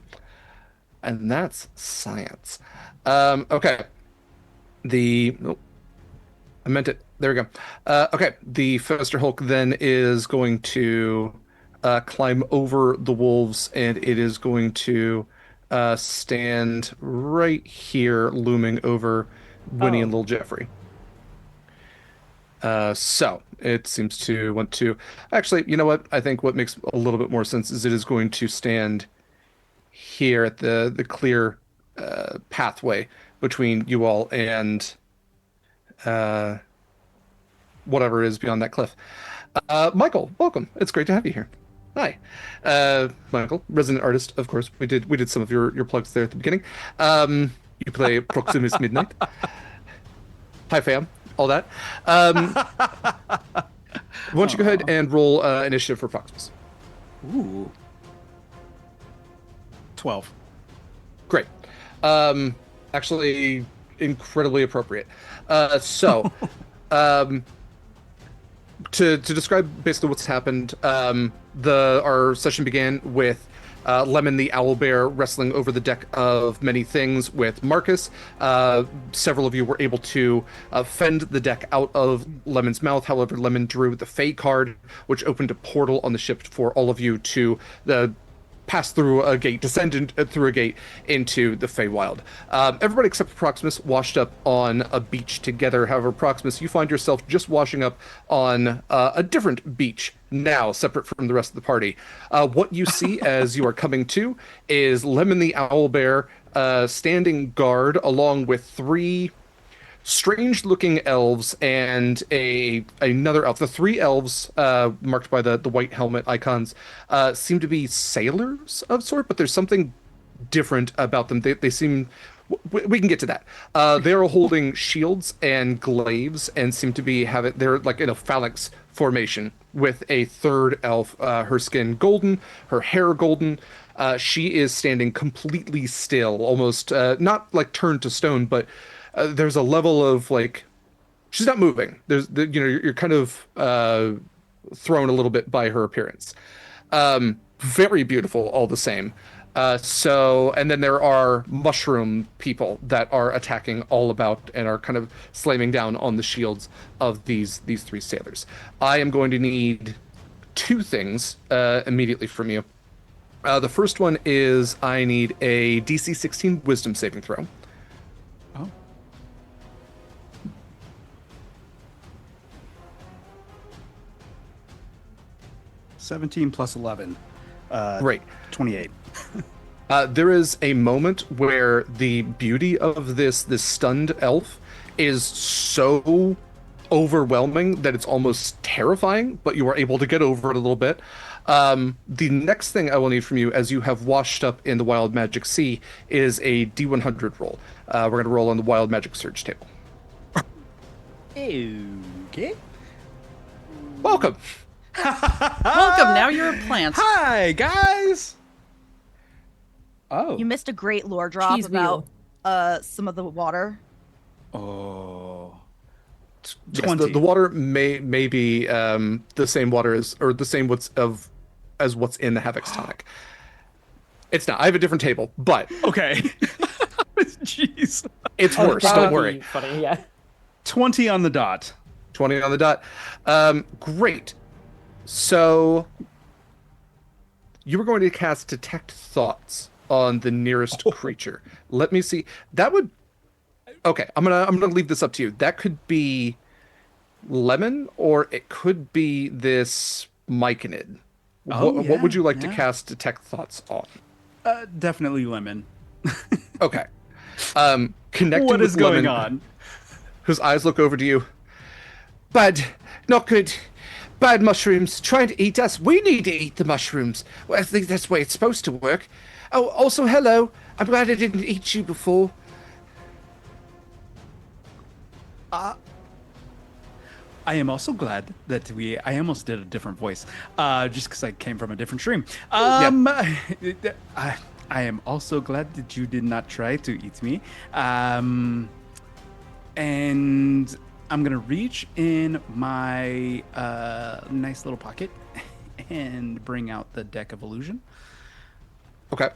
And that's science. Okay. I meant it. There we go. Okay, the Fester Hulk then is going to climb over the wolves, and it is going to stand right here, looming over Winnie and Little Jeffrey. So it seems to want to. Actually, you know what? I think what makes a little bit more sense is it is going to stand here at the clear pathway between you all and whatever is beyond that cliff. Mikyl, welcome. It's great to have you here. Hi. Mikyl, resident artist, of course. We did some of your plugs there at the beginning. You play Proximus Midnight. Hi, fam. All that. Why don't you go ahead and roll initiative for Proximus? Ooh. 12. Great. Actually, incredibly appropriate. So, to describe basically what's happened, our session began with Lemon the owlbear wrestling over the deck of many things with Marcus. Several of you were able to fend the deck out of Lemon's mouth. However, Lemon drew the Fey card, which opened a portal on the ship for all of you to pass through a gate, descend through a gate into the Feywild. Everybody except for Proximus washed up on a beach together. However, Proximus, you find yourself just washing up on a different beach now, separate from the rest of the party. What you see as you are coming to is Lemon the owlbear standing guard along with three strange-looking elves and another elf. The three elves, marked by the white helmet icons, seem to be sailors of sort, but there's something different about them. They seem... We can get to that. They're holding shields and glaives and seem to be they're like in a phalanx formation with a third elf, her skin golden, her hair golden. She is standing completely still, almost not like turned to stone, but there's a level of like she's not moving. You're kind of thrown a little bit by her appearance. Very beautiful all the same. And then there are mushroom people that are attacking all about and are kind of slamming down on the shields of these three sailors. I am going to need two things immediately from you. The first one is I need a DC 16 Wisdom saving throw. Oh. (17 plus 11). Great. 28. There is a moment where the beauty of this stunned elf is so overwhelming that it's almost terrifying, but you are able to get over it a little bit. The next thing I will need from you, as you have washed up in the Wild Magic Sea, is a D100 roll. We're going to roll on the Wild Magic Surge table. Okay. Welcome. Welcome. Now you're a plant. Hi, guys. Oh. You missed a great lore drop Cheese about wheel. some of the water. Oh. Yes, 20. the water may be the same water as, or the same as what's in the Havoc's tonic. It's not. I have a different table, but Okay. Jeez. it's Oh, worse. that Don't would worry. be funny, yeah. 20 on the dot. 20 on the dot. Great. So you were going to cast Detect Thoughts on the nearest creature. Let me see. That would. Okay, I'm gonna leave this up to you. That could be Lemon, or it could be this Myconid. Oh, What would yeah, you like to yeah. cast Detect Thoughts on? Definitely lemon. Okay. Connecting What with is going Lemon, on? whose eyes look over to you. Bad, not good. Bad mushrooms trying to eat us. We need to eat the mushrooms. Well, I think that's the way it's supposed to work. Oh, also, hello. I'm glad I didn't eat you before. I am also glad that I almost did a different voice, just because I came from a different stream. I am also glad that you did not try to eat me. And I'm gonna reach in my nice little pocket and bring out the deck of illusion. Okay.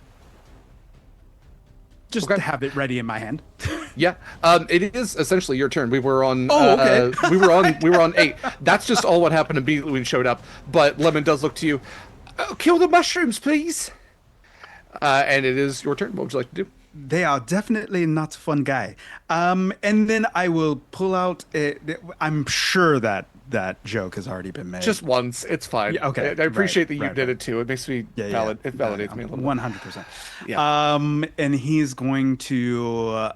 Just Okay. to have it ready in my hand. Yeah. It is essentially your turn. We were on. Oh, okay. we were on 8. That's just all what happened immediately when you showed up. But Lemon does look to you. Kill the mushrooms, please. And it is your turn. What would you like to do? They are definitely not a fun guy. And then I will pull out. I'm sure that joke has already been made. Just once. It's fine. Yeah, okay. I appreciate that you Right, did right. it too. It makes me valid. It validates me a little bit. 100%. Yeah. And he's going to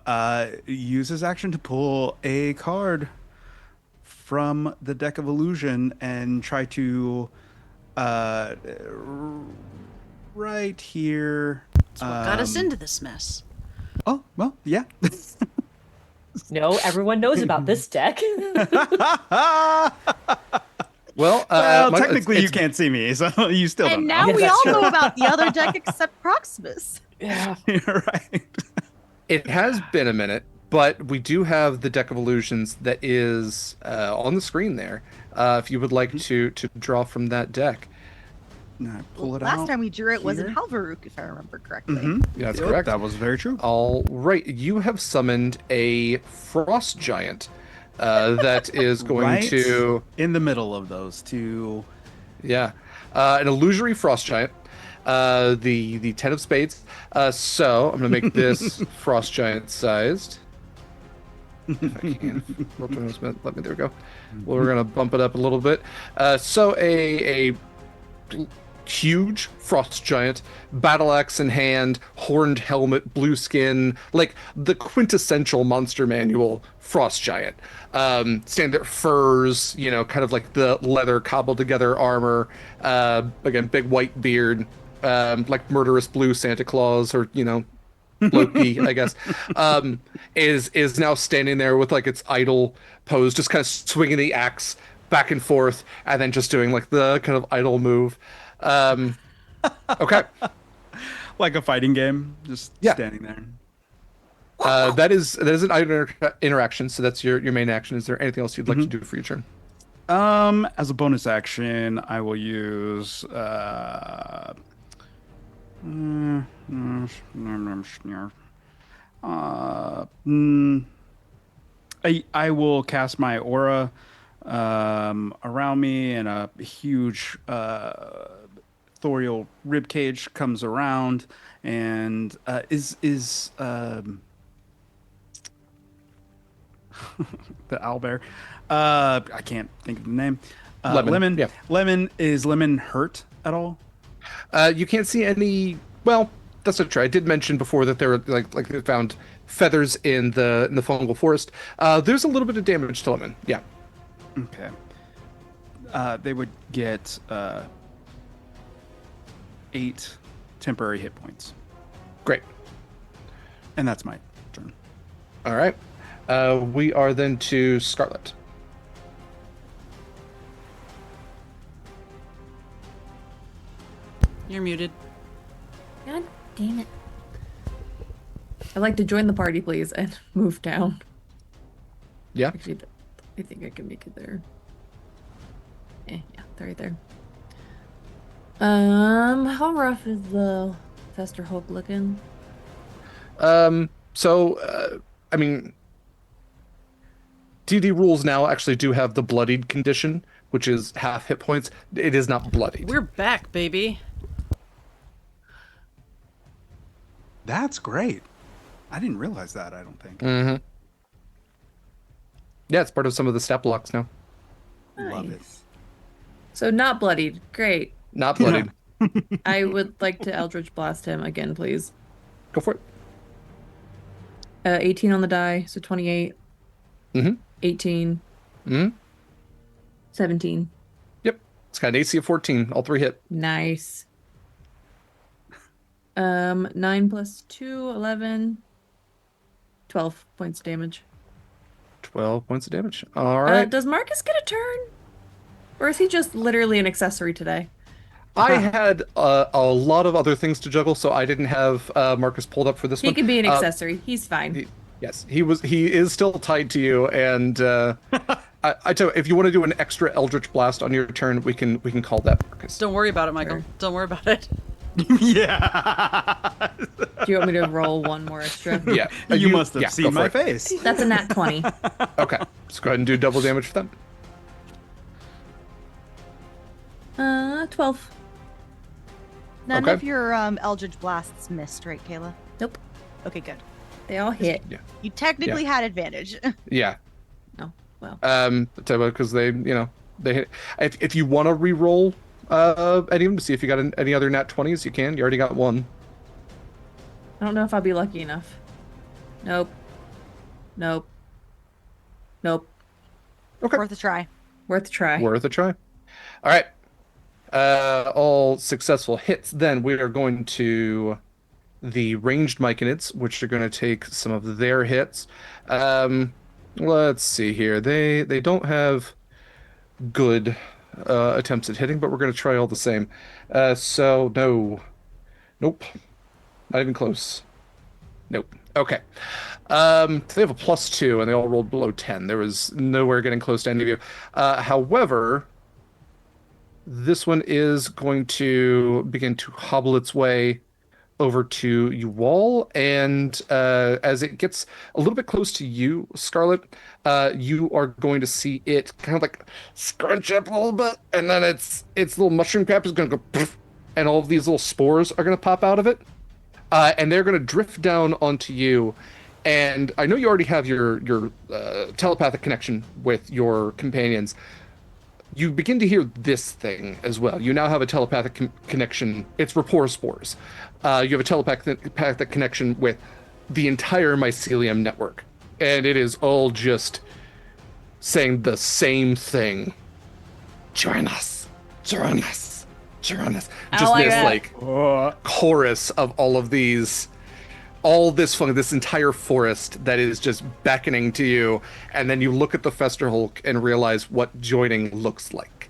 use his action to pull a card from the deck of illusion and try to right here. That's what got us into this mess. Oh, well, yeah. No, everyone knows about this deck. Well, technically you can't see me, so you still don't And know. now we that's all true. know about the other deck except Proximus. Yeah. You're right. It has been a minute, but we do have the deck of illusions that is on the screen there. If you would like to draw from that deck. Now pull it out. Last time we drew it was in here. Halvaruk, if I remember correctly. Mhm. Yeah, that's Yep, correct. That was very true. All right, you have summoned a frost giant that is going Right to, in the middle of those two. yeah, an illusory frost giant. The 10 of spades. So I'm gonna make this frost giant sized. If I can. Let me. There we go. Well, we're gonna bump it up a little bit. So a huge frost giant, battle axe in hand, horned helmet, blue skin, like the quintessential monster manual frost giant. Stand there, furs, kind of like the leather cobbled together armor. Again, big white beard, like murderous blue Santa Claus, or Loki, I guess, is now standing there with like its idle pose, just kind of swinging the axe back and forth, and then just doing like the kind of idle move. Okay. Like a fighting game, just Yeah. standing there. That is an interaction, so that's your main action. Is there anything else you'd like to do for your turn? As a bonus action, I will use I will cast my aura around me, and a huge thorial ribcage comes around, and is the owlbear. I can't think of the name. Lemon, yeah. Lemon, is Lemon hurt at all? You can't see any. Well, that's not true. I did mention before that there were like they found feathers in the fungal forest. There's a little bit of damage to Lemon. Yeah. Okay. They would get 8 temporary hit points, Great. and that's my turn. All right. We are then to Scarlett. You're muted. God damn it. I'd like to join the party, please, and move down. Yeah. Actually, I think I can make it there. Yeah, they're right there. How rough is the Fester Hulk looking? I mean, D&D rules now actually do have the bloodied condition, which is half hit points. It is not bloodied. We're back, baby. That's great. I didn't realize that, I don't think. Mm-hmm. Yeah, it's part of some of the stat blocks now. Love it. So not bloodied. Great. Not bloodied. I would like to Eldritch Blast him again, please. Go for it. 18 on the die, so 28. Mm-hmm. 18. Mm-hmm. 17. Yep. It's got an AC of 14. All 3 hit. Nice. 9 plus 2, 11. 12 points of damage. 12 points of damage. All right. Does Marcus get a turn? Or is he just literally an accessory today? I had a lot of other things to juggle, so I didn't have Marcus pulled up for this one. He can be an accessory. He's fine. He is still tied to you, and I tell you, if you want to do an extra Eldritch Blast on your turn, we can call that Marcus. Don't worry about it, Mikyl. Sure. Don't worry about it. Yeah. Do you want me to roll one more extra? Yeah. You must have go seen for my it. face. That's a nat 20. Okay. Let's go ahead and do double damage for them. 12. None Okay. of your Eldritch Blasts missed, right, Kayla? Nope. Okay, good. They all hit. Yeah. You technically had advantage. Yeah. Oh, well. Because they hit. If you want to re-roll any of them to see if you got any other nat 20s, you can. You already got one. I don't know if I'll be lucky enough. Nope. Nope. Nope. Okay. Worth a try. Worth a try. Worth a try. All right. All successful hits. Then we are going to the ranged myconids, which are going to take some of their hits. Let's see here. They don't have good attempts at hitting, but we're going to try all the same. So no. Nope. Not even close. Nope. Okay. They have a +2, and they all rolled below 10. There was nowhere getting close to any of you. However, this one is going to begin to hobble its way over to you all, and as it gets a little bit close to you, Scarlett, you are going to see it kind of like scrunch up a little bit, and then its little mushroom cap is going to go poof, and all of these little spores are going to pop out of it, and they're going to drift down onto you. And I know you already have your telepathic connection with your companions. You begin to hear this thing as well. You now have a telepathic connection. It's rapport spores. You have a telepathic connection with the entire mycelium network. And it is all just saying the same thing. Join us. Join us. Join us. Just like this that. like chorus of all of these, this entire forest that is just beckoning to you, and then you look at the Fester Hulk and realize what joining looks like.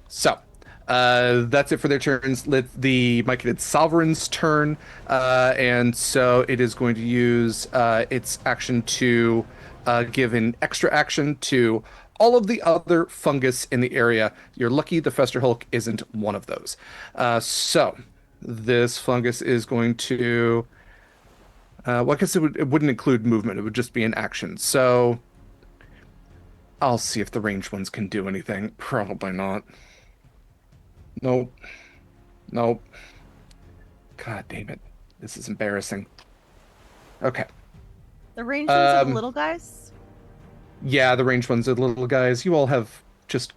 So, that's it for their turns. Let the Myconid Sovereign's turn, and so it is going to use its action to give an extra action to all of the other fungus in the area. You're lucky the Fester Hulk isn't one of those. So this fungus is going to, well, I guess it wouldn't include movement. It would just be an action. So I'll see if the ranged ones can do anything. Probably not. Nope. Nope. God damn it. This is embarrassing. Okay. The ranged ones are the little guys? Yeah, the ranged ones are the little guys. You all have just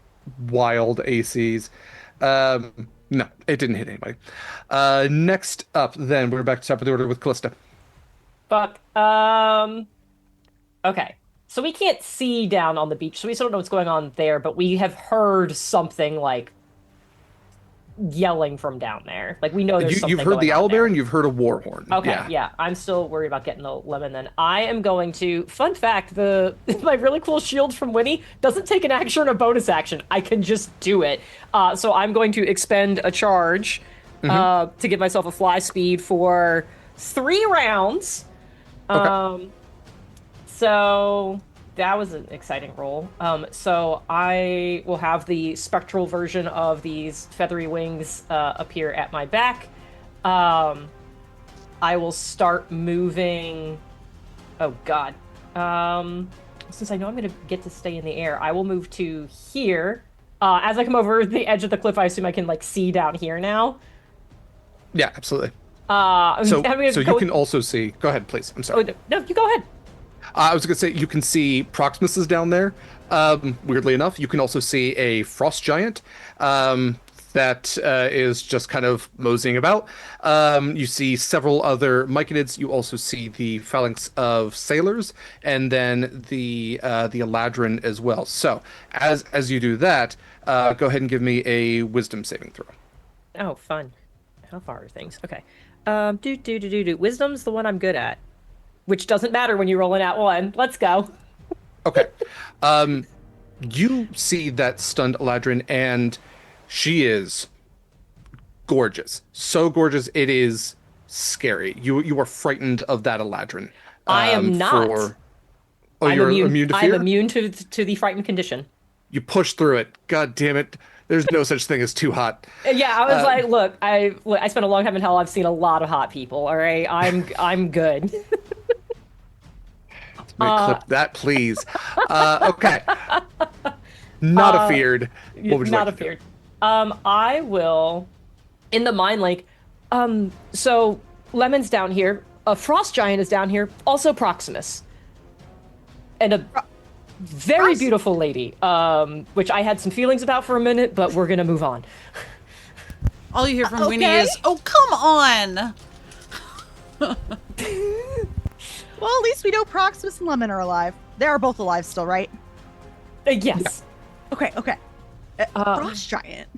wild ACs. No, it didn't hit anybody. Next up, then, we're back to top of the order with Kallista. Fuck. Okay. So we can't see down on the beach, so we still don't know what's going on there, but we have heard something like yelling from down there. Like, we know there's something You've heard the going on owlbear there. and you've heard a war horn. Okay, yeah. I'm still worried about getting the lemon then. I am going to... Fun fact, my really cool shield from Winnie doesn't take an action or a bonus action. I can just do it. So I'm going to expend a charge to give myself a fly speed for 3 rounds. Okay. So that was an exciting roll. So I will have the spectral version of these feathery wings appear at my back. I will start moving. Oh God. Since I know I'm gonna get to stay in the air, I will move to here. As I come over the edge of the cliff, I assume I can like see down here now. Yeah, absolutely. I'm gonna So go you can also see. Go ahead, please. I'm sorry. Oh no, you go ahead. I was gonna say you can see Proximus is down there. Weirdly enough, you can also see a frost giant that is just kind of moseying about. You see several other myconids. You also see the phalanx of sailors, and then the Eladrin as well. So as you do that, go ahead and give me a Wisdom saving throw. Oh, fun. How far are things? Okay. Do. Wisdom's the one I'm good at, which doesn't matter when you roll an at 1. Let's go. Okay. You see that stunned Eladrin, and she is gorgeous. So gorgeous, it is scary. You are frightened of that Eladrin. I am not. Oh, I'm you're immune to fear? I'm immune to the frightened condition. You push through it. God damn it. There's no such thing as too hot. Yeah, I was like, look, I spent a long time in hell. I've seen a lot of hot people. All right, I'm good. Clip that, please. Okay. Not afeared. What would you not like to do? afeared. I will in the mine lake. So Lemon's down here. A frost giant is down here. Also Proximus, and a very beautiful lady. Which I had some feelings about for a minute, but we're gonna move on. All you hear from Winnie is, "Oh, come on!" Well, at least we know Proximus and Lemon are alive. They are both alive still, right? Yes. Okay. Frost giant.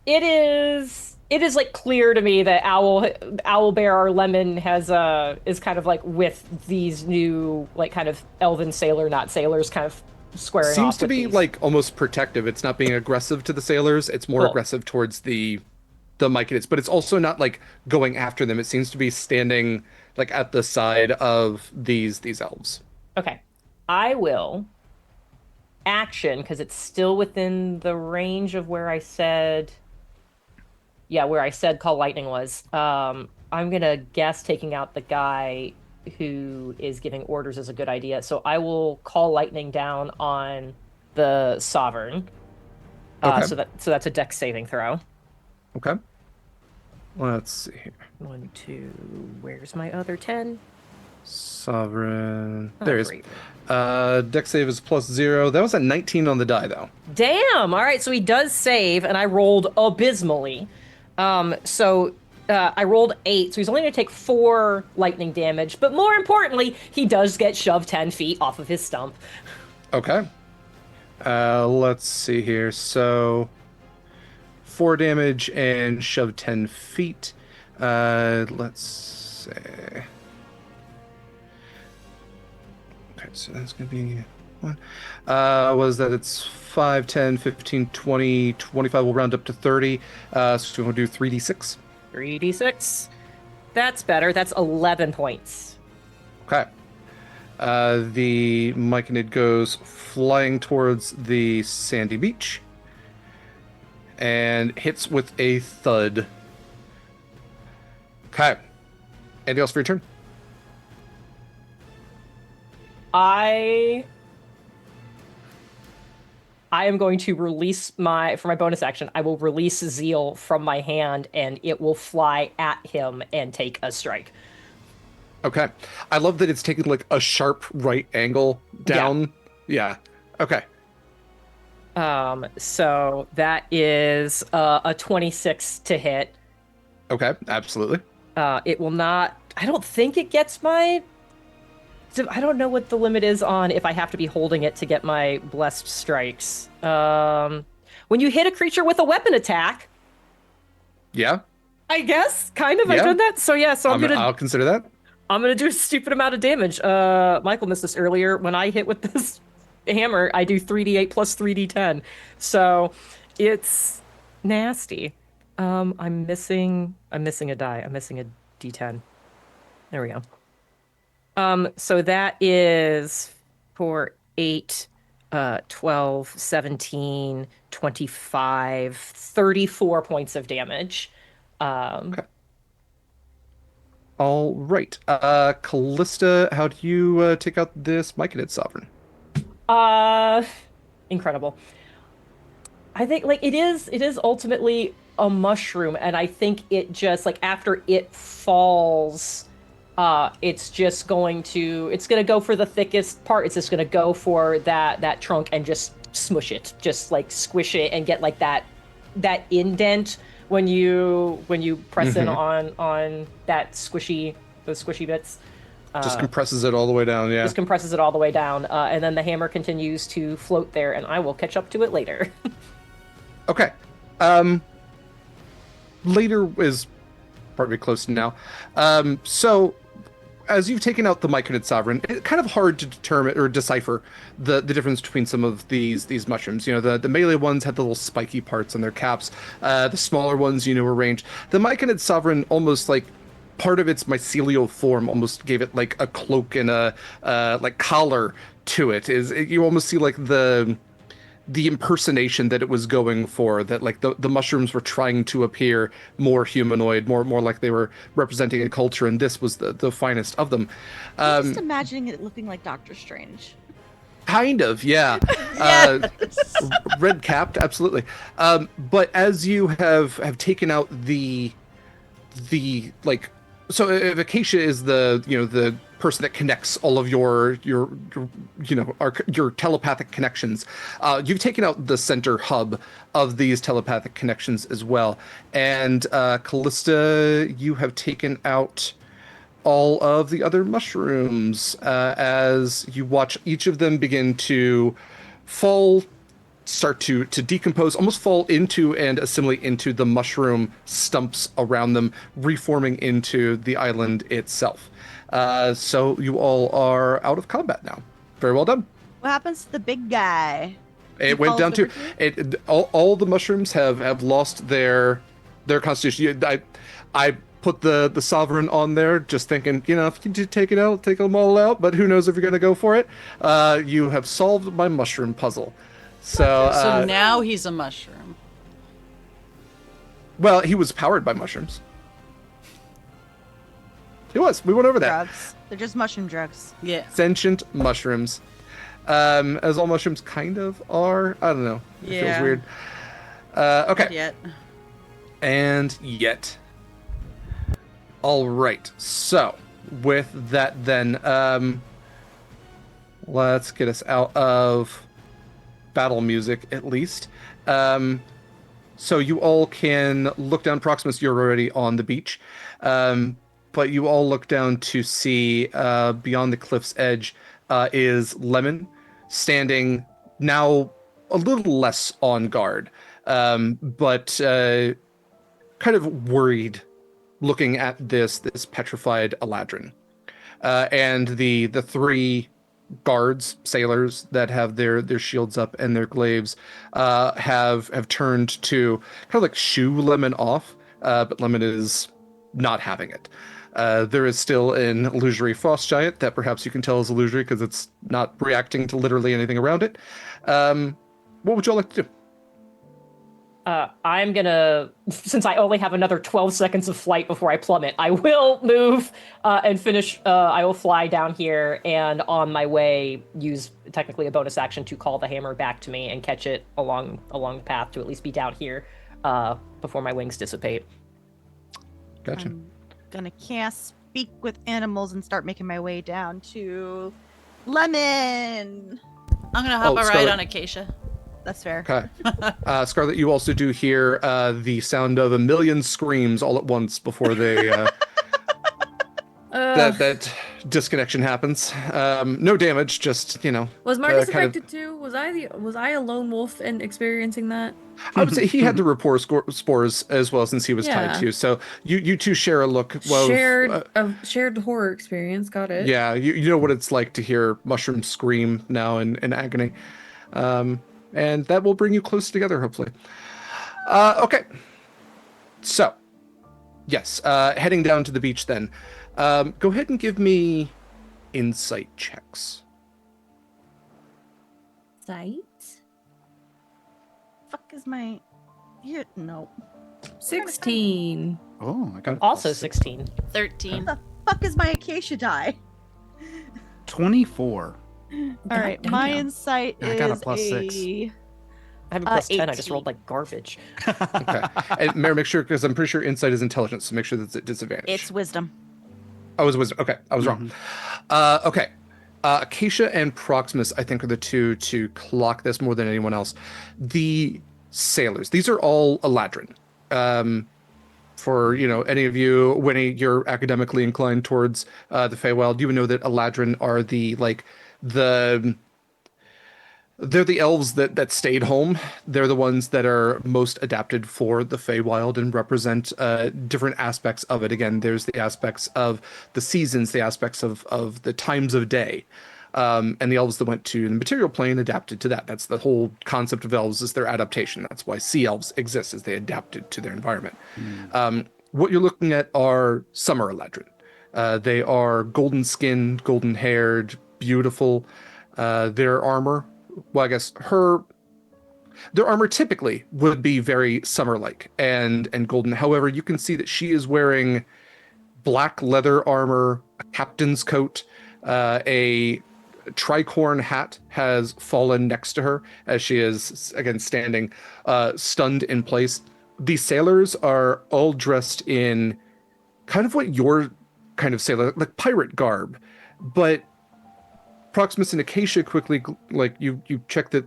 It is like clear to me that Owlbear or Lemon is kind of like with these new like kind of elven sailor, not sailors, kind of squaring off. Seems to with be these. like almost protective. It's not being aggressive to the sailors. It's more Cool. aggressive towards the myconids, but it's also not like going after them. It seems to be standing like at the side of these elves. Okay. I will action because it's still within the range of where I said call lightning was. I'm gonna guess taking out the guy who is giving orders is a good idea. So I will call lightning down on the sovereign. Okay. So that's a dex saving throw. Okay. Let's see here. 1, 2. Where's my other 10? Sovereign. Oh, There it great. is. Dex save is +0. That was a 19 on the die, though. Damn! All right, so he does save, and I rolled abysmally. So I rolled 8, so he's only going to take 4 lightning damage. But more importantly, he does get shoved 10 feet off of his stump. Okay. Let's see here. So 4 damage and shove 10 feet. Let's see. Okay, so that's going to be 1. Was that it's 5, 10, 15, 20, 25. We'll round up to 30. So we'll do 3d6. 3d6. That's better. That's 11 points. Okay. The Myconid goes flying towards the sandy beach and hits with a thud. Okay. Anything else for your turn? I am going to release for my bonus action, I will release Zeal from my hand and it will fly at him and take a strike. Okay. I love that it's taking like a sharp right angle down. Yeah. Okay. So that is a 26 to hit. Okay. Absolutely. It will not, I don't think it gets I don't know what the limit is on if I have to be holding it to get my blessed strikes. When you hit a creature with a weapon attack. Yeah. I guess, kind of. Yeah. I've done that. So yeah, I'll consider that. I'm gonna do a stupid amount of damage. Michael missed this earlier. When I hit with this hammer, I do 3d8 plus 3d10. So it's nasty. I'm missing a die. I'm missing a D10. There we go. So that is for 8, 12, 17, 25, 34 points of damage. Okay. All right. Kallista, how do you take out this Myconid Sovereign? Incredible. I think like it is ultimately a mushroom, and I think it just like after it falls, it's gonna go for the thickest part. It's just gonna go for that trunk and just smush it, just like squish it and get like that indent when you press in on that those squishy bits. Just compresses it all the way down, yeah. Just compresses it all the way down, and then the hammer continues to float there, and I will catch up to it later. Okay. Later is probably close now. So as you've taken out the Myconid Sovereign, it's kind of hard to determine or decipher the difference between some of these mushrooms. You know, the melee ones had the little spiky parts on their caps. The smaller ones, you know, were ranged. The Myconid Sovereign almost like part of its mycelial form almost gave it like a cloak and a like collar to it. You almost see like the impersonation that it was going for, that like the mushrooms were trying to appear more humanoid, more like they were representing a culture, and this was the finest of them. I'm just imagining it looking like Doctor Strange. Kind of, yeah. Red capped, absolutely. But as you have taken out the like, so if Acacia is the person that connects all of your telepathic connections, you've taken out the center hub of these telepathic connections as well. And Kallista, you have taken out all of the other mushrooms as you watch each of them begin to start to decompose, almost fall into and assimilate into the mushroom stumps around them, reforming into the island itself. So you all are out of combat now. Very well done. What happens to the big guy? It went down to it. All the mushrooms have lost their constitution. I put the sovereign on there, just thinking, you know, if you do take it out, take them all out. But who knows if you're gonna go for it? You have solved my mushroom puzzle. So now he's a mushroom. Well, he was powered by mushrooms. He was. We went over that. Drugs. They're just mushroom drugs. Yeah. Sentient mushrooms. As all mushrooms kind of are. I don't know. It feels weird. Okay. Yet. And yet. All right. So, with that then, let's get us out of battle music, at least. So you all can look down. Proximus, you're already on the beach. But you all look down to see beyond the cliff's edge is Lemon, standing now a little less on guard, but kind of worried, looking at this petrified Eladrin. And the three guards, sailors that have their shields up and their glaives have turned to kind of like shoo Lemon off, but Lemon is not having it. There is still an illusory frost giant that perhaps you can tell is illusory because it's not reacting to literally anything around it. What would you all like to do? I'm gonna, since I only have another 12 seconds of flight before I plummet, I will move and finish. I will fly down here and on my way use technically a bonus action to call the hammer back to me and catch it along the path to at least be down here before my wings dissipate. Gotcha. I'm gonna cast Speak with Animals and start making my way down to Lemon. I'm gonna hop a ride Scarlett. on Acacia. That's fair. Okay. Scarlett, you also do hear the sound of a million screams all at once before they that disconnection happens. No damage, just, you know. Was Marcus kind of- affected too? Was I a lone wolf and experiencing that? I would say he had the rapport spores as well, since he was tied Yeah. to. So you two share a look. Well, Shared horror experience. Got it. yeah, you know what it's like to hear mushrooms scream now in agony. And that will bring you close together, hopefully. Okay. So, Yes. Heading down to the beach then. Go ahead and give me insight checks. Sight. Fuck is my here? No. 16. Oh, I got Also 16. 13. The fuck is my Acacia die? 24. All right, my insight I is got a +6. I have a plus 10. I just 18. rolled like garbage. Okay. And Mary, make sure, because I'm pretty sure insight is intelligence, so make sure that's at disadvantage. It's wisdom. Oh, it was wisdom. Okay, I was wrong. Okay. Acacia and Proximus, I think, are the two to clock this more than anyone else. The sailors, these are all Eladrin. For any of you, when you're academically inclined towards the Feywild, you would know that Eladrin are they're the elves that stayed home. They're the ones that are most adapted for the Feywild and represent different aspects of it. Again, there's the aspects of the seasons, the aspects of the times of day. And the elves that went to the material plane adapted to that. That's the whole concept of elves, is their adaptation. That's why sea elves exist, as they adapted to their environment. What you're looking at are summer Eladrin. They are golden skinned, golden haired, beautiful. Their armor, well, I guess their armor typically would be very summer-like and golden. However, you can see that she is wearing black leather armor, a captain's coat, a tricorn hat has fallen next to her as she is again standing stunned in place. The sailors are all dressed in kind of what your kind of sailor, like pirate garb, but Proximus and Acacia quickly, like you check that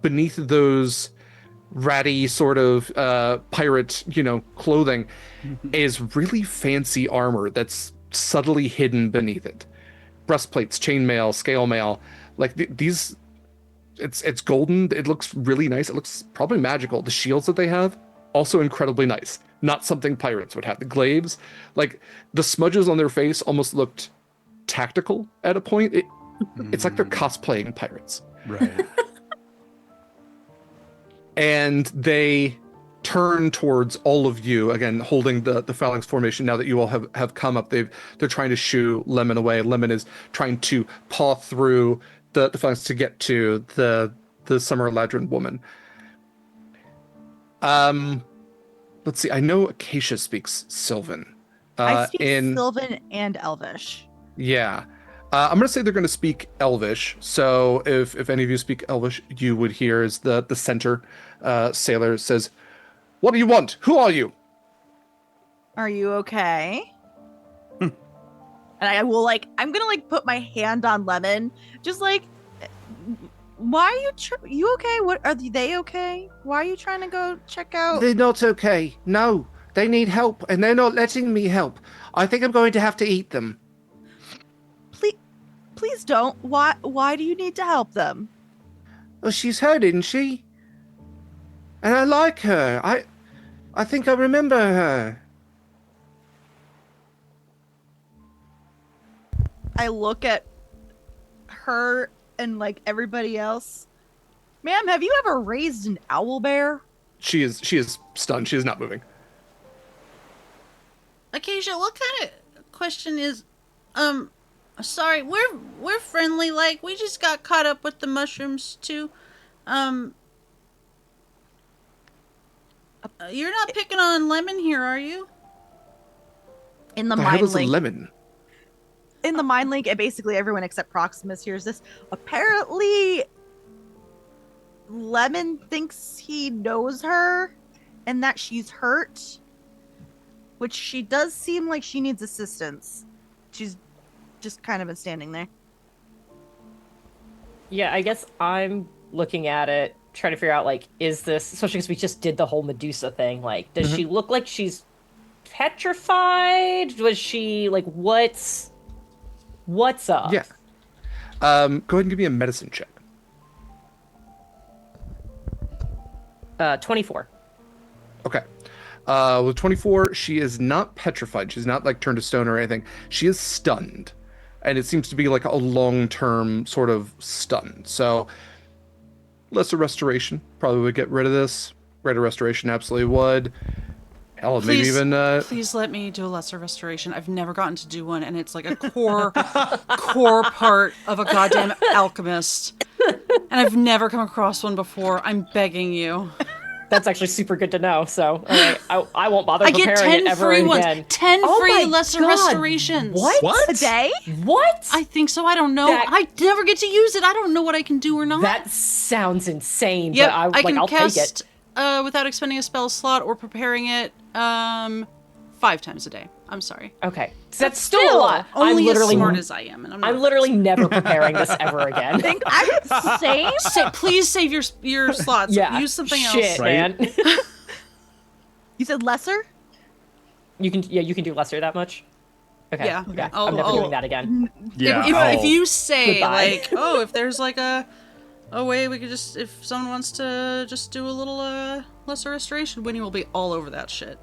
beneath those ratty sort of pirate, clothing is really fancy armor that's subtly hidden beneath it. Breastplates, chainmail, scale mail, like these, it's golden. It looks really nice. It looks probably magical. The shields that they have, also incredibly nice. Not something pirates would have. The glaives, like the smudges on their face almost looked tactical at a point. It's like they're cosplaying pirates. Right. And they turn towards all of you, again, holding the phalanx formation. Now that you all have come up, they're trying to shoo Lemon away. Lemon is trying to paw through the phalanx to get to the Summer Eladrin woman. Let's see. I know Acacia speaks Sylvan. I speak Sylvan and Elvish. Yeah. I'm going to say they're going to speak Elvish. So if any of you speak Elvish, you would hear as the center sailor says, "What do you want? Who are you?" Are you okay? And I will I'm going to put my hand on Lemon. Just why are you you okay? What are they okay? Why are you trying to go check out? They're not okay. No, they need help and they're not letting me help. I think I'm going to have to eat them. Please don't. Why do you need to help them? Well, she's hurt, isn't she? And I like her. I think I remember her. I look at her and everybody else. Ma'am, have you ever raised an owl bear? She is stunned. She is not moving. Acacia, what kind of question is, sorry, we're friendly, we just got caught up with the mushrooms too. You're not picking on Lemon here, are you? In the The mind hell is a link. lemon? In the mind link, and basically everyone except Proximus hears this. Apparently, Lemon thinks he knows her and that she's hurt, which she does seem like she needs assistance. She's just kind of been standing there. Yeah, I guess I'm looking at it, trying to figure out, is this, especially because we just did the whole Medusa thing, does she look like she's petrified? Was she, what's up? Yeah. Go ahead and give me a medicine check. 24. Okay. With 24, she is not petrified. She's not turned to stone or anything. She is stunned. And it seems to be a long-term sort of stun. So lesser restoration probably would get rid of this. Greater restoration absolutely would. Hell, maybe Please, even please let me do a lesser restoration. I've never gotten to do one, and it's like a core part of a goddamn alchemist. And I've never come across one before. I'm begging you. That's actually super good to know. So, okay, I won't bother I get preparing 10 it ever free again. ones. 10 Oh free my lesser God. restorations. What? A day? What? I think so. I don't know. That- I never get to use it. I don't know what I can do or not. That sounds insane. Yep, but I can I'll cast take it. without expending a spell slot or preparing it 5 times a day. I'm sorry. Okay, so that's still a lot. Only I'm literally as smart as I am, and I'm literally never preparing this ever again. I'm insane. Please save your slots. Yeah, Use something shit, else. man. You said lesser? you can do lesser that much. Okay. Yeah. Yeah. I'll- I'm never I'll- doing that again. Yeah. If you say Goodbye. like, oh, if there's like a way we could just, if someone wants to just do a little lesser restoration, Winnie will be all over that shit.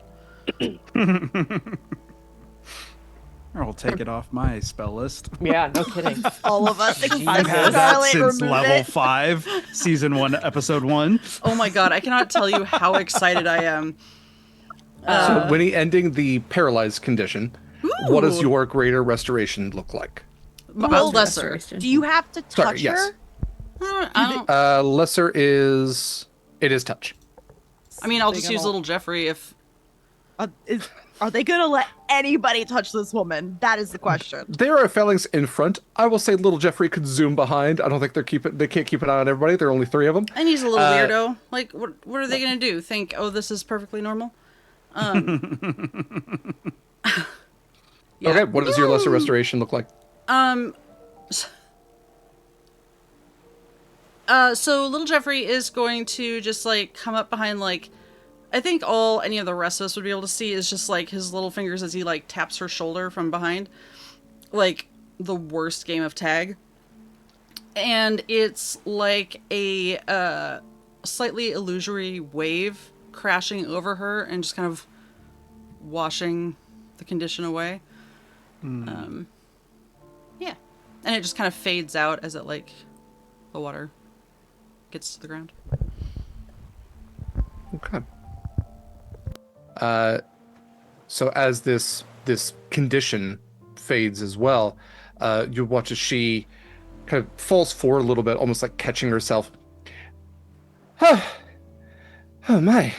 I'll take it off my spell list. Yeah. No kidding. All of us. I've had that since level 5, season 1, episode 1. Oh my god, I cannot tell you how excited I am. so Winnie ending the paralyzed condition. What does Ooh. your greater restoration look like? Lesser. Restoration. Do you have to touch Sorry, yes. her? I don't. Lesser is touch. I mean, I'll just use little Jeffrey if. Are they gonna let anybody touch this woman? That is the question. There are phalanx in front. I will say little Jeffrey could zoom behind. I don't think they can't keep an eye on everybody. There are only 3 of them. And he's a little weirdo. Like, what are they gonna do? Think, oh, this is perfectly normal? Yeah. Okay, what does your lesser restoration look like? So little Jeffrey is going to just like come up behind, like, I think all any of the rest of us would be able to see is just like his little fingers as he like taps her shoulder from behind, like the worst game of tag. And it's like a slightly illusory wave crashing over her and just kind of washing the condition away. Yeah, and it just kind of fades out as it like the water gets to the ground. Okay. So as this condition fades as well, you watch as she kind of falls forward a little bit, almost like catching herself. Oh my.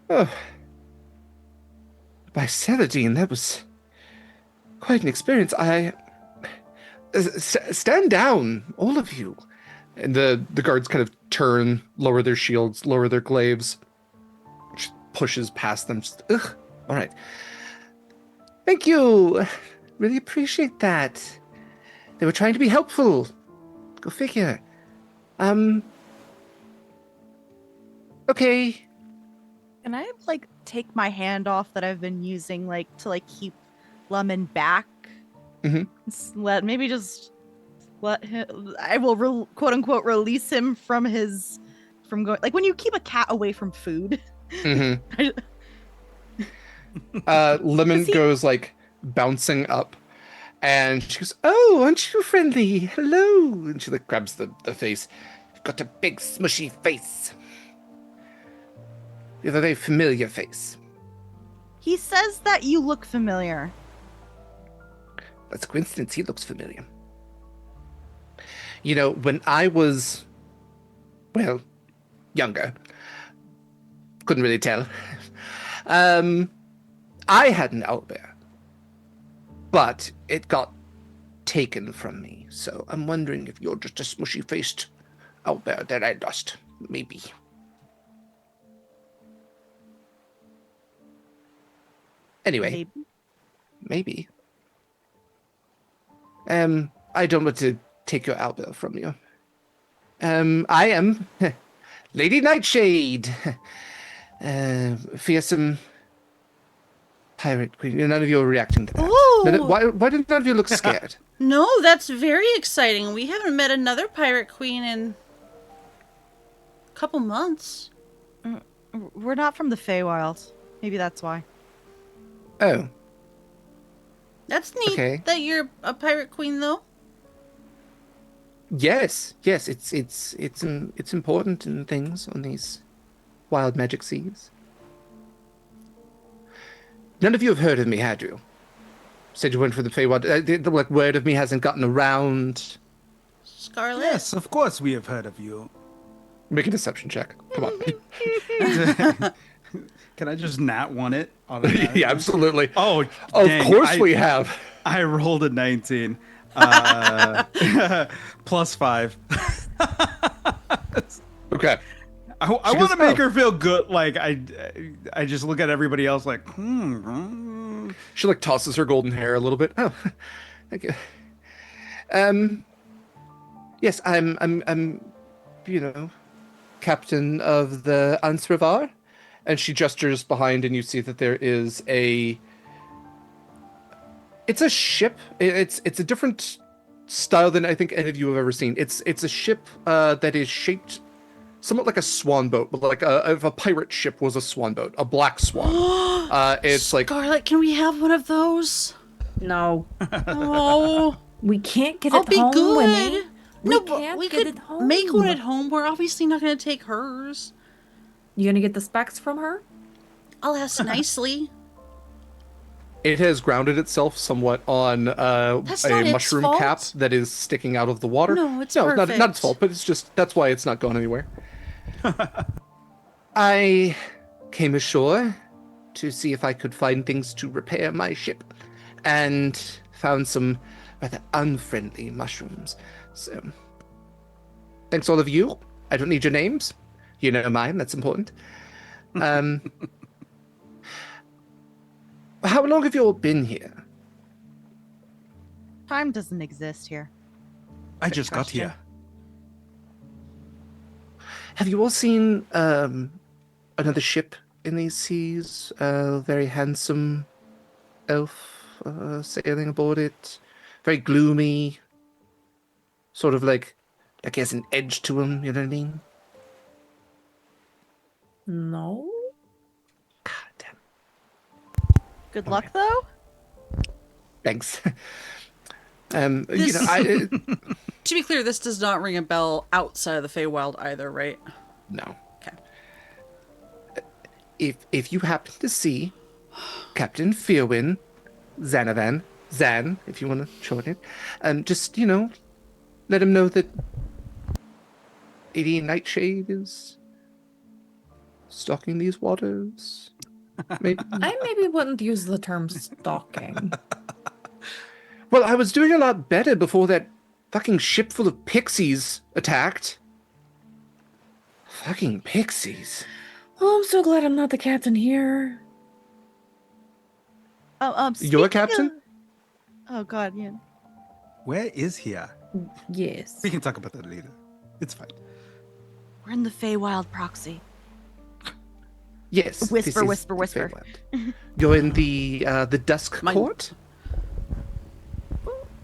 Oh. By Saladin, that was quite an experience. Stand down, all of you. And the guards kind of turn, lower their shields, lower their glaives. She pushes past them. Just, ugh. All right. Thank you. Really appreciate that. They were trying to be helpful. Go figure. Okay. Can I like take my hand off that I've been using like to like keep Lemon back? Mm-hmm. Maybe just let him. I will quote unquote release him from going, like when you keep a cat away from food. Mm-hmm. Lemon goes like bouncing up, and she goes, "Oh, aren't you friendly? Hello!" And she like grabs the face. You've got a big smushy face. You have a very familiar face. He says that you look familiar. That's a coincidence. He looks familiar. You know, when I was, well, younger, couldn't really tell. I had an owlbear, but it got taken from me. So I'm wondering if you're just a smushy-faced owlbear that I lost. Maybe. Anyway, maybe. I don't want to take your owlbear from you. I am Lady Nightshade, fearsome pirate queen. None of you are reacting to that. Ooh. Why did none of you look scared? No, that's very exciting. We haven't met another pirate queen in a couple months. We're not from the Feywild. Maybe that's why. Oh, That's neat Okay. that you're a pirate queen, though. yes. It's important in things on these wild magic seas. None of you have heard of me, had you? Said you went for the Feywild. Like, word of me hasn't gotten around. Scarlett? Yes, of course we have heard of you. Make a deception check. Come on. Can I just nat one it? Automatically? Yeah, absolutely. Oh, Of dang, course we have. I rolled a 19. Plus 5. Okay. I She want goes, to make "Oh." her feel good. Like I just look at everybody else like, She like tosses her golden hair a little bit. Oh, thank you. Yes, I'm, captain of the Ansrivar, and she gestures behind, and you see that there is it's a ship. It's a different style than I think any of you have ever seen. It's a ship that is shaped somewhat like a swan boat, but like if a pirate ship was a swan boat, a black swan. It's like Scarlett, can we have one of those? No, Oh, we can't get I'll it be home, good. Winnie. No, We but can't we get could it home. make one at home. We're obviously not going to take hers. You gonna get the specs from her? I'll ask nicely. it has grounded itself somewhat on That's a not its mushroom fault. cap that is sticking out of the water. No, it's not its perfect. fault, but it's just that's why it's not gone anywhere. I came ashore to see if I could find things to repair my ship, and found some rather unfriendly mushrooms. So, thanks all of you. I don't need your names. You know mine. That's important. How long have you all been here? Time doesn't exist here. I just got question. here. Have you all seen another ship in these seas? A very handsome elf sailing aboard it. Very gloomy. Sort of like he has an edge to him, you know what I mean? No. God damn. Good luck, though. Thanks. This- I To be clear, this does not ring a bell outside of the Feywild either, right? no. Okay. If you happen to see Captain Fearwin, Zanavan, Zan, if you want to shorten it, just let him know that Lady Nightshade is stalking these waters. Maybe. I maybe wouldn't use the term stalking. Well, I was doing a lot better before that fucking ship full of pixies attacked. Fucking pixies. Oh, I'm so glad I'm not the captain here. You're a speaking captain? of- Oh God, yeah. Where is here? Yes. We can talk about that later. It's fine. We're in the Feywild proxy. Yes. Whisper, this is whisper, the whisper. Feywild. You're in the Dusk Mine- Court?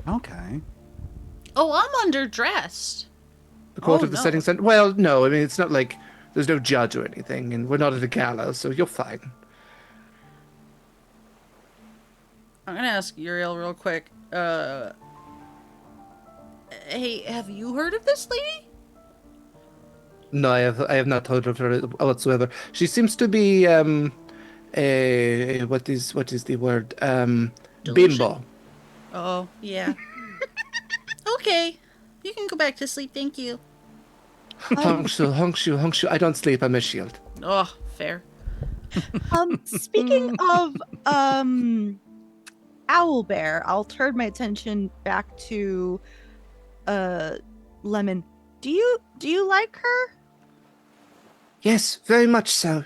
Okay. Oh, I'm underdressed. The Court Oh, of the no. Setting Sun? Well, no, I mean, it's not like there's no judge or anything, and we're not at a gala, so you're fine. I'm gonna ask Uriel real quick. Hey, have you heard of this lady? No, I have not heard of her whatsoever. She seems to be what is the word? Delusion? Bimbo. Oh, yeah. Okay. You can go back to sleep, thank you. Hongshu. I don't sleep. I'm a shield. Oh, fair. Speaking of Owlbear, I'll turn my attention back to Lemon. Do you like her? Yes, very much so.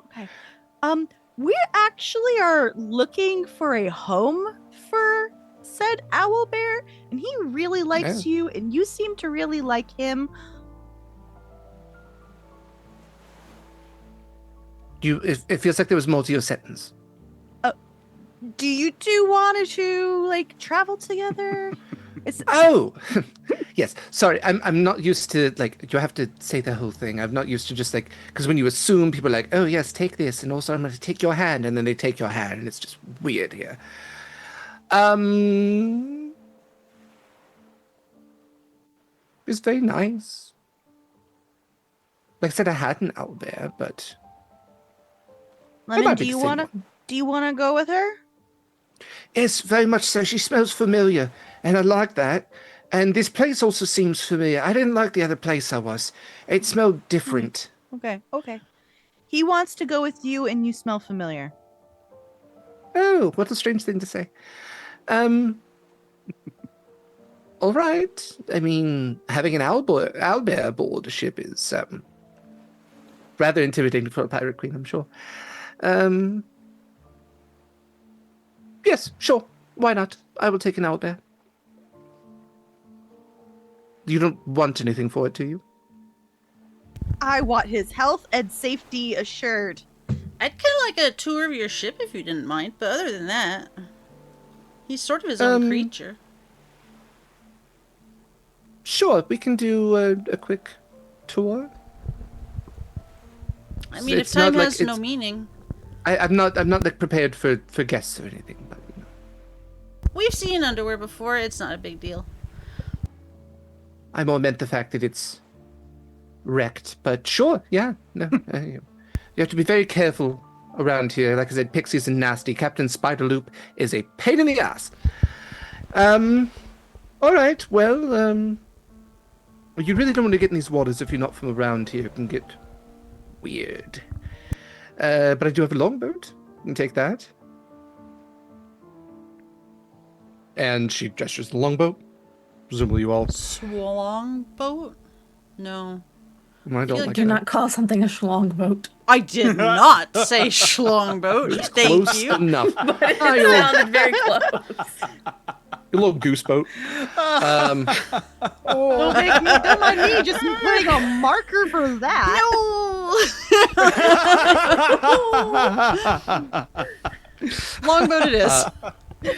Okay. We actually are looking for a home for said Owlbear, and he really likes you, and you seem to really like him. It feels like there was more to your sentence. Do you two want to like travel together? Oh, yes. Sorry, I'm not used to like you have to say the whole thing. I'm not used to just like because when you assume people are like, oh yes, take this, and also I'm going to take your hand, and then they take your hand, and it's just weird here. It's very nice. Like I said, I had an owlbear, but Lemon, might do be you the same want to? one. Do you want to go with her? Yes, very much so. She smells familiar, and I like that. And this place also seems familiar. I didn't like the other place I was. It smelled different. Okay. He wants to go with you, and you smell familiar. Oh, what a strange thing to say. All right. I mean, having an owlbear aboard a ship is rather intimidating for a pirate queen, I'm sure. Yes, sure. Why not? I will take an owlbear. You don't want anything for it, do you? I want his health and safety assured. I'd kind of like a tour of your ship if you didn't mind, but other than that, he's sort of his own creature. Sure, we can do a quick tour. I mean, if time has no meaning. I'm not like prepared for guests or anything, but you know. We've seen underwear before. It's not a big deal. I more meant the fact that it's wrecked, but sure, yeah. No, you have to be very careful around here. Like I said, pixies are nasty. Captain Spiderloop is a pain in the ass. All right, well, you really don't want to get in these waters if you're not from around here. It can get weird. But I do have a longboat. You can take that. And she gestures the longboat. Presumably you all... Swalong boat? No. I don't like Do not call something a schlong boat. I did not say schlong boat. Thank Close you. enough. But it sounded very close. Your little goose boat. Don't mind me just putting a marker for that. No. Longboat it is.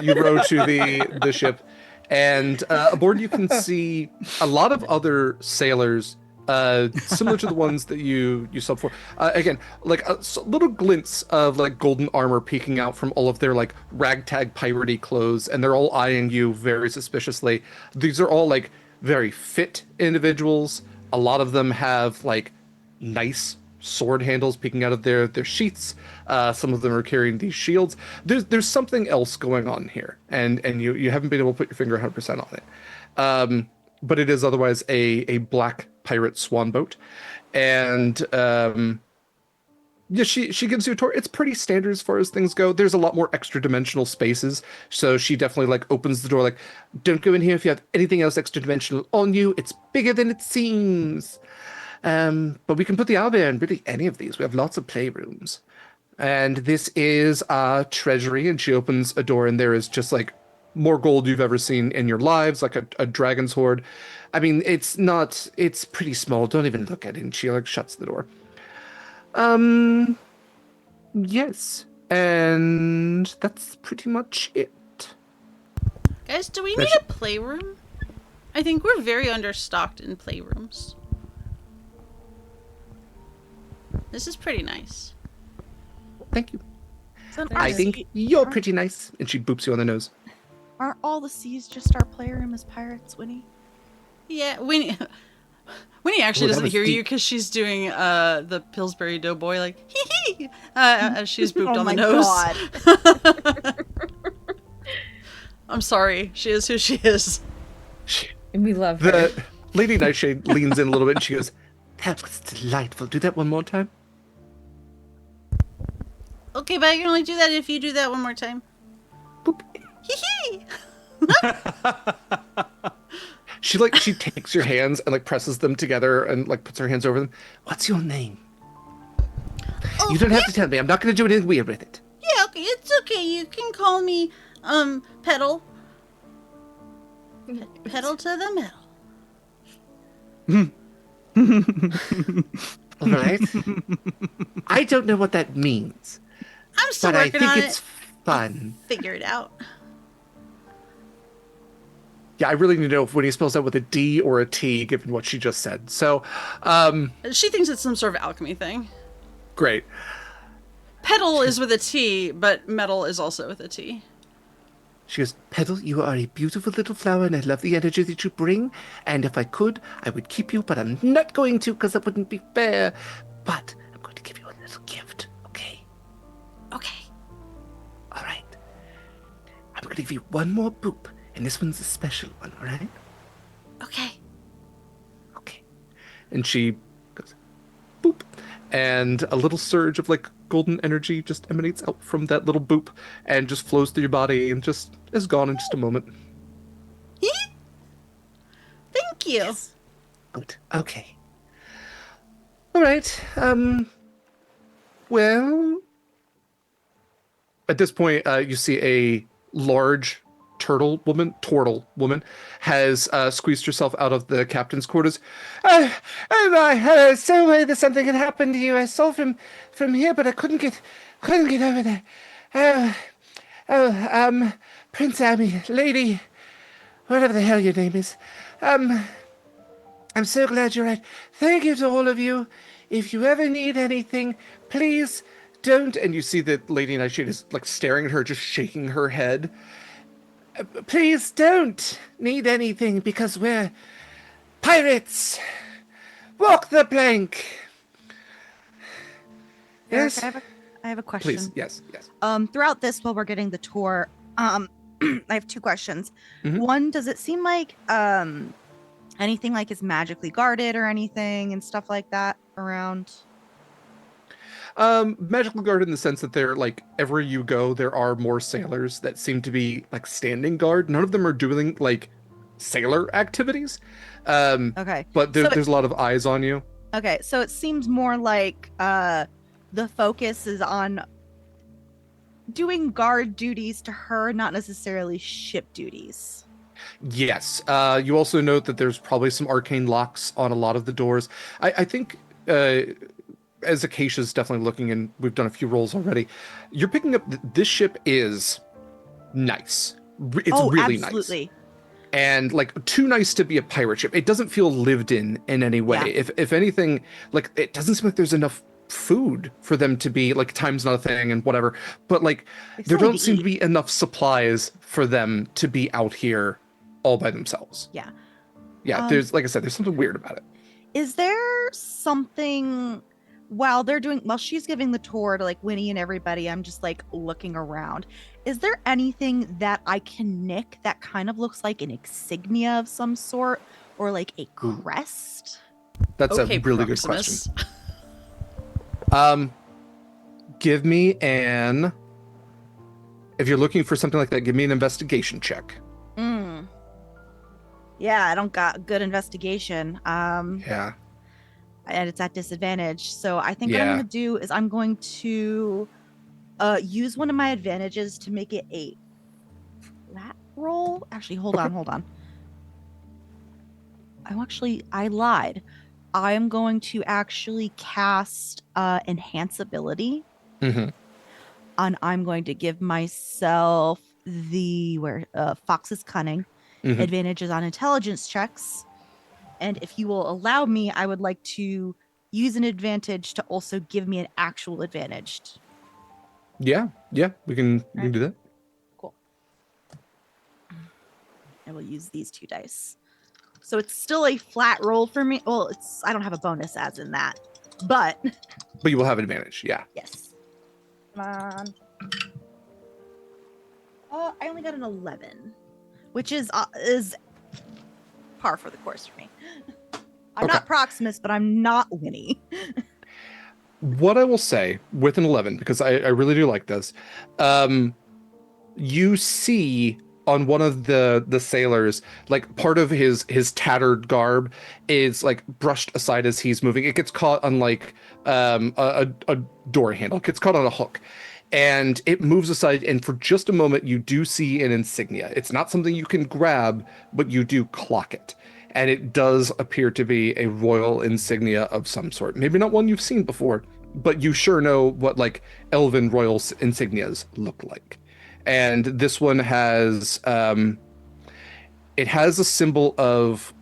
You row to the ship, and aboard you can see a lot of other sailors, similar to the ones that you subbed for. Again, like little glints of like golden armor peeking out from all of their like ragtag piratey clothes, and they're all eyeing you very suspiciously. These are all like very fit individuals. A lot of them have like nice sword handles peeking out of their sheaths. Some of them are carrying these shields. There's something else going on here, and you haven't been able to put your finger 100% on it. But it is otherwise a black pirate swan boat, and yeah, she gives you a tour. It's pretty standard as far as things go. There's a lot more extra dimensional spaces, so she definitely like opens the door like, don't go in here if you have anything else extra dimensional on you. It's bigger than it seems. But we can put the owlbear in really any of these. We have lots of playrooms. And this is our treasury, and she opens a door, and there is just like more gold you've ever seen in your lives, like a dragon's hoard. I mean, it's pretty small. Don't even look at it. And she like shuts the door. Yes. And that's pretty much it. Guys, do we need a playroom? I think we're very understocked in playrooms. This is pretty nice. Thank you. I think you're pretty nice. And she boops you on the nose. Aren't all the seas just our playroom as pirates, Winnie? Yeah, Winnie actually doesn't hear you because she's doing the Pillsbury Doughboy like hee hee as she's booped on the nose. God. I'm sorry. She is who she is. And we love her. The Lady Nightshade leans in a little bit and she goes, "That was delightful. Do that one more time." Okay, but I can only do that if you do that one more time. Boop. Hee hee. She takes your hands and like presses them together and like puts her hands over them. What's your name? Oh, you don't have to tell me. I'm not going to do anything weird with it. Yeah, okay, it's okay. You can call me Petal. Pedal to the metal. All right. I don't know what that means. I'm still but I working think on it's it. fun. Figure it out. Yeah, I really need to know if Winnie spells out with a D or a T, given what she just said. So, she thinks it's some sort of alchemy thing. Great. Petal is with a T, but metal is also with a T. She goes, "Petal, you are a beautiful little flower, and I love the energy that you bring. And if I could, I would keep you, but I'm not going to, because that wouldn't be fair. But I'm going to give you a little gift, okay?" Okay. gonna give you one more boop, and this one's a special one, all right? Okay. Okay. And she goes, boop, and a little surge of like golden energy just emanates out from that little boop and just flows through your body and just is gone in just a moment. Thank you. Yes. Good. Okay. All right. Well, at this point, you see a large turtle woman, has squeezed herself out of the captain's quarters. Oh my! So that something had happened to you. I saw from here, but I couldn't get over there. Oh, Prince Abby, Lady, whatever the hell your name is. I'm so glad you're right. Thank you to all of you. If you ever need anything, please don't. And you see that Lady Nightshade is like staring at her, just shaking her head. Please don't need anything because we're pirates. Walk the plank. Eric, Yes. I have a question. Please. Yes. Throughout this, while we're getting the tour, I have two questions. Mhm. One, does it seem like anything like is magically guarded or anything and stuff like that around? Magical guard in the sense that they're like everywhere you go, there are more sailors that seem to be like standing guard. None of them are doing like sailor activities. Okay. But there's a lot of eyes on you. Okay, so it seems more like the focus is on doing guard duties to her, not necessarily ship duties. Yes. You also note that there's probably some arcane locks on a lot of the doors. I think as Acacia's definitely looking, and we've done a few rolls already, you're picking up this ship is nice. It's really absolutely. nice. And like too nice to be a pirate ship. It doesn't feel lived in any way. Yeah. If anything, like it doesn't seem like there's enough food for them to be like time's not a thing and whatever. But like there don't seem to be enough supplies for them to be out here all by themselves. Yeah. Yeah, there's like I said, there's something weird about it. Is there something while she's giving the tour to like Winnie and everybody, I'm just like looking around. Is there anything that I can nick that kind of looks like an insignia of some sort or like a crest? That's Okay, a really Proximus. good question. Give me if you're looking for something like that, give me an investigation check. Yeah, I don't got good investigation. Yeah. And it's at disadvantage. So I think what I'm going to do is I'm going to use one of my advantages to make it a flat roll. Actually, hold on. I lied. I am going to actually cast enhance ability. Mm-hmm. And I'm going to give myself the Fox's Cunning. Mm-hmm. Advantages on intelligence checks. And if you will allow me, I would like to use an advantage to also give me an actual advantage. Yeah, we can do that. Cool. I will use these 2 dice. So it's still a flat roll for me. Well, I don't have a bonus as in that, but you will have advantage. Yeah. Yes. Come on. I only got an 11, which is par for the course for me. I'm not Proximus, but I'm not Winnie. What I will say with an 11, because I really do like this, you see on one of the sailors, like part of his tattered garb is like brushed aside as he's moving. It gets caught on like a door handle. It gets caught on a hook. And it moves aside, and for just a moment, you do see an insignia. It's not something you can grab, but you do clock it. And it does appear to be a royal insignia of some sort. Maybe not one you've seen before, but you sure know what like elven royal insignias look like. And this one has, it has a symbol of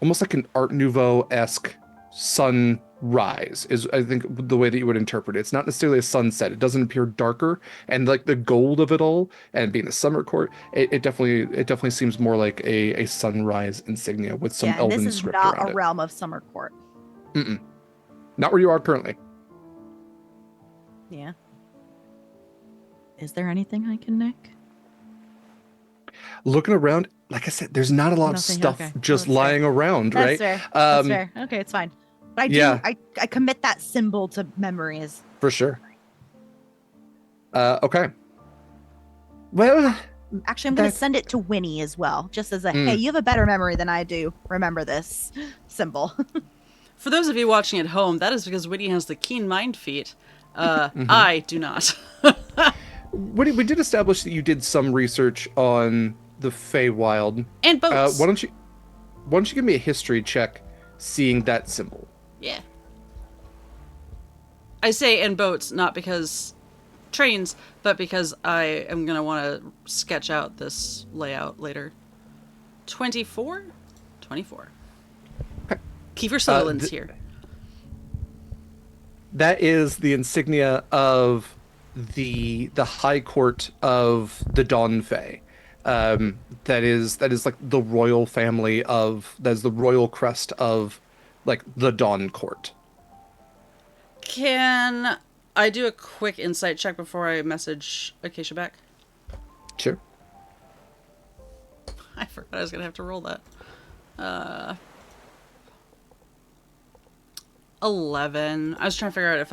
almost like an Art Nouveau-esque sunrise is I think the way that you would interpret it. It's not necessarily a sunset. It doesn't appear darker, and like the gold of it all and being a summer court, it definitely seems more like a sunrise insignia with some elven this is script not around a it. realm of summer court. Not where you are currently. Yeah. Is there anything I can nick? Looking around, like I said, there's not a lot of Nothing, stuff okay. just That's fair. lying around, That's right? fair. That's fair. Okay, it's fine. But I do. Yeah. I commit that symbol to memories. For sure. Okay. Well, Actually, I'm going to send it to Winnie as well, just as a Mm. hey, you have a better memory than I do. Remember this symbol. For those of you watching at home, that is because Whitney has the keen mind feat. I do not. we did establish that you did some research on the Feywild. And boats. Why don't you give me a history check, seeing that symbol? Yeah. I say and boats, not because trains, but because I am going to want to sketch out this layout later. 24? 24. Okay. Kiefer Sutherland's here. That is the insignia of the High Court of the Dawn Fae. That is like the royal family of, that's the royal crest of like the Dawn Court. Can I do a quick insight check before I message Acacia back? Sure. I forgot I was going to have to roll that. 11. I was trying to figure out if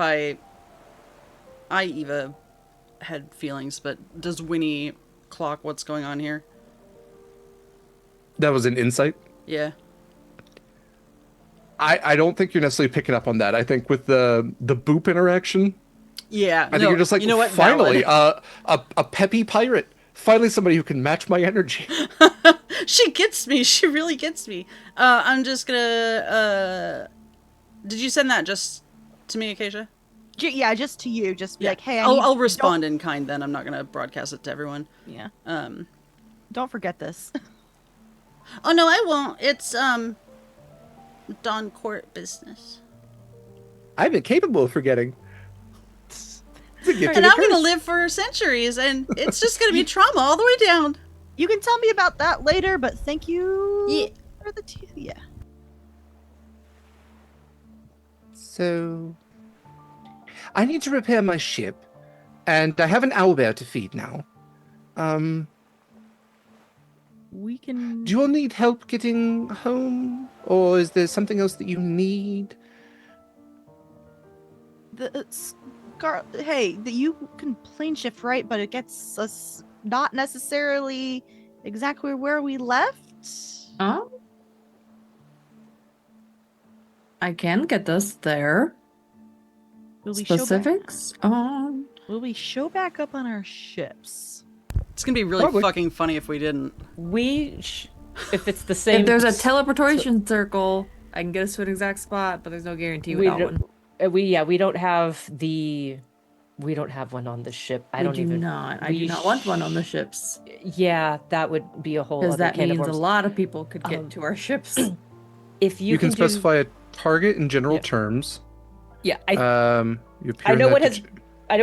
Eva had feelings, but does Winnie clock what's going on here? That was an insight. Yeah. I don't think you're necessarily picking up on that. I think with the boop interaction, Yeah. I think you're just like, you know what? finally, Valid. a peppy pirate. Finally, somebody who can match my energy. She gets me. She really gets me. I'm just gonna. Did you send that just to me, Acacia? Yeah, just to you. Just be like, hey, I'll respond in kind. Then I'm not gonna broadcast it to everyone. Yeah. Don't forget this. Oh no, I won't. It's Dawn Court business. I'm incapable of forgetting. It's a gift And and a I'm gonna curse. live for centuries, and it's just gonna be trauma all the way down. You can tell me about that later, but thank you Yeah. for the yeah. So, I need to repair my ship, and I have an owlbear to feed now. We can. Do you all need help getting home, or is there something else that you need? Hey, you can plane shift, right? But it gets us not necessarily exactly where we left. Oh. I can get us there. Will we show back, Specifics? will we show back up on our ships? It's gonna be really Probably. fucking funny if we didn't. If it's the same. If there's a teleportation circle, I can get us to an exact spot, but there's no guarantee we without one. don't, we don't have one on the ship. I do not. I do not want one on the ships. Yeah, that would be a whole Because other that can of means a worms. lot of people could get to our ships. If You can do- specify a target in general Yeah. terms. Yeah, You appear I know in what that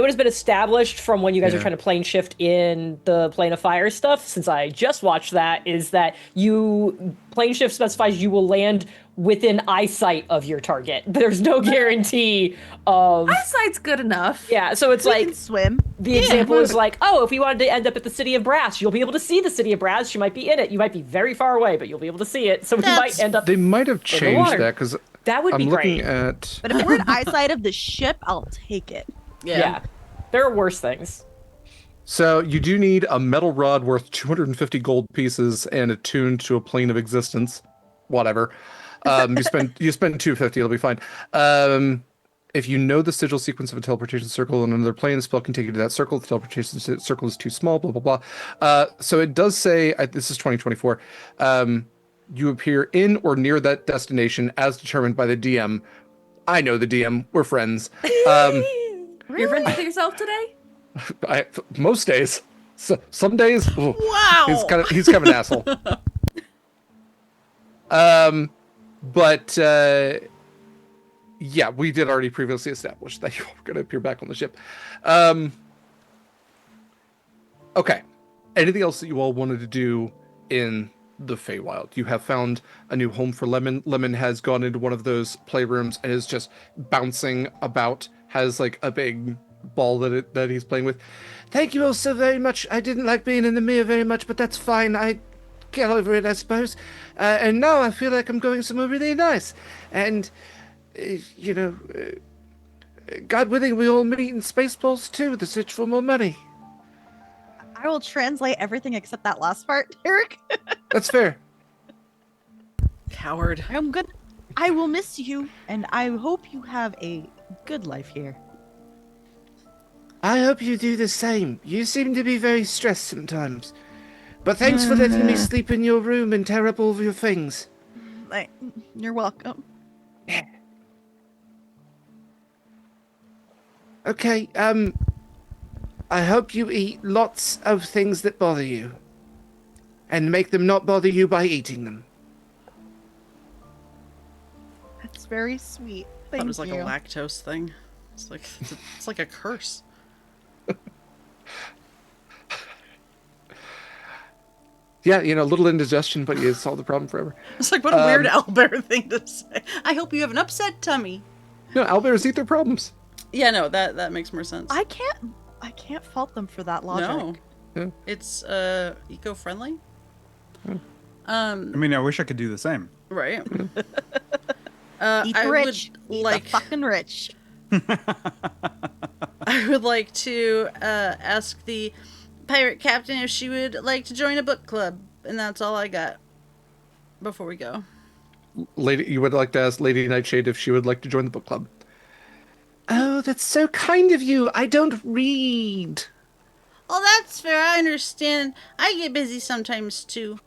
has been established from when you guys are Yeah. trying to plane shift in the Plane of Fire stuff, since I just watched that, is that plane shift specifies you will land within eyesight of your target. There's no guarantee of Eyesight's good enough. Yeah, so it's We like can swim. the example is like, oh, if we wanted to end up at the City of Brass, you'll be able to see the City of Brass. You might be in it. You might be very far away, but you'll be able to see it. So we might end up. They might have the changed water. that because That would I'm be looking great. at. But if we're in eyesight of the ship, I'll take it. Yeah. There are worse things. So you do need a metal rod worth 250 gold pieces and attuned to a plane of existence. Whatever. You spend 250, it'll be fine. If you know the sigil sequence of a teleportation circle in another plane, the spell can take you to that circle. The teleportation circle is too small, blah, blah, blah. So it does say, this is 2024, you appear in or near that destination as determined by the DM. I know the DM. We're friends. You're friends with yourself today? Most days. So, some days, ooh, Wow. he's kind of an asshole. But yeah, we did already previously establish that you were going to appear back on the ship. Okay. Anything else that you all wanted to do in the Feywild? You have found a new home for Lemon. Lemon has gone into one of those playrooms and is just bouncing about. Has like a big ball that he's playing with. Thank you all so very much. I didn't like being in the mirror very much, but that's fine. I get over it, I suppose. And now I feel like I'm going somewhere really nice. And, God willing, we all meet in Spaceballs too, the search for more money. I will translate everything except that last part, Eric. That's fair. Coward. I'm good. I will miss you, and I hope you have a good life here. I hope you do the same. You seem to be very stressed sometimes. But thanks for letting me sleep in your room and tear up all of your things. You're welcome. Yeah. Okay, I hope you eat lots of things that bother you. And make them not bother you by eating them. That's very sweet. That Thank was like you. a lactose thing. It's like a curse. Yeah, little indigestion, but you solve the problem forever. It's like, what a weird owlbear thing to say. I hope you have an upset tummy. No, owlbears eat their problems. Yeah, no, that makes more sense. I can't fault them for that logic. No. Yeah. It's eco-friendly. I mean, I wish I could do the same. Right. Eat the rich. Eat the fucking rich. I would like to ask the pirate captain if she would like to join a book club, and that's all I got before we go. Lady, you would like to ask Lady Nightshade if she would like to join the book club. Oh, that's so kind of you. I don't read. Oh, that's fair. I understand. I get busy sometimes too.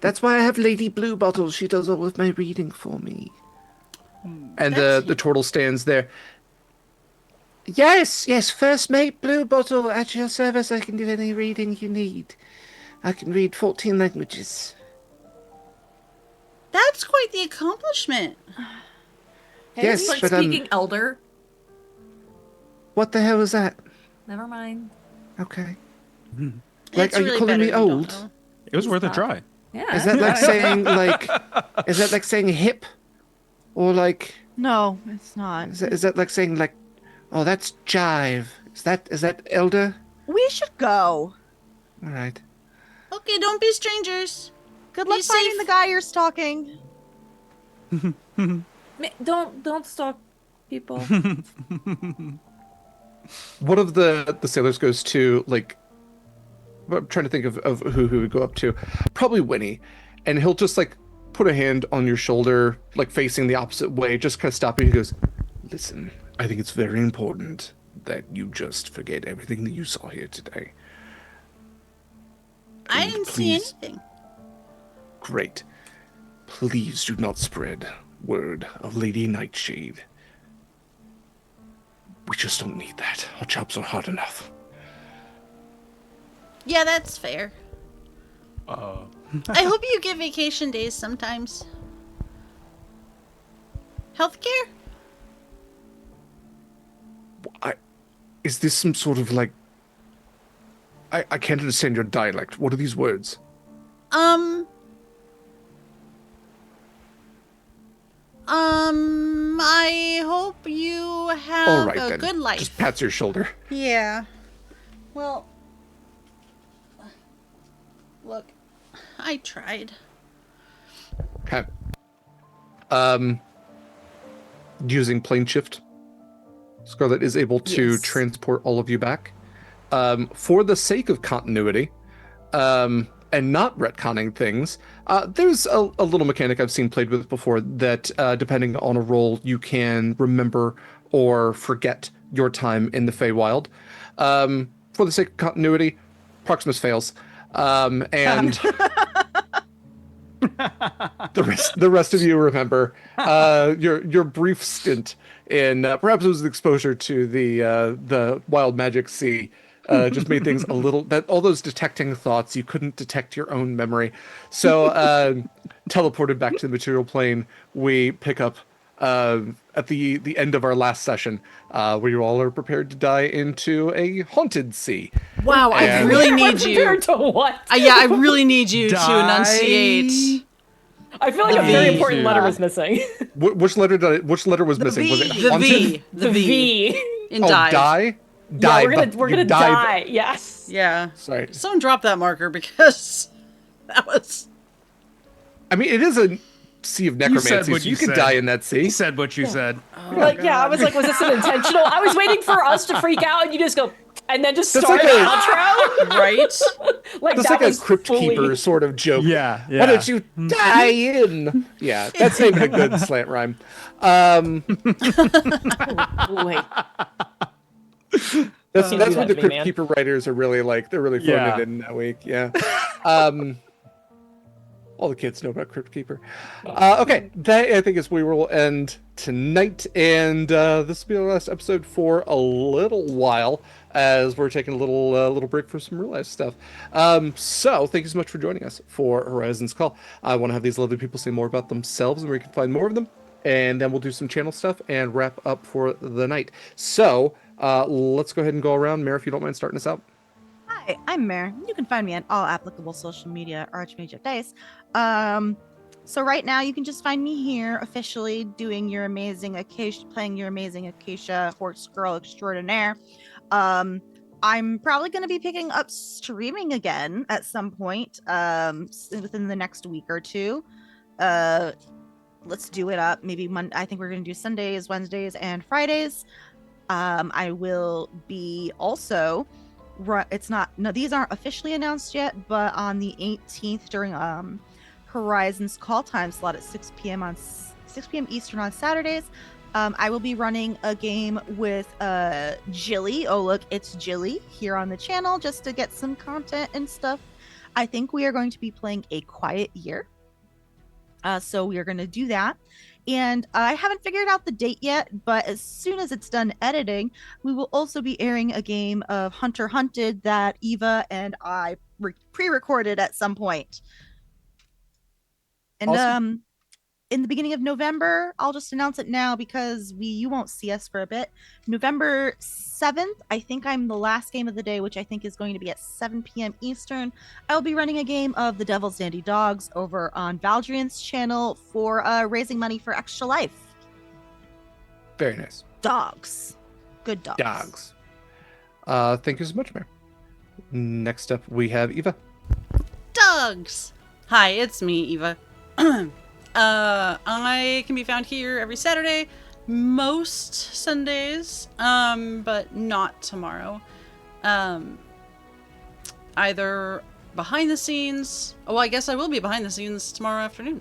That's why I have Lady Blue Bottle. She does all of my reading for me. And the turtle stands there. Yes, first mate Blue Bottle at your service. I can do any reading you need. I can read 14 languages. That's quite the accomplishment. Hey, Yes, you like but, speaking Elder. What the hell is that? Never mind. Okay. It's are you really calling better me if you don't old? know. It was worth a try. Yeah. Is that like saying is that like saying hip? Or like No, it's not. is that like saying like, oh, that's jive. Is that elder? We should go. All right. Okay, don't be strangers. Good Be luck finding safe. the guy you're stalking. Don't stalk people. One of the sailors goes to, like, I'm trying to think of who would go up to. Probably Winnie. And he'll just, like, put a hand on your shoulder, like, facing the opposite way, just kind of stop you. He goes, listen, I think it's very important that you just forget everything that you saw here today. I And didn't see please- anything. Great. Please do not spread word of Lady Nightshade. We just don't need that. Our jobs are hard enough. Yeah, that's fair. I hope you get vacation days sometimes. Healthcare? Is this some sort of, like... I can't understand your dialect. What are these words? I hope you have All right, a then. good life. Just pats your shoulder. Yeah. Well, look, I tried. Okay. Using plane shift, Scarlett is able to Yes. transport all of you back. For the sake of continuity, and not retconning things, there's a little mechanic I've seen played with before that, depending on a role, you can remember or forget your time in the Feywild. For the sake of continuity, Proximus fails. And the rest of you remember your brief stint in perhaps it was the exposure to the wild magic sea just made things a little that all those detecting thoughts you couldn't detect your own memory, so teleported back to the material plane. We pick up at the end of our last session, where you all are prepared to die into a haunted sea. Wow, I And- really need you. Compared to what? Yeah, I really need you to Die. enunciate. I feel like a The very V. important letter was missing. Which letter was missing? Was it The haunted? V. The V. In Oh, dive. die? Yeah, Die. we're gonna die. Yes. Yeah. Sorry. Someone drop that marker because that was. I mean, it is a sea of You necromancy, said what so you you could said. die in that sea. He said what you said. Yeah, I was like, was this an intentional? I was waiting for us to freak out, and you just go, and then just That's start like the a- outro. Right? Like That's that like a was crypt fully... keeper sort of joke. Yeah, Why don't you die in? Yeah, that's not even a good slant rhyme. Boy. That's do what that the to me, crypt man. keeper writers are really like. They're really throwing Yeah. it in that week. Yeah. All the kids know about crypt keeper. Okay, that I think is where we will end tonight, and this will be our last episode for a little while, as we're taking a little break for some real life stuff. So thank you so much for joining us for Horizons Call. I want to have these lovely people say more about themselves and where you can find more of them, and then we'll do some channel stuff and wrap up for the night. So let's go ahead and go around. Mare, if you don't mind starting us out. Hi, I'm Mare. You can find me on all applicable social media, Archmage of Dice. So right now you can just find me here officially doing your amazing Acacia, playing your amazing Acacia horse girl extraordinaire. I'm probably going to be picking up streaming again at some point within the next week or two. Let's do it up. Maybe Monday. I think we're going to do Sundays, Wednesdays, and Fridays. I will be also. These aren't officially announced yet, but on the 18th during Horizons call time slot at 6 p.m. Eastern on Saturdays, I will be running a game with Jilly. Oh look, it's Jilly here on the channel just to get some content and stuff. I think we are going to be playing A Quiet Year. So we are going to do that. And I haven't figured out the date yet, but as soon as it's done editing, we will also be airing a game of Hunter Hunted that Eva and I pre-recorded at some point. And Awesome. In the beginning of November, I'll just announce it now because you won't see us for a bit. November 7th, I think I'm the last game of the day, which I think is going to be at 7 p.m. Eastern. I'll be running a game of the Devil's Dandy Dogs over on Valdrian's channel for raising money for Extra Life. Very nice. Dogs. Good dogs. Dogs. Thank you so much, Mare. Next up, we have Eva. Dogs. Hi, it's me, Eva. I can be found here every Saturday, most Sundays, but not tomorrow. Either behind the scenes. Oh, I guess I will be behind the scenes tomorrow afternoon.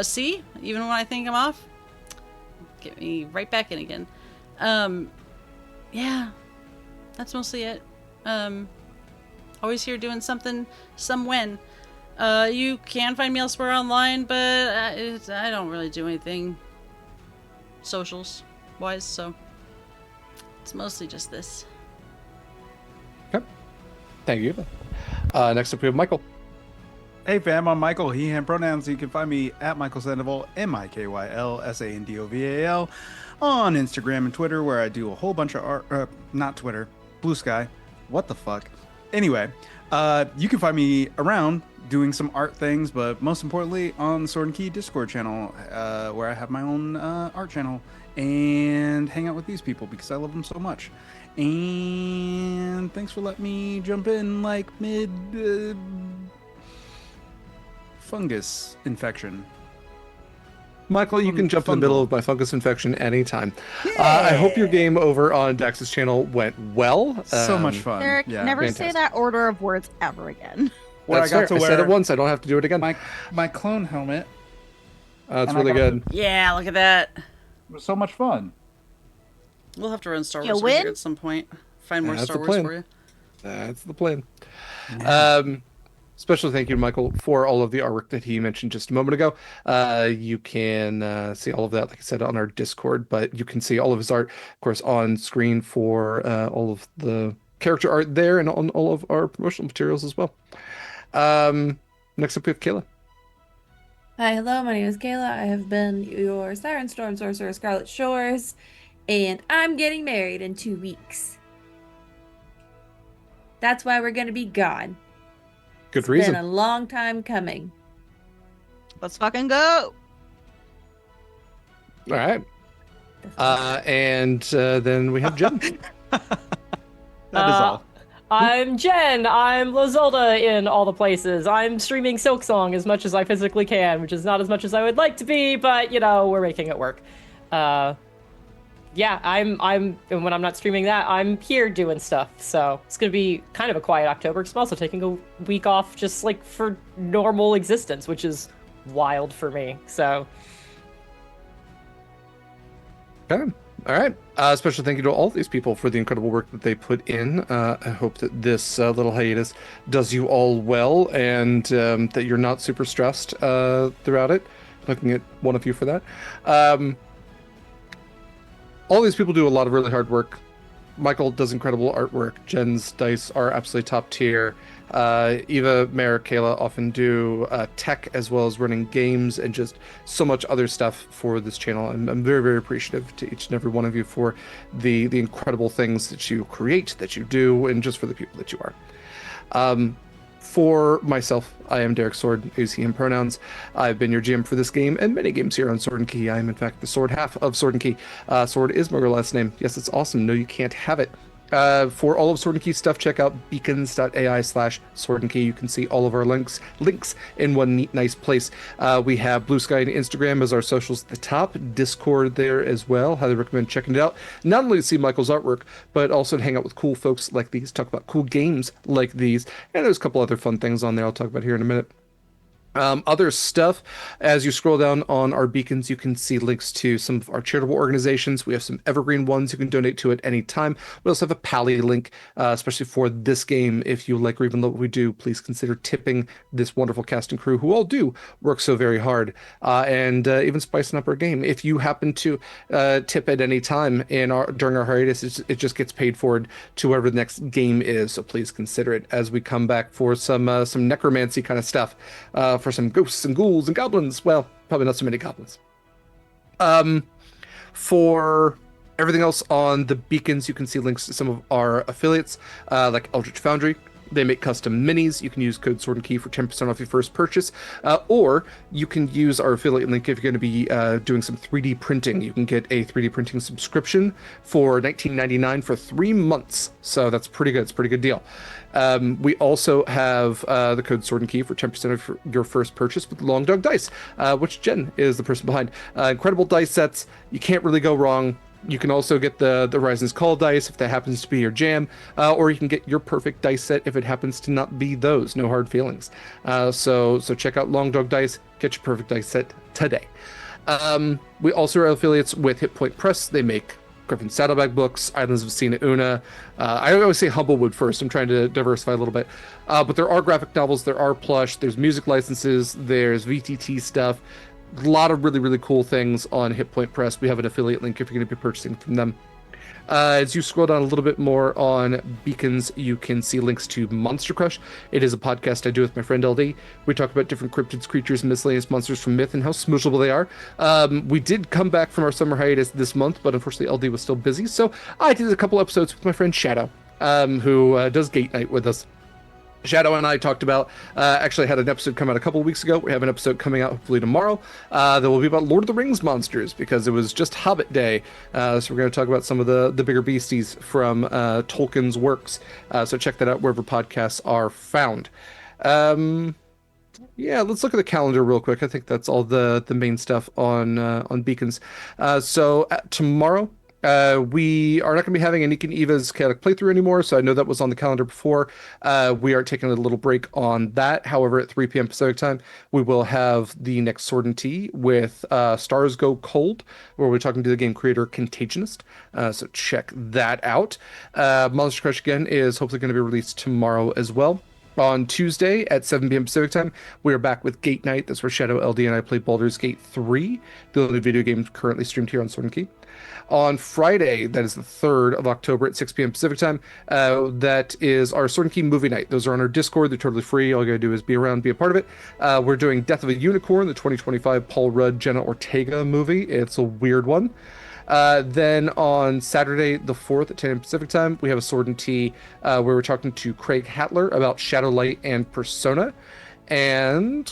See, even when I think I'm off, get me right back in again. Yeah, that's mostly it. Always here doing something, when. You can find me elsewhere online, but I don't really do anything socials wise, so it's mostly just this. Okay. Thank you. Next up, we have Mikyl. Hey fam, I'm Mikyl, he, him pronouns. You can find me at Mikyl Sandoval, MIKYL, on Instagram and Twitter, where I do a whole bunch of art, not Twitter, BlueSky, what the fuck. Anyway, you can find me around doing some art things, but most importantly on the Sword and Key Discord channel, where I have my own art channel and hang out with these people because I love them so much. And thanks for letting me jump in like mid fungus infection. Mikyl, you can jump in the middle of my fungus infection anytime. Yeah. I hope your game over on Dax's channel went well. So much fun. Eric, Yeah. never Fantastic. say that order of words ever again. Where That's I got fair. to I said wear it once. I don't have to do it again. my clone helmet. It's and I really got good. Yeah, look at that. It was so much fun. We'll have to run Star You Wars with you win? at some point. Find more That's Star the Wars plan. for you. That's the plan. Special thank you to Mikyl for all of the artwork that he mentioned just a moment ago. You can see all of that, like I said, on our Discord, but you can see all of his art, of course, on screen for all of the character art there and on all of our promotional materials as well. Next up, we have Kaila. Hi, hello, my name is Kaila. I have been your Siren Storm Sorcerer, Scarlett Shores, and I'm getting married in 2 weeks. That's why we're gonna be gone. Good It's reason. been a long time coming. Let's fucking go. All right. And then we have Jenn. That is all. I'm Jenn. I'm Lozilda in all the places. I'm streaming Silksong as much as I physically can, which is not as much as I would like to be, but we're making it work. Yeah, I'm and when I'm not streaming that, I'm here doing stuff. So it's gonna be kind of a quiet October, because I'm also taking a week off just like for normal existence, which is wild for me. So Okay. All right. Special thank you to all these people for the incredible work that they put in. I hope that this little hiatus does you all well, and that you're not super stressed throughout it. Looking at one of you for that. All these people do a lot of really hard work. Mikyl does incredible artwork. Jenn's dice are absolutely top tier. Eva, Mare, Kaila often do tech as well as running games and just so much other stuff for this channel. I'm very, very appreciative to each and every one of you for the incredible things that you create, that you do, and just for the people that you are. For myself, I am Derek Sword, use he, him pronouns. I've been your GM for this game and many games here on Sword and Key. I am, in fact, the sword half of Sword and Key. Sword is my real last name. Yes, it's awesome. No, you can't have it. For all of Sword and Key stuff, check out beacons.ai/Sword and Key. You can see all of our links in one neat, nice place. We have BlueSky and Instagram as our socials at the top. Discord there as well. Highly recommend checking it out. Not only to see Michael's artwork, but also to hang out with cool folks like these, talk about cool games like these. And there's a couple other fun things on there I'll talk about here in a minute. Other stuff, as you scroll down on our beacons, you can see links to some of our charitable organizations. We have some evergreen ones you can donate to at any time. We also have a Pally link, especially for this game. If you like or even love what we do, please consider tipping this wonderful cast and crew who all do work so very hard, and even spicing up our game. If you happen to tip at any time during our hiatus, it just gets paid forward to whatever the next game is. So please consider it as we come back for some necromancy kind of stuff. For some ghosts and ghouls and goblins. Well, probably not so many goblins. For everything else on the beacons, you can see links to some of our affiliates, like Eldritch Foundry. They make custom minis. You can use code Sword and Key for 10% off your first purchase, or you can use our affiliate link if you're going to be doing some 3D printing. You can get a 3D printing subscription for $19.99 for 3 months. So that's pretty good. It's a pretty good deal. We also have the code Sword and Key for 10% of your first purchase with Long Dog Dice, which Jenn is the person behind. Incredible dice sets. You can't really go wrong. You can also get the Horizons Call dice if that happens to be your jam, or you can get your perfect dice set if it happens to not be those. No hard feelings. So check out Long Dog Dice. Get your perfect dice set today. We also are affiliates with Hit Point Press. They make Griffin Saddlebag books, Islands of Sina Una. I always say Humblewood first. I'm trying to diversify a little bit. But there are graphic novels, there are plush, there's music licenses, there's VTT stuff. A lot of really, really cool things on Hit Point Press. We have an affiliate link if you're going to be purchasing from them. As you scroll down a little bit more on beacons, you can see links to Monster Crush. It is a podcast I do with my friend LD. We talk about different cryptids, creatures, and miscellaneous monsters from myth and how smooshable they are. We did come back from our summer hiatus this month, but unfortunately LD was still busy, so I did a couple episodes with my friend Shadow, who does Gate Night with us. Shadow and I talked about, actually had an episode come out a couple weeks ago. We have an episode coming out hopefully tomorrow that will be about Lord of the Rings monsters, because it was just Hobbit Day. So we're going to talk about some of the bigger beasties from Tolkien's works. So check that out wherever podcasts are found. Yeah, let's look at the calendar real quick. I think that's all the main stuff on Beacons. So tomorrow, we are not going to be having a Nick and Eva's chaotic playthrough anymore, so I know that was on the calendar before. We are taking a little break on that. However, at 3 p.m. Pacific time, we will have the next Sword and Tea with Stars Go Cold, where we're talking to the game creator Contagionist. So check that out. Monster Crush, again, is hopefully going to be released tomorrow as well. On Tuesday at 7 p.m. Pacific time, we are back with Gate Night. That's where Shadow, LD, and I play Baldur's Gate 3, the only video game currently streamed here on Sword and Key. On Friday, that is the 3rd of October at 6 p.m. Pacific time, that is our Sword and Key movie night. Those are on our Discord. They're totally free. All you gotta do is be around, be a part of it. We're doing Death of a Unicorn, the 2025 Paul Rudd, Jenna Ortega movie. It's a weird one. Then on Saturday, the 4th at 10 a.m. Pacific time, we have a Sword and Tea where we're talking to Craig Hatler about Shadowlight and Persona. And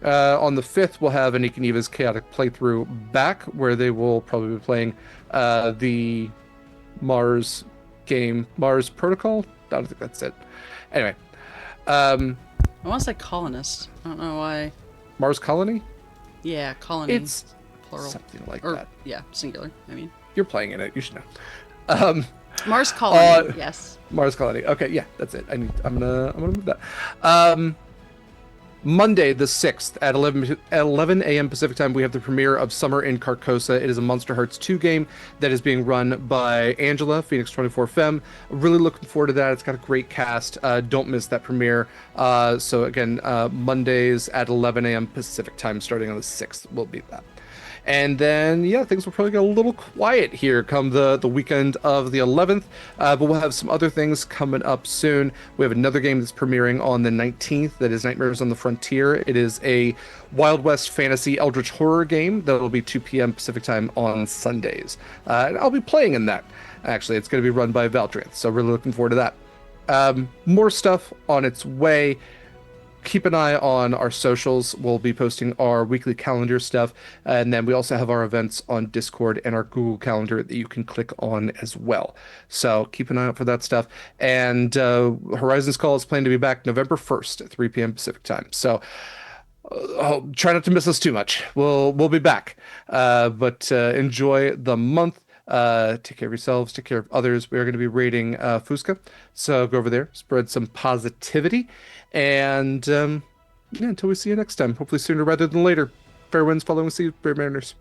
On the 5th, we'll have Anik and Eva's Chaotic Playthrough back, where they will probably be playing the Mars game, Mars Protocol. I don't think that's it. Anyway. I want to say colonist. I don't know why. Mars Colony? Yeah, colony. It's plural. something like Or, that. yeah, singular. I mean, You're playing in it. You should know. Mars colony. Yes. Mars Colony. Okay, yeah, that's it. I'm gonna move that. Monday the 6th at 11 a.m. Pacific time, we have the premiere of Summer in Carcosa. It is a Monster Hearts 2 game that is being run by Angela, Phoenix 24 Femme. Really looking forward to that. It's got a great cast. Don't miss that premiere. So again, Mondays at 11 a.m. Pacific time, starting on the 6th, will be that. And then, yeah, things will probably get a little quiet here come the weekend of the 11th, but we'll have some other things coming up soon. We have another game that's premiering on the 19th that is Nightmares on the Frontier. It is a Wild West fantasy eldritch horror game that will be 2 p.m. Pacific time on Sundays. And I'll be playing in that. Actually, it's going to be run by Valdrinth, so really looking forward to that. More stuff on its way. Keep an eye on our socials. We'll be posting our weekly calendar stuff. And then we also have our events on Discord and our Google Calendar that you can click on as well. So keep an eye out for that stuff. And Horizons Call is planned to be back November 1st at 3 p.m. Pacific time. So try not to miss us too much. We'll be back. But enjoy the month. Take care of yourselves, take care of others. We are going to be raiding Fusca, so go over there, spread some positivity, and until we see you next time, hopefully sooner rather than later. Fair winds following sea, Brave Mariners.